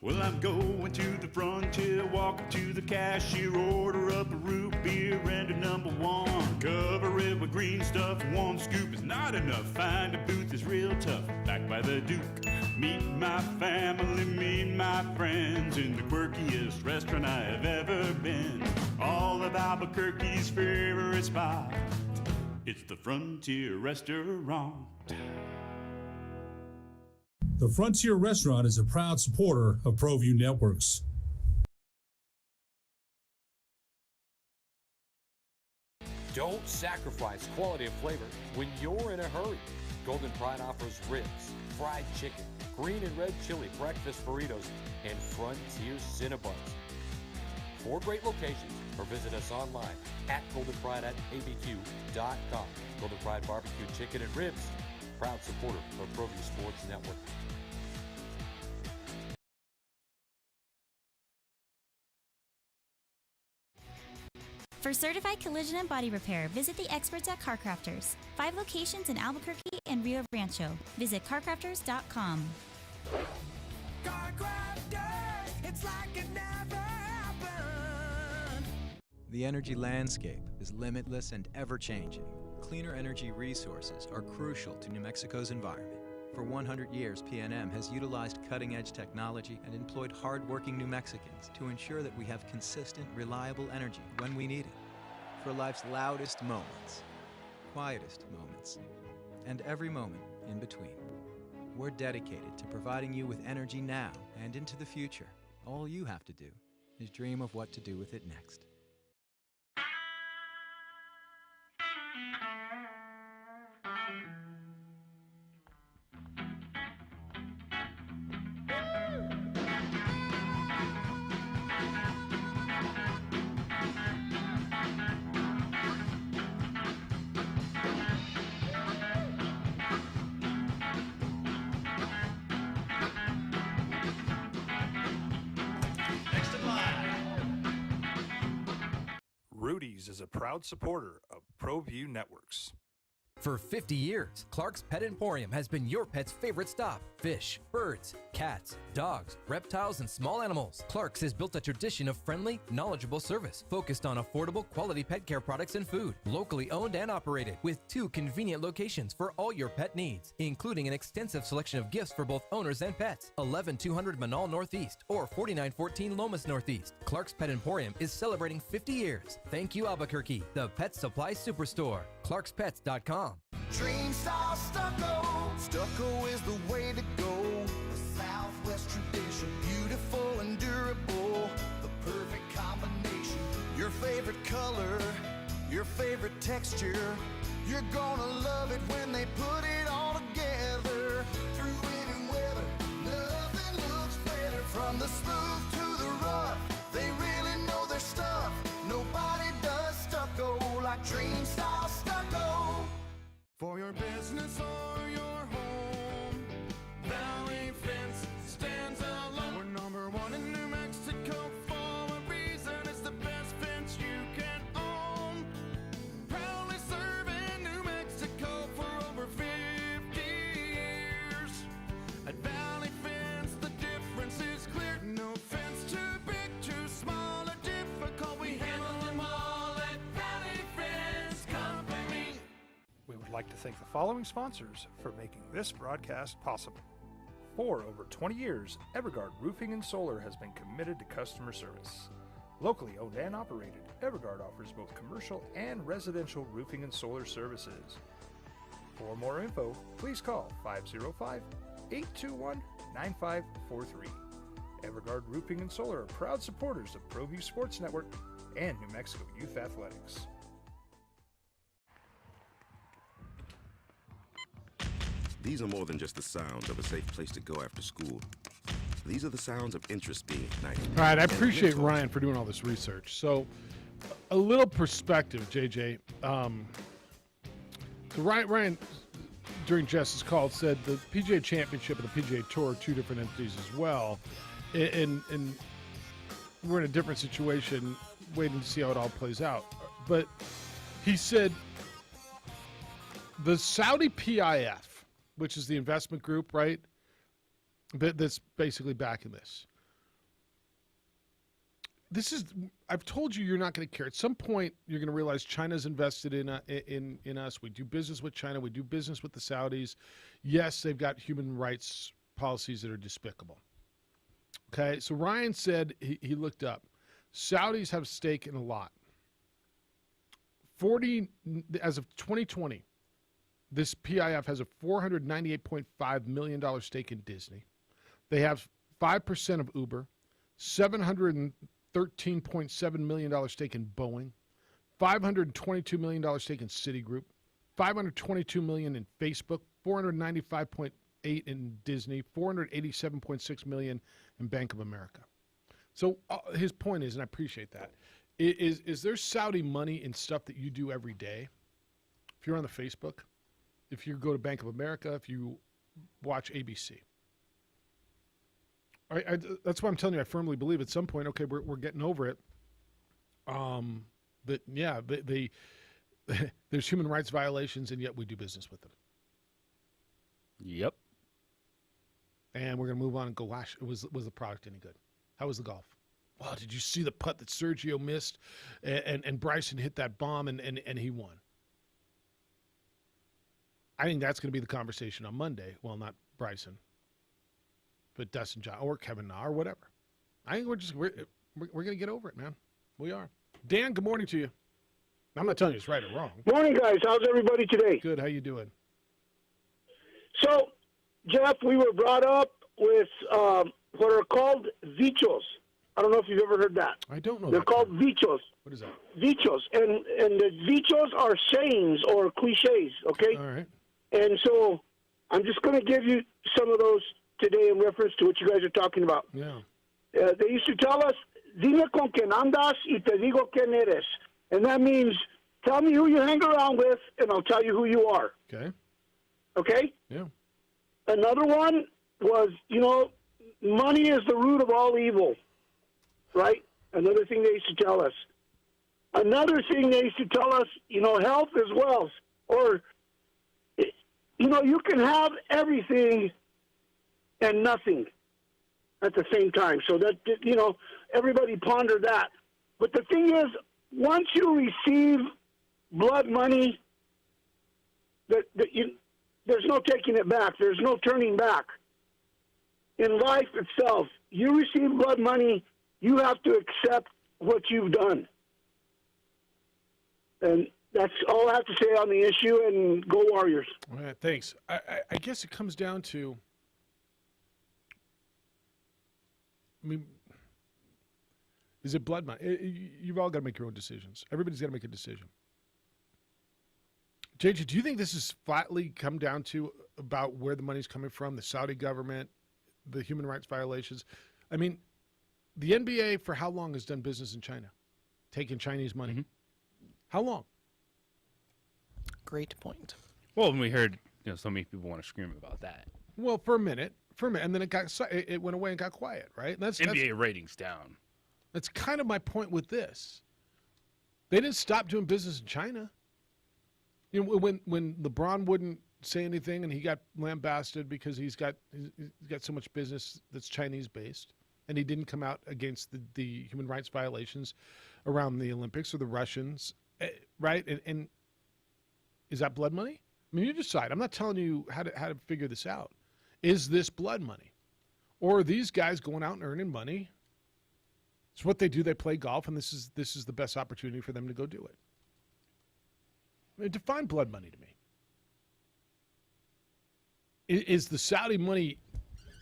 Well, I'm going to the frontier, walking to the cashier, order up a root beer and a number one. Cover it with green stuff, one scoop is not enough. Find a booth is real tough, back by the Duke. Meet my family, meet my friends in the quirkiest restaurant I have ever been. All of Albuquerque's favorite spot. It's the Frontier Restaurant. The Frontier Restaurant is a proud supporter of ProView Networks. Don't sacrifice quality of flavor when you're in a hurry. Golden Pride offers ribs, fried chicken, green and red chili breakfast burritos, and Frontier Cinnabons. 4 great locations, or visit us online at goldenpride@abq.com. Golden Pride Barbecue Chicken and Ribs, proud supporter of ProView Sports Network. For certified collision and body repair, visit the experts at CarCrafters. 5 locations in Albuquerque and Rio Rancho. Visit carcrafters.com. CarCrafters, it's like it never happened. The energy landscape is limitless and ever-changing. Cleaner energy resources are crucial to New Mexico's environment. For 100 years, PNM has utilized cutting-edge technology and employed hard-working New Mexicans to ensure that we have consistent, reliable energy when we need it. For life's loudest moments, quietest moments, and every moment in between. We're dedicated to providing you with energy now and into the future. All you have to do is dream of what to do with it next. Rudy's is a proud supporter of ProView Networks. For 50 years, Clark's Pet Emporium has been your pet's favorite stop. Fish, birds, cats, dogs, reptiles, and small animals. Clark's has built a tradition of friendly, knowledgeable service focused on affordable, quality pet care products and food. Locally owned and operated with 2 convenient locations for all your pet needs, including an extensive selection of gifts for both owners and pets. 11200 Manal Northeast or 4914 Lomas Northeast. Clark's Pet Emporium is celebrating 50 years. Thank you, Albuquerque, the Pet Supply Superstore. ClarksPets.com. Dream style stucco. Stucco is the way to go. The Southwest tradition, beautiful and durable. The perfect combination. Your favorite color, your favorite texture. You're gonna love it when they put it all together. Through any weather, nothing looks better. From the smooth to the rough, they really know their stuff. Nobody does stucco like Dream style stucco. For your business or your home, Valley Fence stands alone. We're number 1 in New Mexico for a reason. It's the best fence you can own. Proudly serving New Mexico for over 50 years. At Valley Fence, the difference is clear. No fence too big, too small, or difficult. We handle them all at Valley Fence Company. We would like to thank the following sponsors for making this broadcast possible. For over 20 years, Evergard Roofing and Solar has been committed to customer service. Locally owned and operated, Evergard offers both commercial and residential roofing and solar services. For more info, please call 505-821-9543. Evergard Roofing and Solar are proud supporters of ProView Sports Network and New Mexico Youth Athletics. These are more than just the sounds of a safe place to go after school. These are the sounds of interest being ignited. All right, I appreciate Ryan for doing all this research. So, a little perspective, JJ. So Ryan, during Jess's call, said the PGA Championship and the PGA Tour are 2 different entities as well. And we're in a different situation, waiting to see how it all plays out. But he said the Saudi PIF, which is the investment group, right, that's basically backing this. I've told you you're not going to care. At some point, you're going to realize China's invested in us. We do business with China. We do business with the Saudis. Yes, they've got human rights policies that are despicable. Okay, so Ryan said he looked up. Saudis have a stake in a lot. As of 2020, this PIF has a $498.5 million stake in Disney. They have 5% of Uber, $713.7 million stake in Boeing, $522 million stake in Citigroup, $522 million in Facebook, $495.8 in Disney, $487.6 million in Bank of America. So his point is, and I appreciate that, is there Saudi money in stuff that you do every day? If you're on the Facebook, if you go to Bank of America, if you watch ABC. That's why I'm telling you, I firmly believe at some point, okay, we're getting over it. That, yeah, there's human rights violations, and yet we do business with them. Yep. And we're going to move on and go, gosh, was the product any good? How was the golf? Wow, did you see the putt that Sergio missed and Bryson hit that bomb and he won? I think that's going to be the conversation on Monday. Well, not Bryson, but Dustin Johnson or Kevin Na or whatever. I think we're going to get over it, man. We are. Dan, good morning to you. I'm not telling you it's right or wrong. Morning, guys. How's everybody today? Good. How you doing? So, Jeff, we were brought up with what are called vichos. I don't know if you've ever heard that. I don't know. They're called vichos. What is that? Vichos. And the vichos are sayings or cliches, okay? All right. And so I'm just going to give you some of those today in reference to what you guys are talking about. Yeah. They used to tell us, dime con quien andas y te digo quién eres. And that means, tell me who you hang around with, and I'll tell you who you are. Okay. Okay? Yeah. Another one was, money is the root of all evil, right? Another thing they used to tell us. Another thing they used to tell us, health is wealth. Or, you can have everything and nothing at the same time. So that, everybody ponder that. But the thing is, once you receive blood money, there's no taking it back. There's no turning back. In life itself, you receive blood money, you have to accept what you've done. And that's all I have to say on the issue, and go Warriors. All right, thanks. I guess it comes down to, is it blood money? You've all got to make your own decisions. Everybody's got to make a decision. JJ, do you think this is flatly come down to about where the money's coming from, the Saudi government, the human rights violations? I mean, the NBA for how long has done business in China, taking Chinese money? Mm-hmm. How long? Great point. Well, when we heard, so many people want to scream about that. Well, for a minute, and then it went away and got quiet, right? And that's NBA ratings down. That's kind of my point with this. They didn't stop doing business in China. When LeBron wouldn't say anything and he got lambasted because he's got so much business that's Chinese based, and he didn't come out against the human rights violations around the Olympics or the Russians, right? And is that blood money? I mean, you decide. I'm not telling you how to figure this out. Is this blood money, or are these guys going out and earning money? It's what they do. They play golf, and this is the best opportunity for them to go do it. I mean, define blood money to me. Is the Saudi money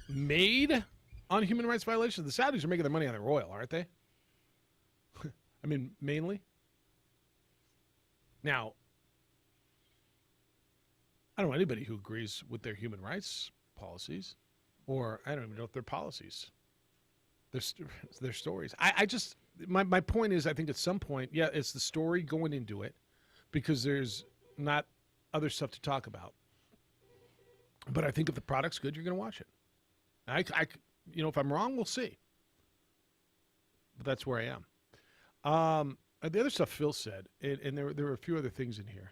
made on human rights violations? The Saudis are making their money on their oil, aren't they? I mean, mainly. Now, I don't know anybody who agrees with their human rights policies, or I don't even know if they're policies. Their stories. I just, my point is, I think at some point, yeah, it's the story going into it, because there's not other stuff to talk about. But I think if the product's good, you're going to watch it. If I'm wrong, we'll see. But that's where I am. The other stuff Phil said, and there were a few other things in here.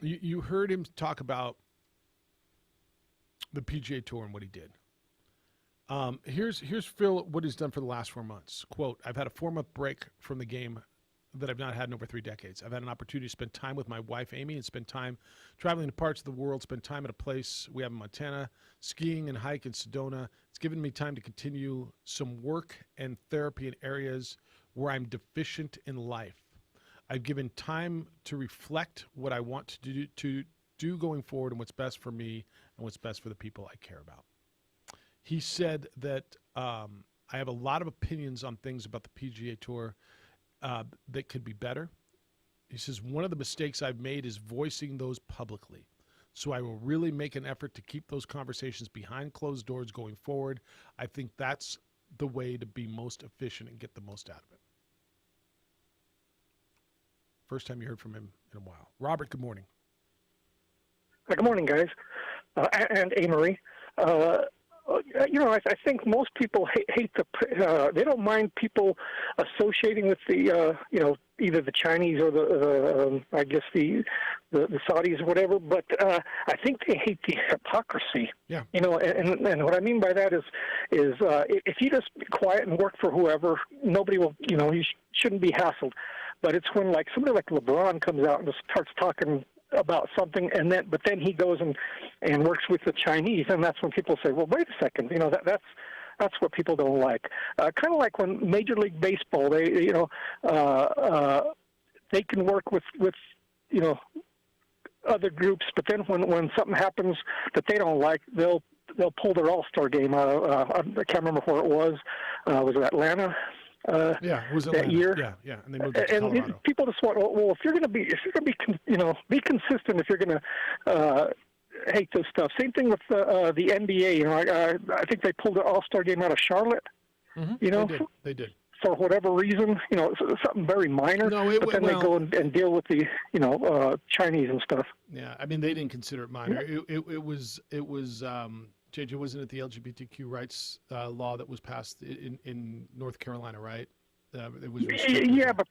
You heard him talk about the PGA Tour and what he did. Here's Phil, what he's done for the last 4 months. Quote, I've had a 4-month break from the game that I've not had in over 3 decades. I've had an opportunity to spend time with my wife, Amy, and spend time traveling to parts of the world, spend time at a place we have in Montana, skiing and hike in Sedona. It's given me time to continue some work and therapy in areas where I'm deficient in life. I've given time to reflect what I want to do going forward and what's best for me and what's best for the people I care about. He said that I have a lot of opinions on things about the PGA Tour that could be better. He says, one of the mistakes I've made is voicing those publicly. So I will really make an effort to keep those conversations behind closed doors going forward. I think that's the way to be most efficient and get the most out of it. First time you heard from him in a while. Robert, good morning. Good morning, guys, and Amory. I think most people hate they don't mind people associating with the, either the Chinese or the Saudis or whatever. But I think they hate the hypocrisy. Yeah. And what I mean by that is if you just be quiet and work for whoever, nobody will, you shouldn't be hassled. But it's when like somebody like LeBron comes out and just starts talking about something, but then he goes and works with the Chinese, and that's when people say, well, wait a second, that's what people don't like. Kind of like when Major League Baseball, they can work with other groups, but then when something happens that they don't like, they'll pull their All-Star game out. I can't remember where it was. Was it Atlanta? It was Atlanta. That year. Yeah, and they moved to Colorado. And people just want, well, if you're going to be consistent. If you're going to hate this stuff. Same thing with the NBA. I think they pulled the All-Star game out of Charlotte. Mm-hmm. They did. For whatever reason, something very minor. But then they go and deal with the Chinese and stuff. Yeah, I mean they didn't consider it minor. Yeah. It was. JJ, wasn't it the LGBTQ rights law that was passed in North Carolina, right? It was yeah, but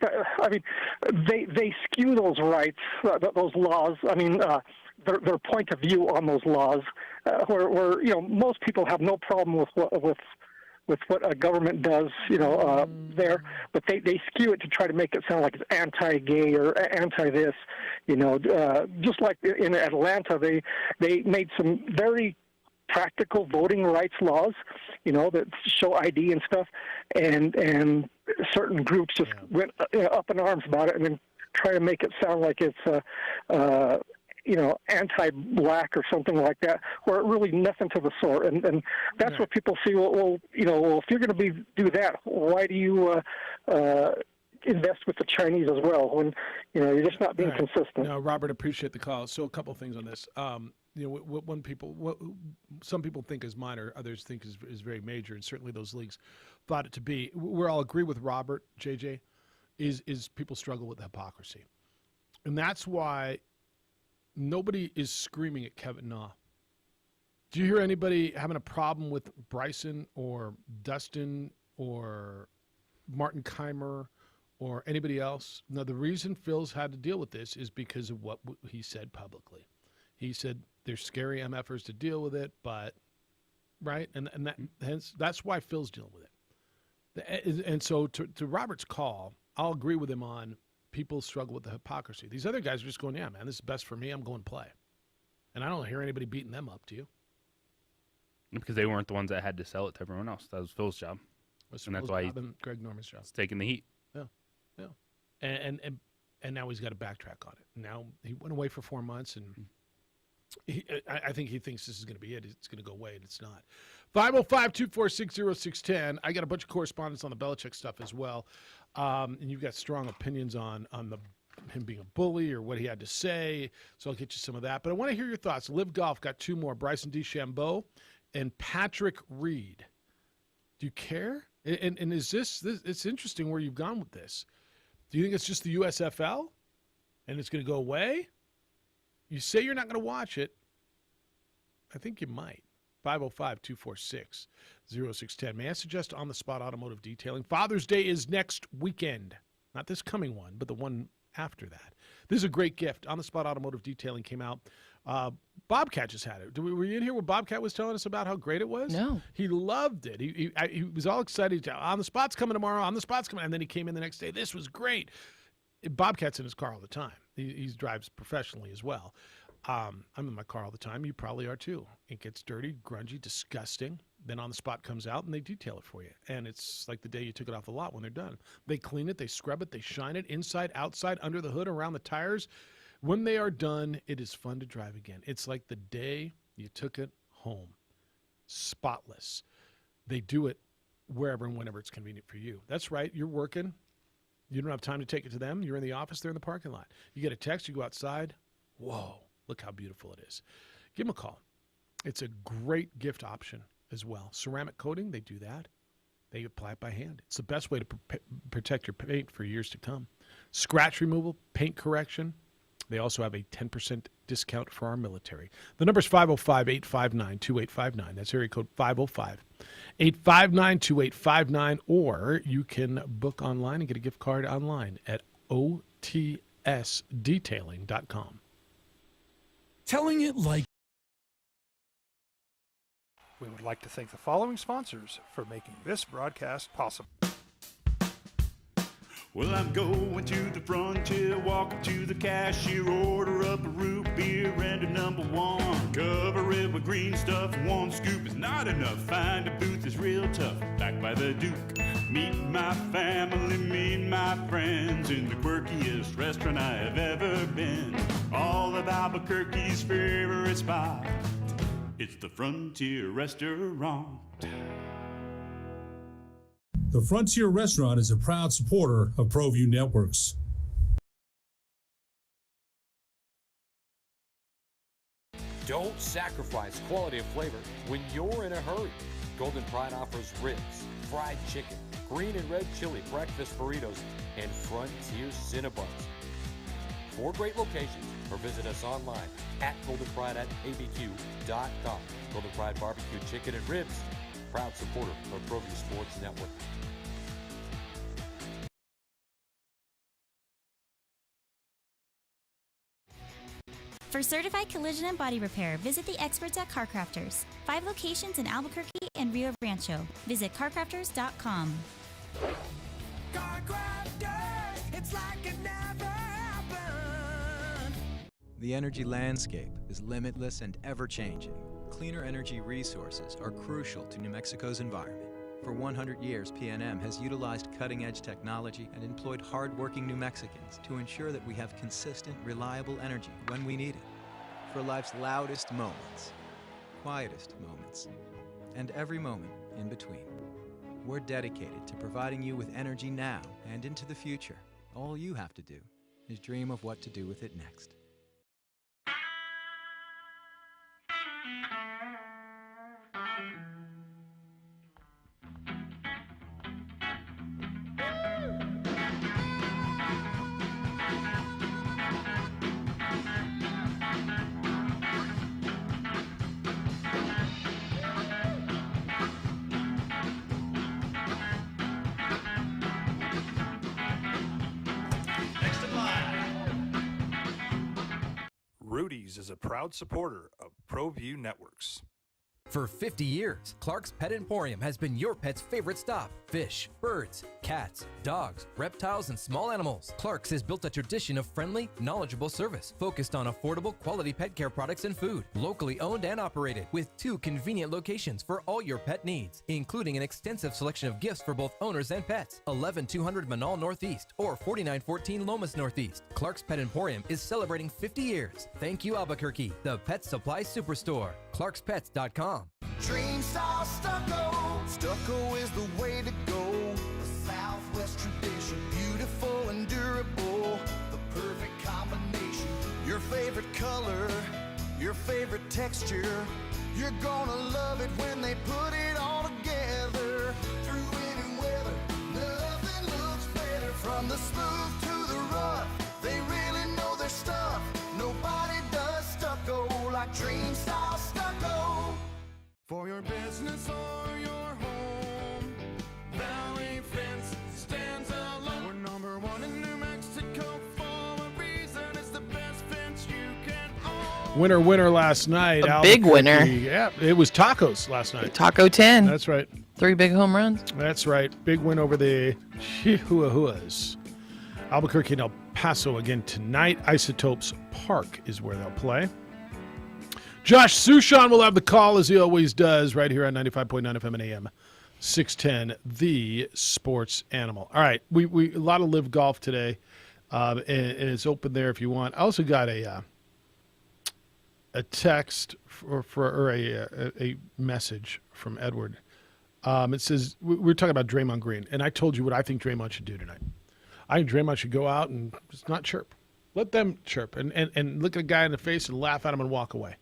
they skew those rights, those laws. I mean, their point of view on those laws, where most people have no problem with what a government does, there, but they skew it to try to make it sound like it's anti-gay or anti-this, just like in Atlanta, they made some very practical voting rights laws, that show ID and stuff, and certain groups just went up in arms about it and then try to make it sound like it's anti-black or something like that, where it really nothing to the sort. And that's what people see. Well, if you're going to do that, why do you invest with the Chinese as well when you're just not being consistent? No, Robert, appreciate the call. So a couple things on this. What some people think is minor, others think is very major, and certainly those leagues thought it to be. Where I'll agree with Robert, JJ, is people struggle with hypocrisy, and that's why nobody is screaming at Kevin Na. Do you hear anybody having a problem with Bryson or Dustin or Martin Keimer or anybody else? No, the reason Phil's had to deal with this is because of what he said publicly. He said there's scary MFers to deal with it, but right, and that's why Phil's dealing with it. And so to Robert's call, I'll agree with him on people struggle with the hypocrisy. These other guys are just going, yeah, man, this is best for me. I'm going to play, and I don't hear anybody beating them up. Do you? Because they weren't the ones that had to sell it to everyone else. That was Phil's job, and that's why Greg Norman's job. He's taking the heat. Yeah, and now he's got to backtrack on it. Now he went away for 4 months and. I think he thinks this is going to be it. It's going to go away, and it's not. 505-246-0610. I got a bunch of correspondence on the Belichick stuff as well. And you've got strong opinions on him being a bully or what he had to say, so I'll get you some of that. But I want to hear your thoughts. Live Golf got two more, Bryson DeChambeau and Patrick Reed. Do you care? And is this it's interesting where you've gone with this. Do you think it's just the USFL and it's going to go away? You say you're not going to watch it. I think you might. 505-246-0610. May I suggest on-the-spot automotive detailing? Father's Day is next weekend. Not this coming one, but the one after that. This is a great gift. On-the-spot automotive detailing came out. Bobcat just had it. Were you in here when Bobcat was telling us about how great it was? No. He loved it. He was all excited. On-the-spot's coming tomorrow. On-the-spot's coming. And then he came in the next day. This was great. Bobcat's in his car all the time. He drives professionally as well. I'm in my car all the time. You probably are too. It gets dirty, grungy, disgusting. then on the spot comes out and they detail it for you. And it's like the day you took it off the lot when they're done. They clean it, they scrub it, they shine it inside, outside, under the hood, around the tires. When they are done, it is fun to drive again. It's like the day you took it home. Spotless. They do it wherever and whenever it's convenient for you. That's right. You're working. You don't have time to take it to them. You're in the office. They're in the parking lot. You get a text. You go outside. Whoa, look how beautiful it is. Give them a call. It's a great gift option as well. Ceramic coating, they do that. They apply it by hand. It's the best way to protect your paint for years to come. Scratch removal, paint correction. They also have a 10% discount for our military. The number is 505-859-2859. That's area code 505-859-2859. Or you can book online and get a gift card online at otsdetailing.com. Telling it like We would like to thank the following sponsors for making this broadcast possible. Well, I'm going to the frontier, walking to the cashier, order up a root beer and a number one. Cover it with green stuff, one scoop is not enough. Find a booth is real tough, back by the Duke. Meet my family, meet my friends in the quirkiest restaurant I have ever been. All of Albuquerque's favorite spot. It's the Frontier Restaurant. The Frontier Restaurant is a proud supporter of ProView Networks. Don't sacrifice quality of flavor when you're in a hurry. Golden Pride offers ribs, fried chicken, green and red chili breakfast burritos, and Frontier Cinnabons. 4 great locations, or visit us online at goldenpride@abq.com. Golden Pride Barbecue Chicken and Ribs, proud supporter of ProView Sports Network. For certified collision and body repair, visit the experts at CarCrafters. 5 locations in Albuquerque and Rio Rancho. Visit carcrafters.com. CarCrafters, it's like it never happened. The energy landscape is limitless and ever-changing. Cleaner energy resources are crucial to New Mexico's environment. For 100 years, PNM has utilized cutting-edge technology and employed hard-working New Mexicans to ensure that we have consistent, reliable energy when we need it. For life's loudest moments, quietest moments, and every moment in between. We're dedicated to providing you with energy now and into the future. All you have to do is dream of what to do with it next. Rudy's is a proud supporter of ProView Networks. For 50 years, Clark's Pet Emporium has been your pet's favorite stop. Fish, birds, cats, dogs, reptiles, and small animals. Clark's has built a tradition of friendly, knowledgeable service focused on affordable, quality pet care products and food. Locally owned and operated with 2 convenient locations for all your pet needs, including an extensive selection of gifts for both owners and pets. 11200 Manal Northeast or 4914 Lomas Northeast. Clark's Pet Emporium is celebrating 50 years. Thank you, Albuquerque, the Pet Supply Superstore. ClarksPets.com. Dream style stucco. Stucco is the way to go. The Southwest tradition, beautiful and durable. The perfect combination. Your favorite color, your favorite texture. You're gonna love it when they put it all together. Through any weather, nothing looks better. From the smooth to the rough, they really know their stuff. Nobody does stucco like Dream style stucco. For your business or your home, Valley Fence stands alone. We're number 1 in New Mexico for a reason. It's the best fence you can own. Winner last night. A big winner. Yeah, it was Tacos last night. Taco 10. That's right. 3 big home runs. That's right. Big win over the Chihuahuas. Albuquerque and El Paso again tonight. Isotopes Park is where they'll play. Josh Sushan will have the call, as he always does, right here on 95.9 FM and AM 610, the sports animal. All right, we a lot of live golf today, and it's open there if you want. I also got a text or a message from Edward. It says, we're talking about Draymond Green, and I told you what I think Draymond should do tonight. I think Draymond should go out and just not chirp. Let them chirp and look at a guy in the face and laugh at him and walk away.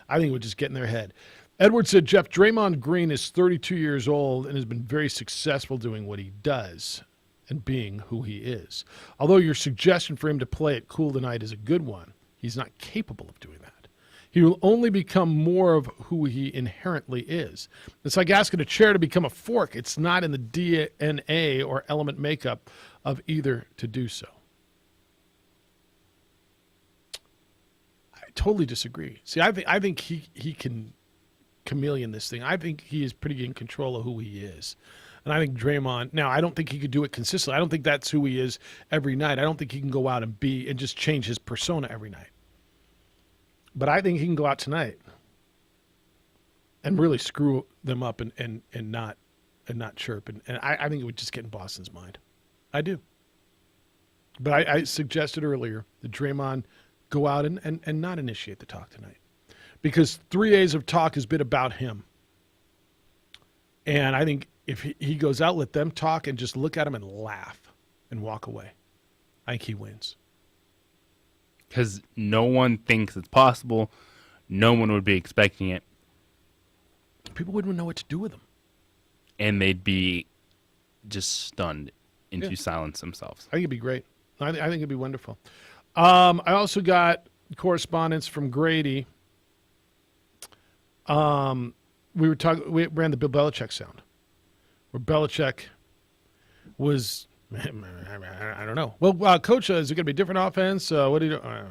I think it would just get in their head. Edward said, Jeff, Draymond Green is 32 years old and has been very successful doing what he does and being who he is. Although your suggestion for him to play it cool tonight is a good one, he's not capable of doing that. He will only become more of who he inherently is. It's like asking a chair to become a fork. It's not in the DNA or element makeup of either to do so. I totally disagree. See, I think he can chameleon this thing. I think he is pretty in control of who he is. And I think Draymond, now I don't think he could do it consistently. I don't think that's who he is every night. I don't think he can go out and just change his persona every night. But I think he can go out tonight and really screw them up and not chirp. And I think it would just get in Boston's mind. I do. But I suggested earlier that Draymond go out and not initiate the talk tonight. Because 3 days of talk has been about him. And I think if he goes out, let them talk and just look at him and laugh and walk away. I think he wins. Because no one thinks it's possible. No one would be expecting it. People wouldn't know what to do with him. And they'd be just stunned into silence themselves. I think it'd be great. I think it'd be wonderful. I also got correspondence from Grady. We ran the Bill Belichick sound, where Belichick was, I don't know. Well, Coach, is it going to be a different offense? What do you do? I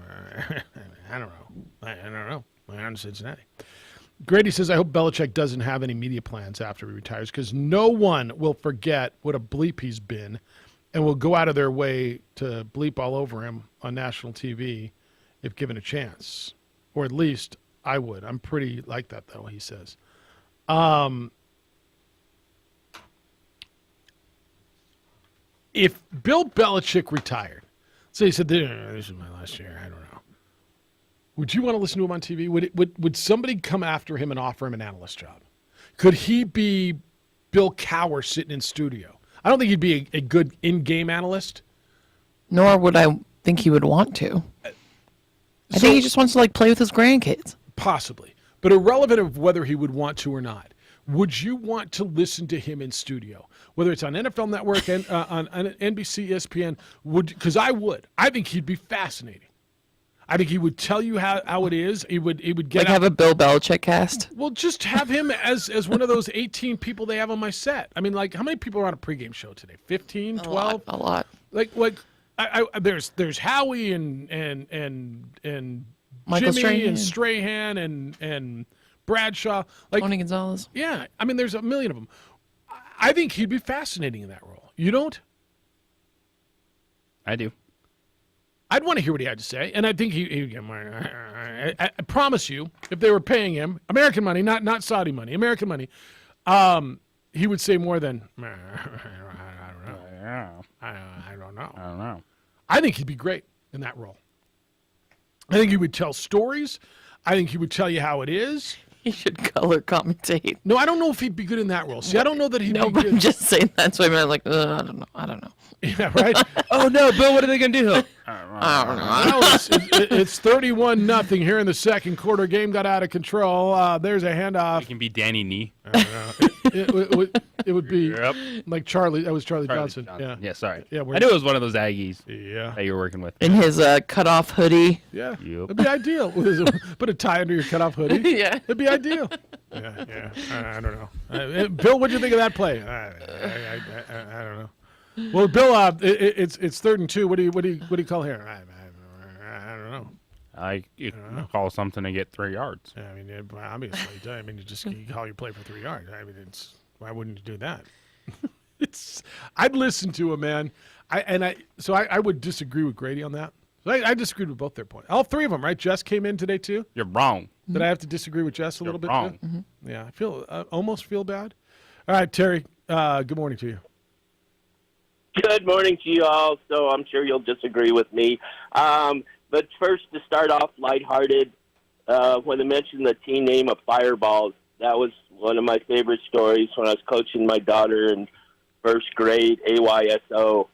don't know. I don't know. I'm in Cincinnati. Grady says, I hope Belichick doesn't have any media plans after he retires, because no one will forget what a bleep he's been and will go out of their way to bleep all over him on national TV if given a chance. Or at least I would. I'm pretty like that, though, he says. If Bill Belichick retired, say he said, this is my last year, I don't know. Would you want to listen to him on TV? Would somebody come after him and offer him an analyst job? Could he be Bill Cowher sitting in studio? I don't think he'd be a good in-game analyst. Nor would I think he would want to. I think he just wants to play with his grandkids. Possibly. But irrelevant of whether he would want to or not, would you want to listen to him in studio? Whether it's on NFL Network and on NBC, ESPN, because I would. I think he'd be fascinating. I think he would tell you how it is. He would get have a Bill Belichick cast. Well, just have him as one of those 18 people they have on my set. I mean, how many people are on a pregame show today? 15, 12? A lot. There's Howie and Michael Jimmy Strahan. and Strahan and Bradshaw. Tony Gonzalez. Yeah, I mean, there's a million of them. I think he'd be fascinating in that role. You don't? I do. I'd want to hear what he had to say, and I think I promise you, if they were paying him American money, not Saudi money, American money, he would say more than I don't know. I think he'd be great in that role. I think he would tell stories. I think he would tell you how it is. He should color commentate. No, I don't know if he'd be good in that role. See, I don't know that he'd be but good. I'm just saying that's why I'm like, I don't know. Yeah, right? Oh, no, Bill, what are they going to do? I don't know. It's 31-0 here in the second quarter. Game got out of control. There's a handoff. It can be Danny Nee. It would be like Charlie. That was Charlie Johnson. Yeah, sorry. Yeah, I knew it was one of those Aggies that you were working with. In his cutoff hoodie. Yeah, Yep. it'd be ideal. Put a tie under your cutoff hoodie. Yeah. It'd be ideal. Yeah. I don't know. Bill, what'd you think of that play? I don't know. Well, Bill, it's 3rd and 2. What do you call here? I don't know. You call something to get 3 yards. I mean, obviously, you call your play for 3 yards. I mean, why wouldn't you do that? I'd listen to him, man. I would disagree with Grady on that. So I disagreed with both their points. All three of them, right? Jess came in today too. You're wrong. Did I have to disagree with Jess a You're little bit? wrong. Too? Yeah, I almost feel bad. All right, Terry. Good morning to you. Good morning to you all. So I'm sure you'll disagree with me. But first, to start off lighthearted, when I mentioned the team name of Fireballs, that was one of my favorite stories when I was coaching my daughter in first grade, AYSO.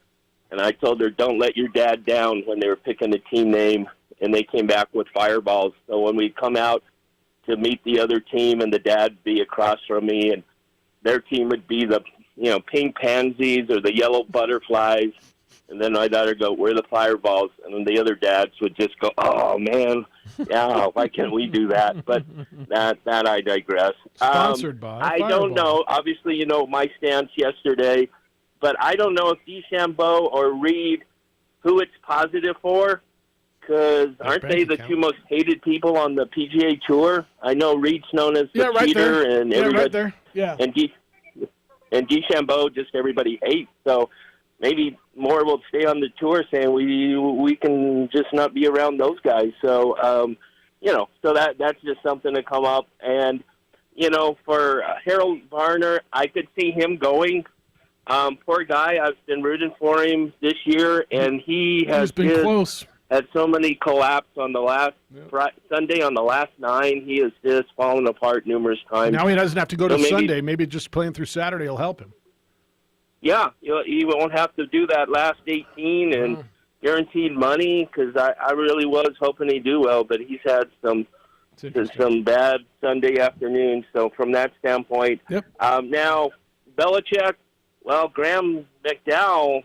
And I told her, don't let your dad down when they were picking the team name. And they came back with Fireballs. So when we come out to meet the other team and the dad be across from me and their team would be the pink pansies or the yellow butterflies. And then my daughter go, we're the Fireballs. And then the other dads would just go, oh, man, yeah, why can't we do that? But that I digress. Sponsored by I Fireball. don't know. Obviously, you know my stance yesterday. But I don't know if DeChambeau or Reed, who it's positive for, because aren't they the two most hated people on the PGA Tour? I know Reed's known as the cheater, and everybody, right there. Yeah. And DeChambeau just everybody hates. So maybe more will stay on the tour, saying we can just not be around those guys. So so that's just something to come up. And for Harold Varner, I could see him going. Poor guy. I've been rooting for him this year, and he has been close. Had so many collapse on the last Sunday on the last 9. He has just fallen apart numerous times. Now he doesn't have to go to maybe, Sunday. Maybe just playing through Saturday will help him. Yeah, he won't have to do that last 18 and guaranteed money, because I really was hoping he'd do well, but he's had some bad Sunday afternoons. So from that standpoint, now Belichick. Well, Graham McDowell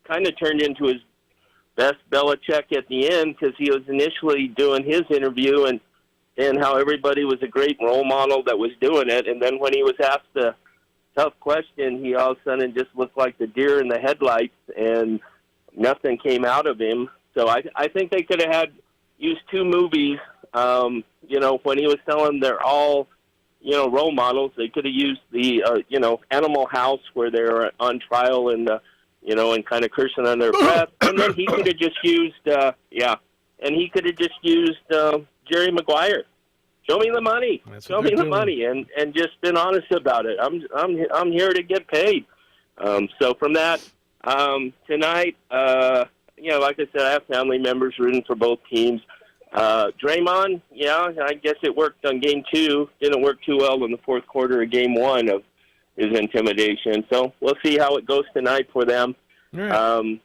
kind of turned into his best Belichick at the end, because he was initially doing his interview and how everybody was a great role model that was doing it. And then when he was asked a tough question, he all of a sudden just looked like the deer in the headlights, and nothing came out of him. So I think they could have used 2 movies, when he was telling they're all role models. They could have used the, Animal House, where they're on trial and, and kind of cursing on their breath. And then he could have just used, Jerry Maguire. Show me the money. Show me the money, and just been honest about it. I'm here to get paid. So from that, tonight, like I said, I have family members rooting for both teams. Draymond, I guess it worked on game 2. Didn't work too well in the fourth quarter of game 1 of his intimidation. So we'll see how it goes tonight for them. All right.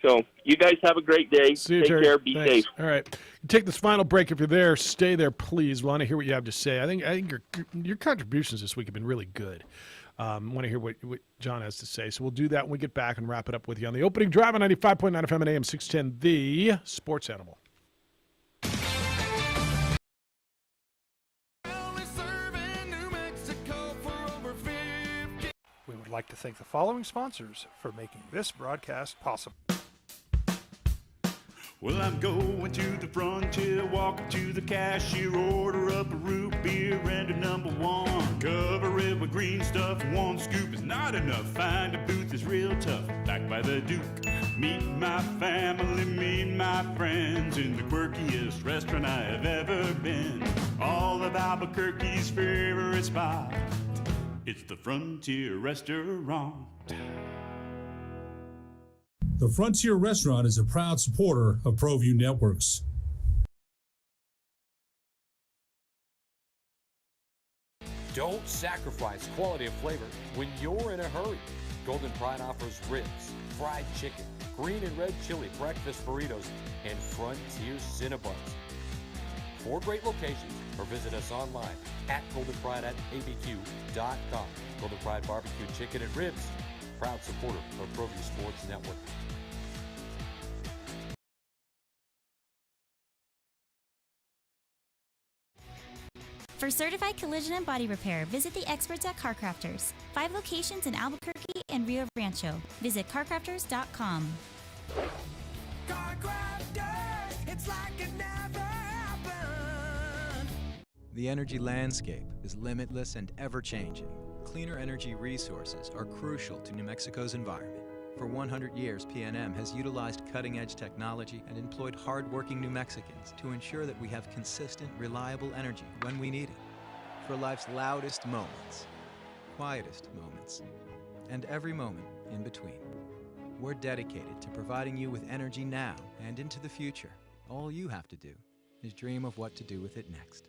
So you guys have a great day. See you, Take Terry. care. Be Thanks. safe. All right. Take this final break. If you're there, stay there, please. Want to hear what you have to say. I think your contributions this week have been really good. Want to hear what John has to say. So we'll do that when we get back and wrap it up with you on the opening drive on 95.9 FM and AM 610, the Sports Animal. We would like to thank the following sponsors for making this broadcast possible. Well, I'm going to the frontier, walking to the cashier, order up a root beer and a number 1. Cover it with green stuff, 1 scoop is not enough. Find a booth is real tough, back by the Duke. Meet my family, meet my friends in the quirkiest restaurant I have ever been. All of Albuquerque's favorite spot. It's the Frontier Restaurant. The Frontier Restaurant is a proud supporter of ProView Networks. Don't sacrifice quality of flavor when you're in a hurry. Golden Pride offers ribs, fried chicken, green and red chili breakfast burritos, and Frontier Cinnabons. 4 great locations, or visit us online at goldenpride@abq.com. Golden Pride Barbecue Chicken and Ribs, proud supporter of ProView Sports Network. For certified collision and body repair, visit the experts at CarCrafters. 5 locations in Albuquerque and Rio Rancho. Visit carcrafters.com. It's like it never happened. The energy landscape is limitless and ever-changing. Cleaner energy resources are crucial to New Mexico's environment. For 100 years, PNM has utilized cutting-edge technology and employed hard-working New Mexicans to ensure that we have consistent, reliable energy when we need it. For life's loudest moments, quietest moments, and every moment in between. We're dedicated to providing you with energy now and into the future. All you have to do is dream of what to do with it next.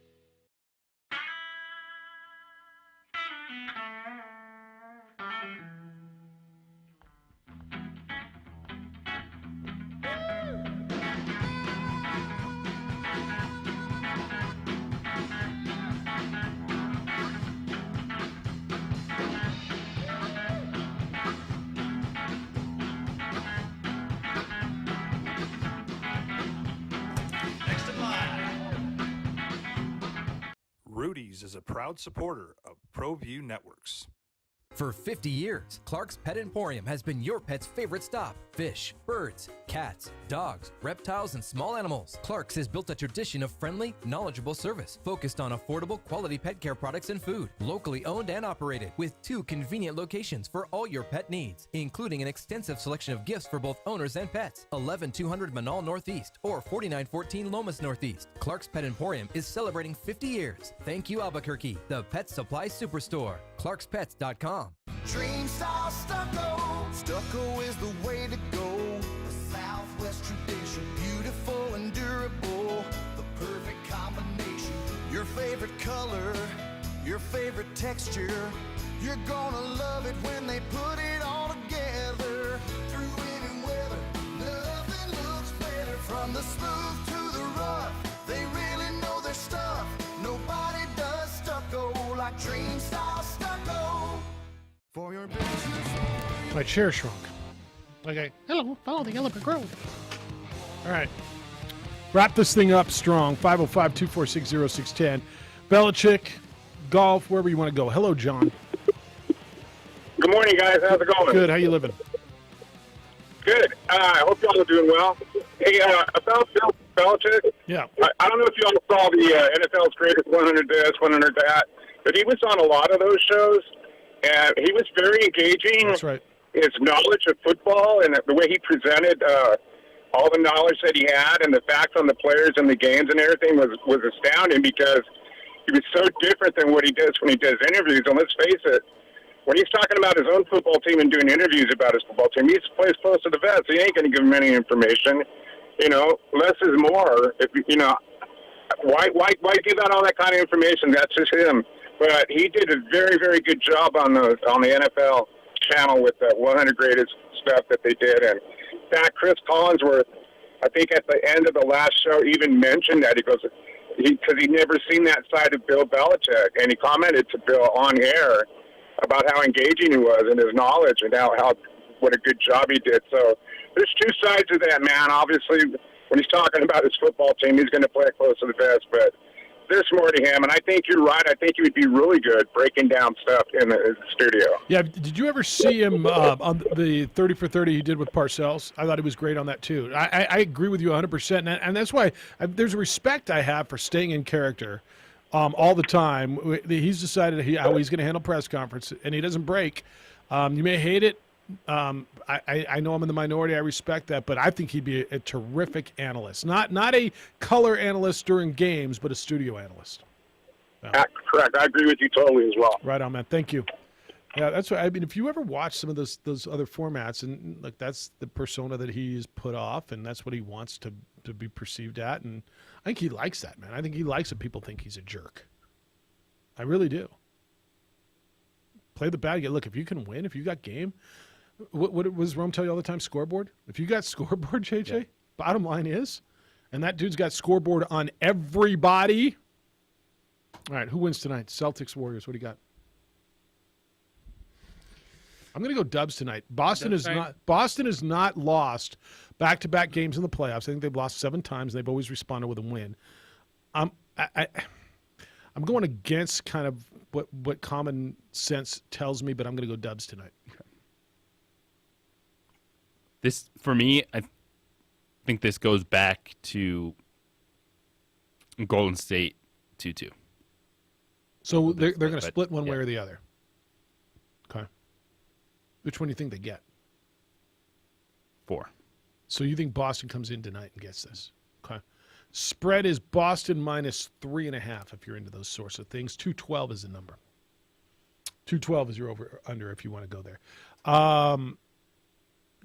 Rudy's is a proud supporter of ProView Networks. For 50 years, Clark's Pet Emporium has been your pet's favorite stop. Fish, birds, cats, dogs, reptiles, and small animals. Clark's has built a tradition of friendly, knowledgeable service focused on affordable, quality pet care products and food. Locally owned and operated with 2 convenient locations for all your pet needs, including an extensive selection of gifts for both owners and pets. 11200 Manal Northeast or 4914 Lomas Northeast. Clark's Pet Emporium is celebrating 50 years. Thank you, Albuquerque, the pet supply superstore. ClarksPets.com. Dream style stucco. Stucco is the way to go. The Southwest tradition, beautiful and durable. The perfect combination. Your favorite color, your favorite texture. You're gonna love it when they put it all together. Through any weather, nothing looks better. From the smooth to the rough, they really know their stuff. Nobody does stucco like Dream style stucco. For your business. My chair shrunk. Okay. Hello, follow the Yellow Brick Road. All right. Wrap this thing up strong. 505-246-0610. Belichick, golf, wherever you want to go. Hello, John. Good morning, guys. How's it going? Good. How you living? Good. I hope y'all are doing well. Hey, about Bill Belichick. Yeah. I don't know if y'all saw the NFL's Greatest 100 this, 100 that, but he was on a lot of those shows, and he was very engaging. That's right. His knowledge of football and the way he presented all the knowledge that he had and the facts on the players and the games and everything was astounding because he was so different than what he does when he does interviews. And let's face it, when he's talking about his own football team and doing interviews about his football team, he plays close to the vest. He ain't going to give him any information. You know, less is more. If you know, why give out all that kind of information? That's just him. But he did a very, very good job on the NFL channel with the 100 greatest stuff that they did. And in fact, Chris Collinsworth, I think at the end of the last show, even mentioned that. He goes, because he'd never seen that side of Bill Belichick, and he commented to Bill on air about how engaging he was and his knowledge and how what a good job he did. So there's two sides of that, man. Obviously, when he's talking about his football team, he's going to play it close to the vest, but there's more to him, and I think you're right. I think he would be really good breaking down stuff in the studio. Yeah, did you ever see him on the 30 for 30 he did with Parcells? I thought he was great on that, too. I agree with you 100%, and that's why there's a respect I have for staying in character all the time. He's decided how he's going to handle press conference, and he doesn't break. You may hate it. I know I'm in the minority. I respect that, but I think he'd be a terrific analyst. Not a color analyst during games, but a studio analyst. Yeah. Correct. I agree with you totally as well. Right on, man. Thank you. Yeah, that's what I mean. If you ever watch some of those other formats, and like that's the persona that he's put off, and that's what he wants to be perceived at, and I think he likes that, man. I think he likes that people think he's a jerk. I really do. Play the bad guy. Look, if you can win, if you got game. What was Rome tell you all the time? Scoreboard? If you got scoreboard, JJ, yeah. Bottom line is, and that dude's got scoreboard on everybody. All right, who wins tonight? Celtics, Warriors. What do you got? I'm going to go Dubs tonight. Boston is not lost back-to-back games in the playoffs. I think they've lost 7 times. They've always responded with a win. I'm going against kind of what common sense tells me, but I'm going to go Dubs tonight. Okay. This, for me, I think this goes back to Golden State 2-2. So they're going to split one way or the other. Okay. Which one do you think they get? 4. So you think Boston comes in tonight and gets this? Okay. Spread is Boston minus 3.5 if you're into those sorts of things. 212 is the number. 212 is your over-under if you want to go there.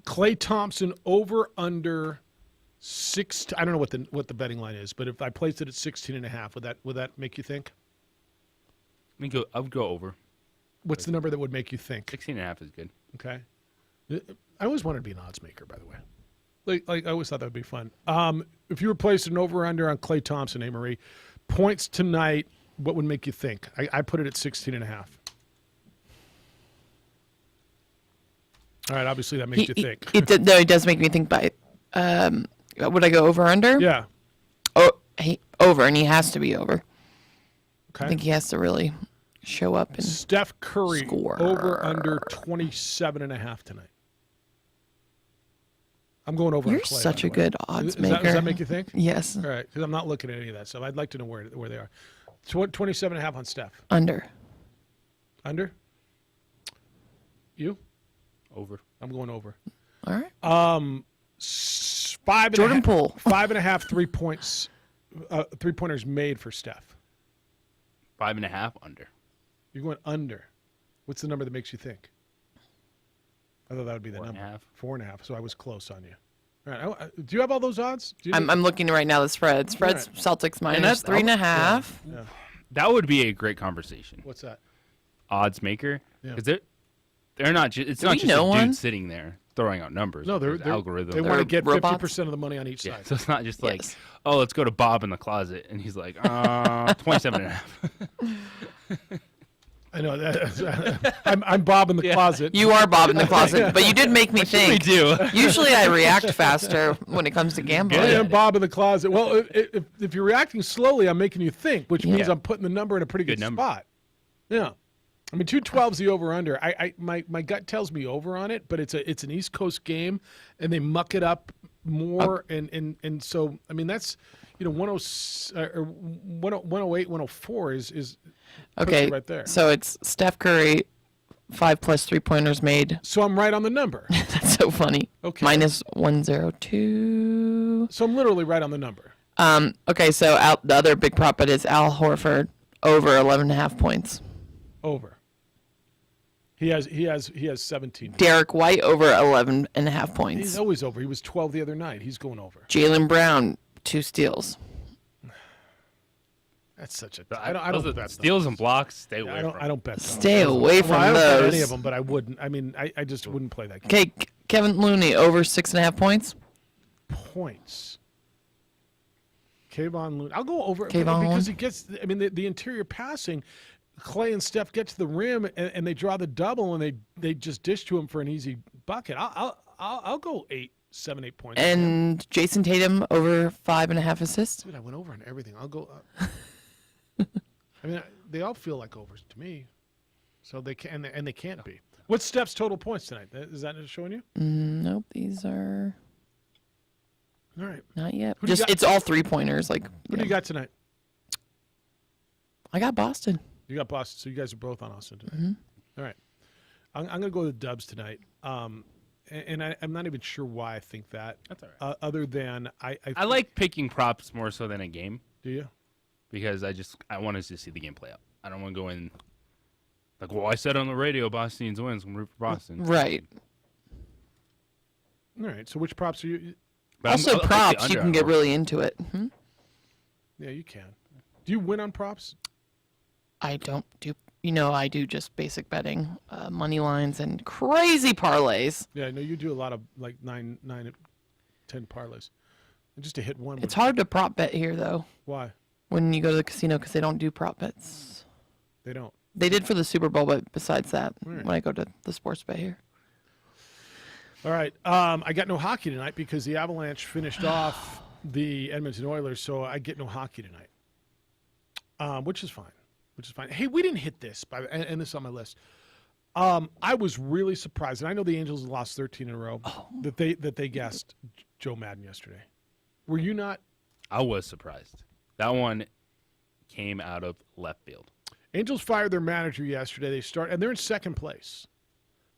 Klay Thompson over-under 6. I don't know what the betting line is, but if I placed it at 16.5, would that make you think? I would go over. What's the number that would make you think? 16.5 is good. Okay. I always wanted to be an odds maker, by the way. Like I always thought that would be fun. If you were placing an over-under on Klay Thompson, Marie, points tonight, what would make you think? I put it at 16.5. All right, obviously that makes you think. It does make me think by would I go over under? Yeah. Oh, over, and he has to be over. Okay. I think he has to really show up and Steph Curry score. over under 27.5 tonight. I'm going over. You're on Klay, such by a the way. good odds Does maker. that make you think? Yes. All right, because I'm not looking at any of that stuff. I'd like to know where they are. 27.5 on Steph. Under. Under? Over. I'm going over. All right. 5.5. Jordan Poole. 5.5 3 points. 3-pointers made for Steph. 5.5 under. You're going under. What's the number that makes you think? I thought that would be the number. 4.5. So I was close on you. All right. Do you have all those odds? I'm looking right now. The spread. Spread's Celtics minus 3.5. Yeah. That would be a great conversation. What's that? Odds maker. Yeah. Because they're not. It's Do not we just a know dude one? sitting there throwing out numbers. No, they're algorithm. They want to get robots? 50% of the money on each Yeah, side. so it's not just like, oh, let's go to Bob in the closet, and he's like, 27.5. I know that. I'm Bob in the closet. You are Bob in the closet, but you did make me think. we do? Usually I react faster when it comes to gambling. I am Bob in the closet. Well, if you're reacting slowly, I'm making you think, which means Yeah. I'm putting the number in a pretty good number. spot. Yeah. I mean, 212's the over/under. My gut tells me over on it, but it's an East Coast game, and they muck it up more, and so I mean that's 108, 104 is puts Okay, it right there. so it's Steph Curry, 5+ 3-pointers made. So I'm right on the number. That's so funny. Okay. Minus 102. So I'm literally right on the number. Okay, so the other big prop bet is Al Horford over 11.5 points. Over. He has 17. Derek White over 11.5 points. He's always over. He was 12 the other night. He's going over. Jaylen Brown, 2 steals. That's such a. I don't bet steals and blocks. Stay away. I don't bet those. Stay away from I don't bet those. any of them, but I wouldn't. I mean, I just wouldn't play that game. Okay, Kevin Looney over 6.5 points. Points. Kayvon Looney. I'll go over Kayvon because Looney. he gets. I mean, the interior passing. Clay and Steph get to the rim and they draw the double and they just dish to him for an easy bucket. I'll go 7, 8 points. And Jason Tatum over 5.5 assists. Dude, I went over on everything. I'll go. I mean, they all feel like overs to me, so they can and they can't be. What's Steph's total points tonight? Is that showing you? Nope, these are All right. not yet. Who do you Just got? it's all 3-pointers. Like Who do you got tonight? I got Boston. You got Boston, so you guys are both on Austin tonight. Mhm. All right. I'm going to go with the Dubs tonight. And I'm not even sure why I think that. That's all right. Other than I like picking props more so than a game. Do you? Because I want to see the game play out. I don't want to go in like, well, I said on the radio Boston's wins. I'm root for Boston. Right. All right. So which props are you? But Also, I'll take the props, you under can on get Horford. really into it. Hmm? Yeah, you can. Do you win on props? I don't do, I do just basic betting, money lines, and crazy parlays. Yeah, I know you do a lot of like 9, 10 parlays. And just to hit one. It's hard to prop bet here, though, Why? when you go to the casino because they don't do prop bets. They don't. They did for the Super Bowl, but besides that, Right. when I go to the sports bet here. All right. I got no hockey tonight because the Avalanche finished off the Edmonton Oilers, so I get no hockey tonight, which is fine. Hey, we didn't hit this, and this is on my list. I was really surprised, and I know the Angels lost 13 in a row, that they guessed Joe Madden yesterday. Were you not? I was surprised. That one came out of left field. Angels fired their manager yesterday. And they're in second place.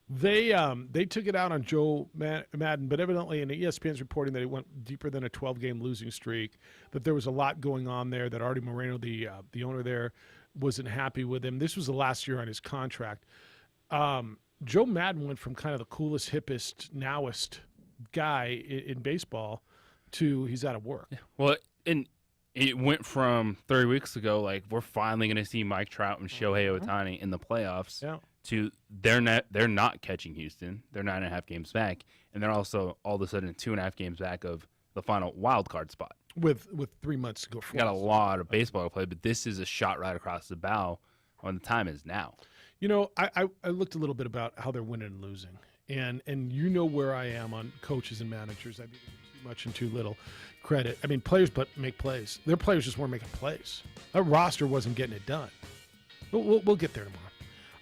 They took it out on Joe Madden, but evidently, and ESPN's reporting that it went deeper than a 12-game losing streak, that there was a lot going on there, that Artie Moreno, the owner there, wasn't happy with him. This was the last year on his contract. Joe Madden went from kind of the coolest, hippest, nowest guy in baseball to he's out of work. Well, and it went from 30 weeks ago, like we're finally going to see Mike Trout and Shohei Ohtani in the playoffs, to they're not catching Houston. They're 9.5 games back, and they're also all of a sudden 2.5 games back of the final wild card spot. With 3 months to go. Got a lot of baseball to play, but this is a shot right across the bow when the time is now. You know, I looked a little bit about how they're winning and losing, and you know where I am on coaches and managers. I mean, too much and too little credit. I mean, players but make plays. Their players just weren't making plays. Their roster wasn't getting it done. We'll get there tomorrow.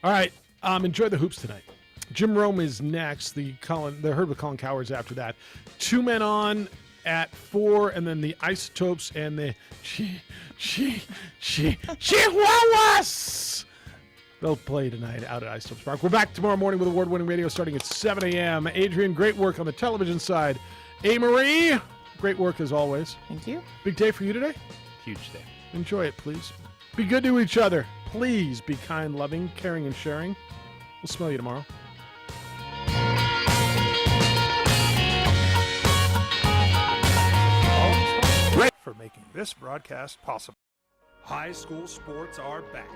All right. Enjoy the hoops tonight. Jim Rome is next. The Herd with Colin Coward's after that. 2 men on at 4, and then the Isotopes and the Chihuahuas. They'll play tonight out at Isotopes Park. We're back tomorrow morning with award-winning radio starting at 7 a.m. Adrian, great work on the television side. A-Marie, great work as always. Thank you. Big day for you today? Huge day. Enjoy it, please. Be good to each other. Please be kind, loving, caring, and sharing. We'll smell you tomorrow. For making this broadcast possible. High school sports are back.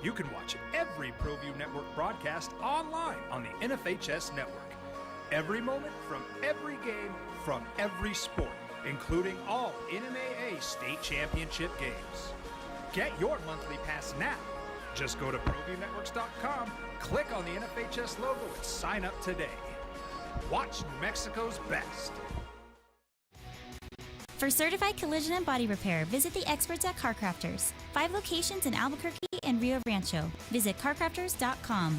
You can watch every ProView Network broadcast online on the NFHS network. Every moment from every game from every sport, including all NMAA state championship games. Get your monthly pass now. Just go to ProViewNetworks.com, click on the NFHS logo, and sign up today. Watch New Mexico's best. For certified collision and body repair, visit the experts at CarCrafters. 5 locations in Albuquerque and Rio Rancho. Visit CarCrafters.com.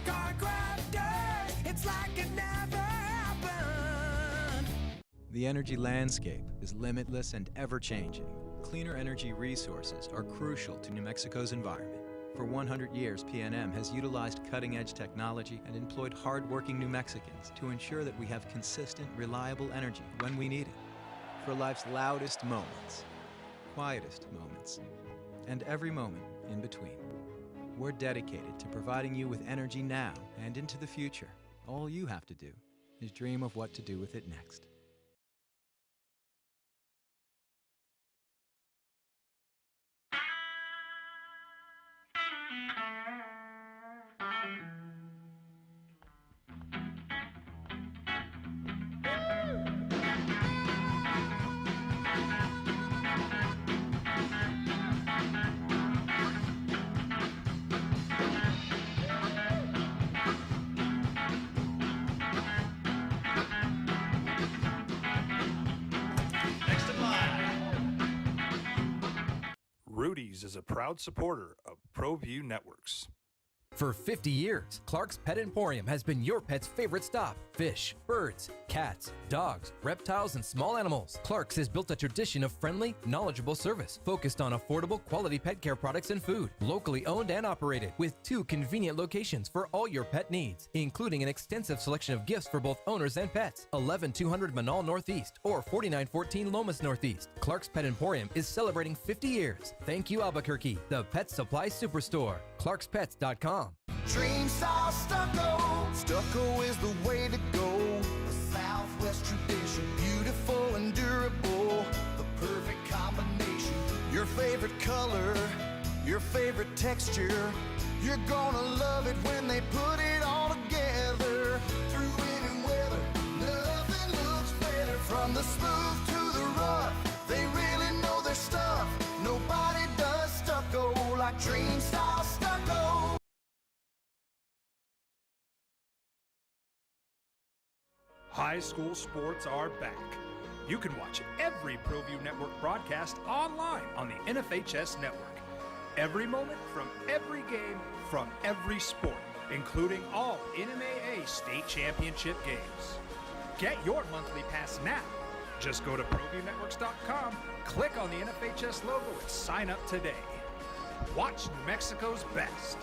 CarCrafters, it's like it never happened. The energy landscape is limitless and ever-changing. Cleaner energy resources are crucial to New Mexico's environment. For 100 years, PNM has utilized cutting-edge technology and employed hard-working New Mexicans to ensure that we have consistent, reliable energy when we need it. For life's loudest moments, quietest moments, and every moment in between. We're dedicated to providing you with energy now and into the future. All you have to do is dream of what to do with it next. Rudy's is a proud supporter of ProView Networks. For 50 years, Clark's Pet Emporium has been your pet's favorite stop. Fish, birds, cats, dogs, reptiles, and small animals. Clark's has built a tradition of friendly, knowledgeable service focused on affordable, quality pet care products and food. Locally owned and operated with 2 convenient locations for all your pet needs, including an extensive selection of gifts for both owners and pets. 11200 Manal Northeast or 4914 Lomas Northeast. Clark's Pet Emporium is celebrating 50 years. Thank you, Albuquerque, the Pet Supply Superstore. ClarksPets.com. Dream style stucco. Stucco is the way to go. The Southwest tradition, beautiful and durable. The perfect combination. Your favorite color, your favorite texture. You're gonna love it when they put it all together. Through any weather, nothing looks better. From the smooth to the rough, they really know their stuff. Nobody does stucco like Dream style stucco. High school sports are back. You can watch every ProView Network broadcast online on the NFHS network. Every moment from every game from every sport, including all NMAA state championship games. Get your monthly pass now. Just go to ProViewNetworks.com, click on the NFHS logo, and sign up today. Watch New Mexico's best.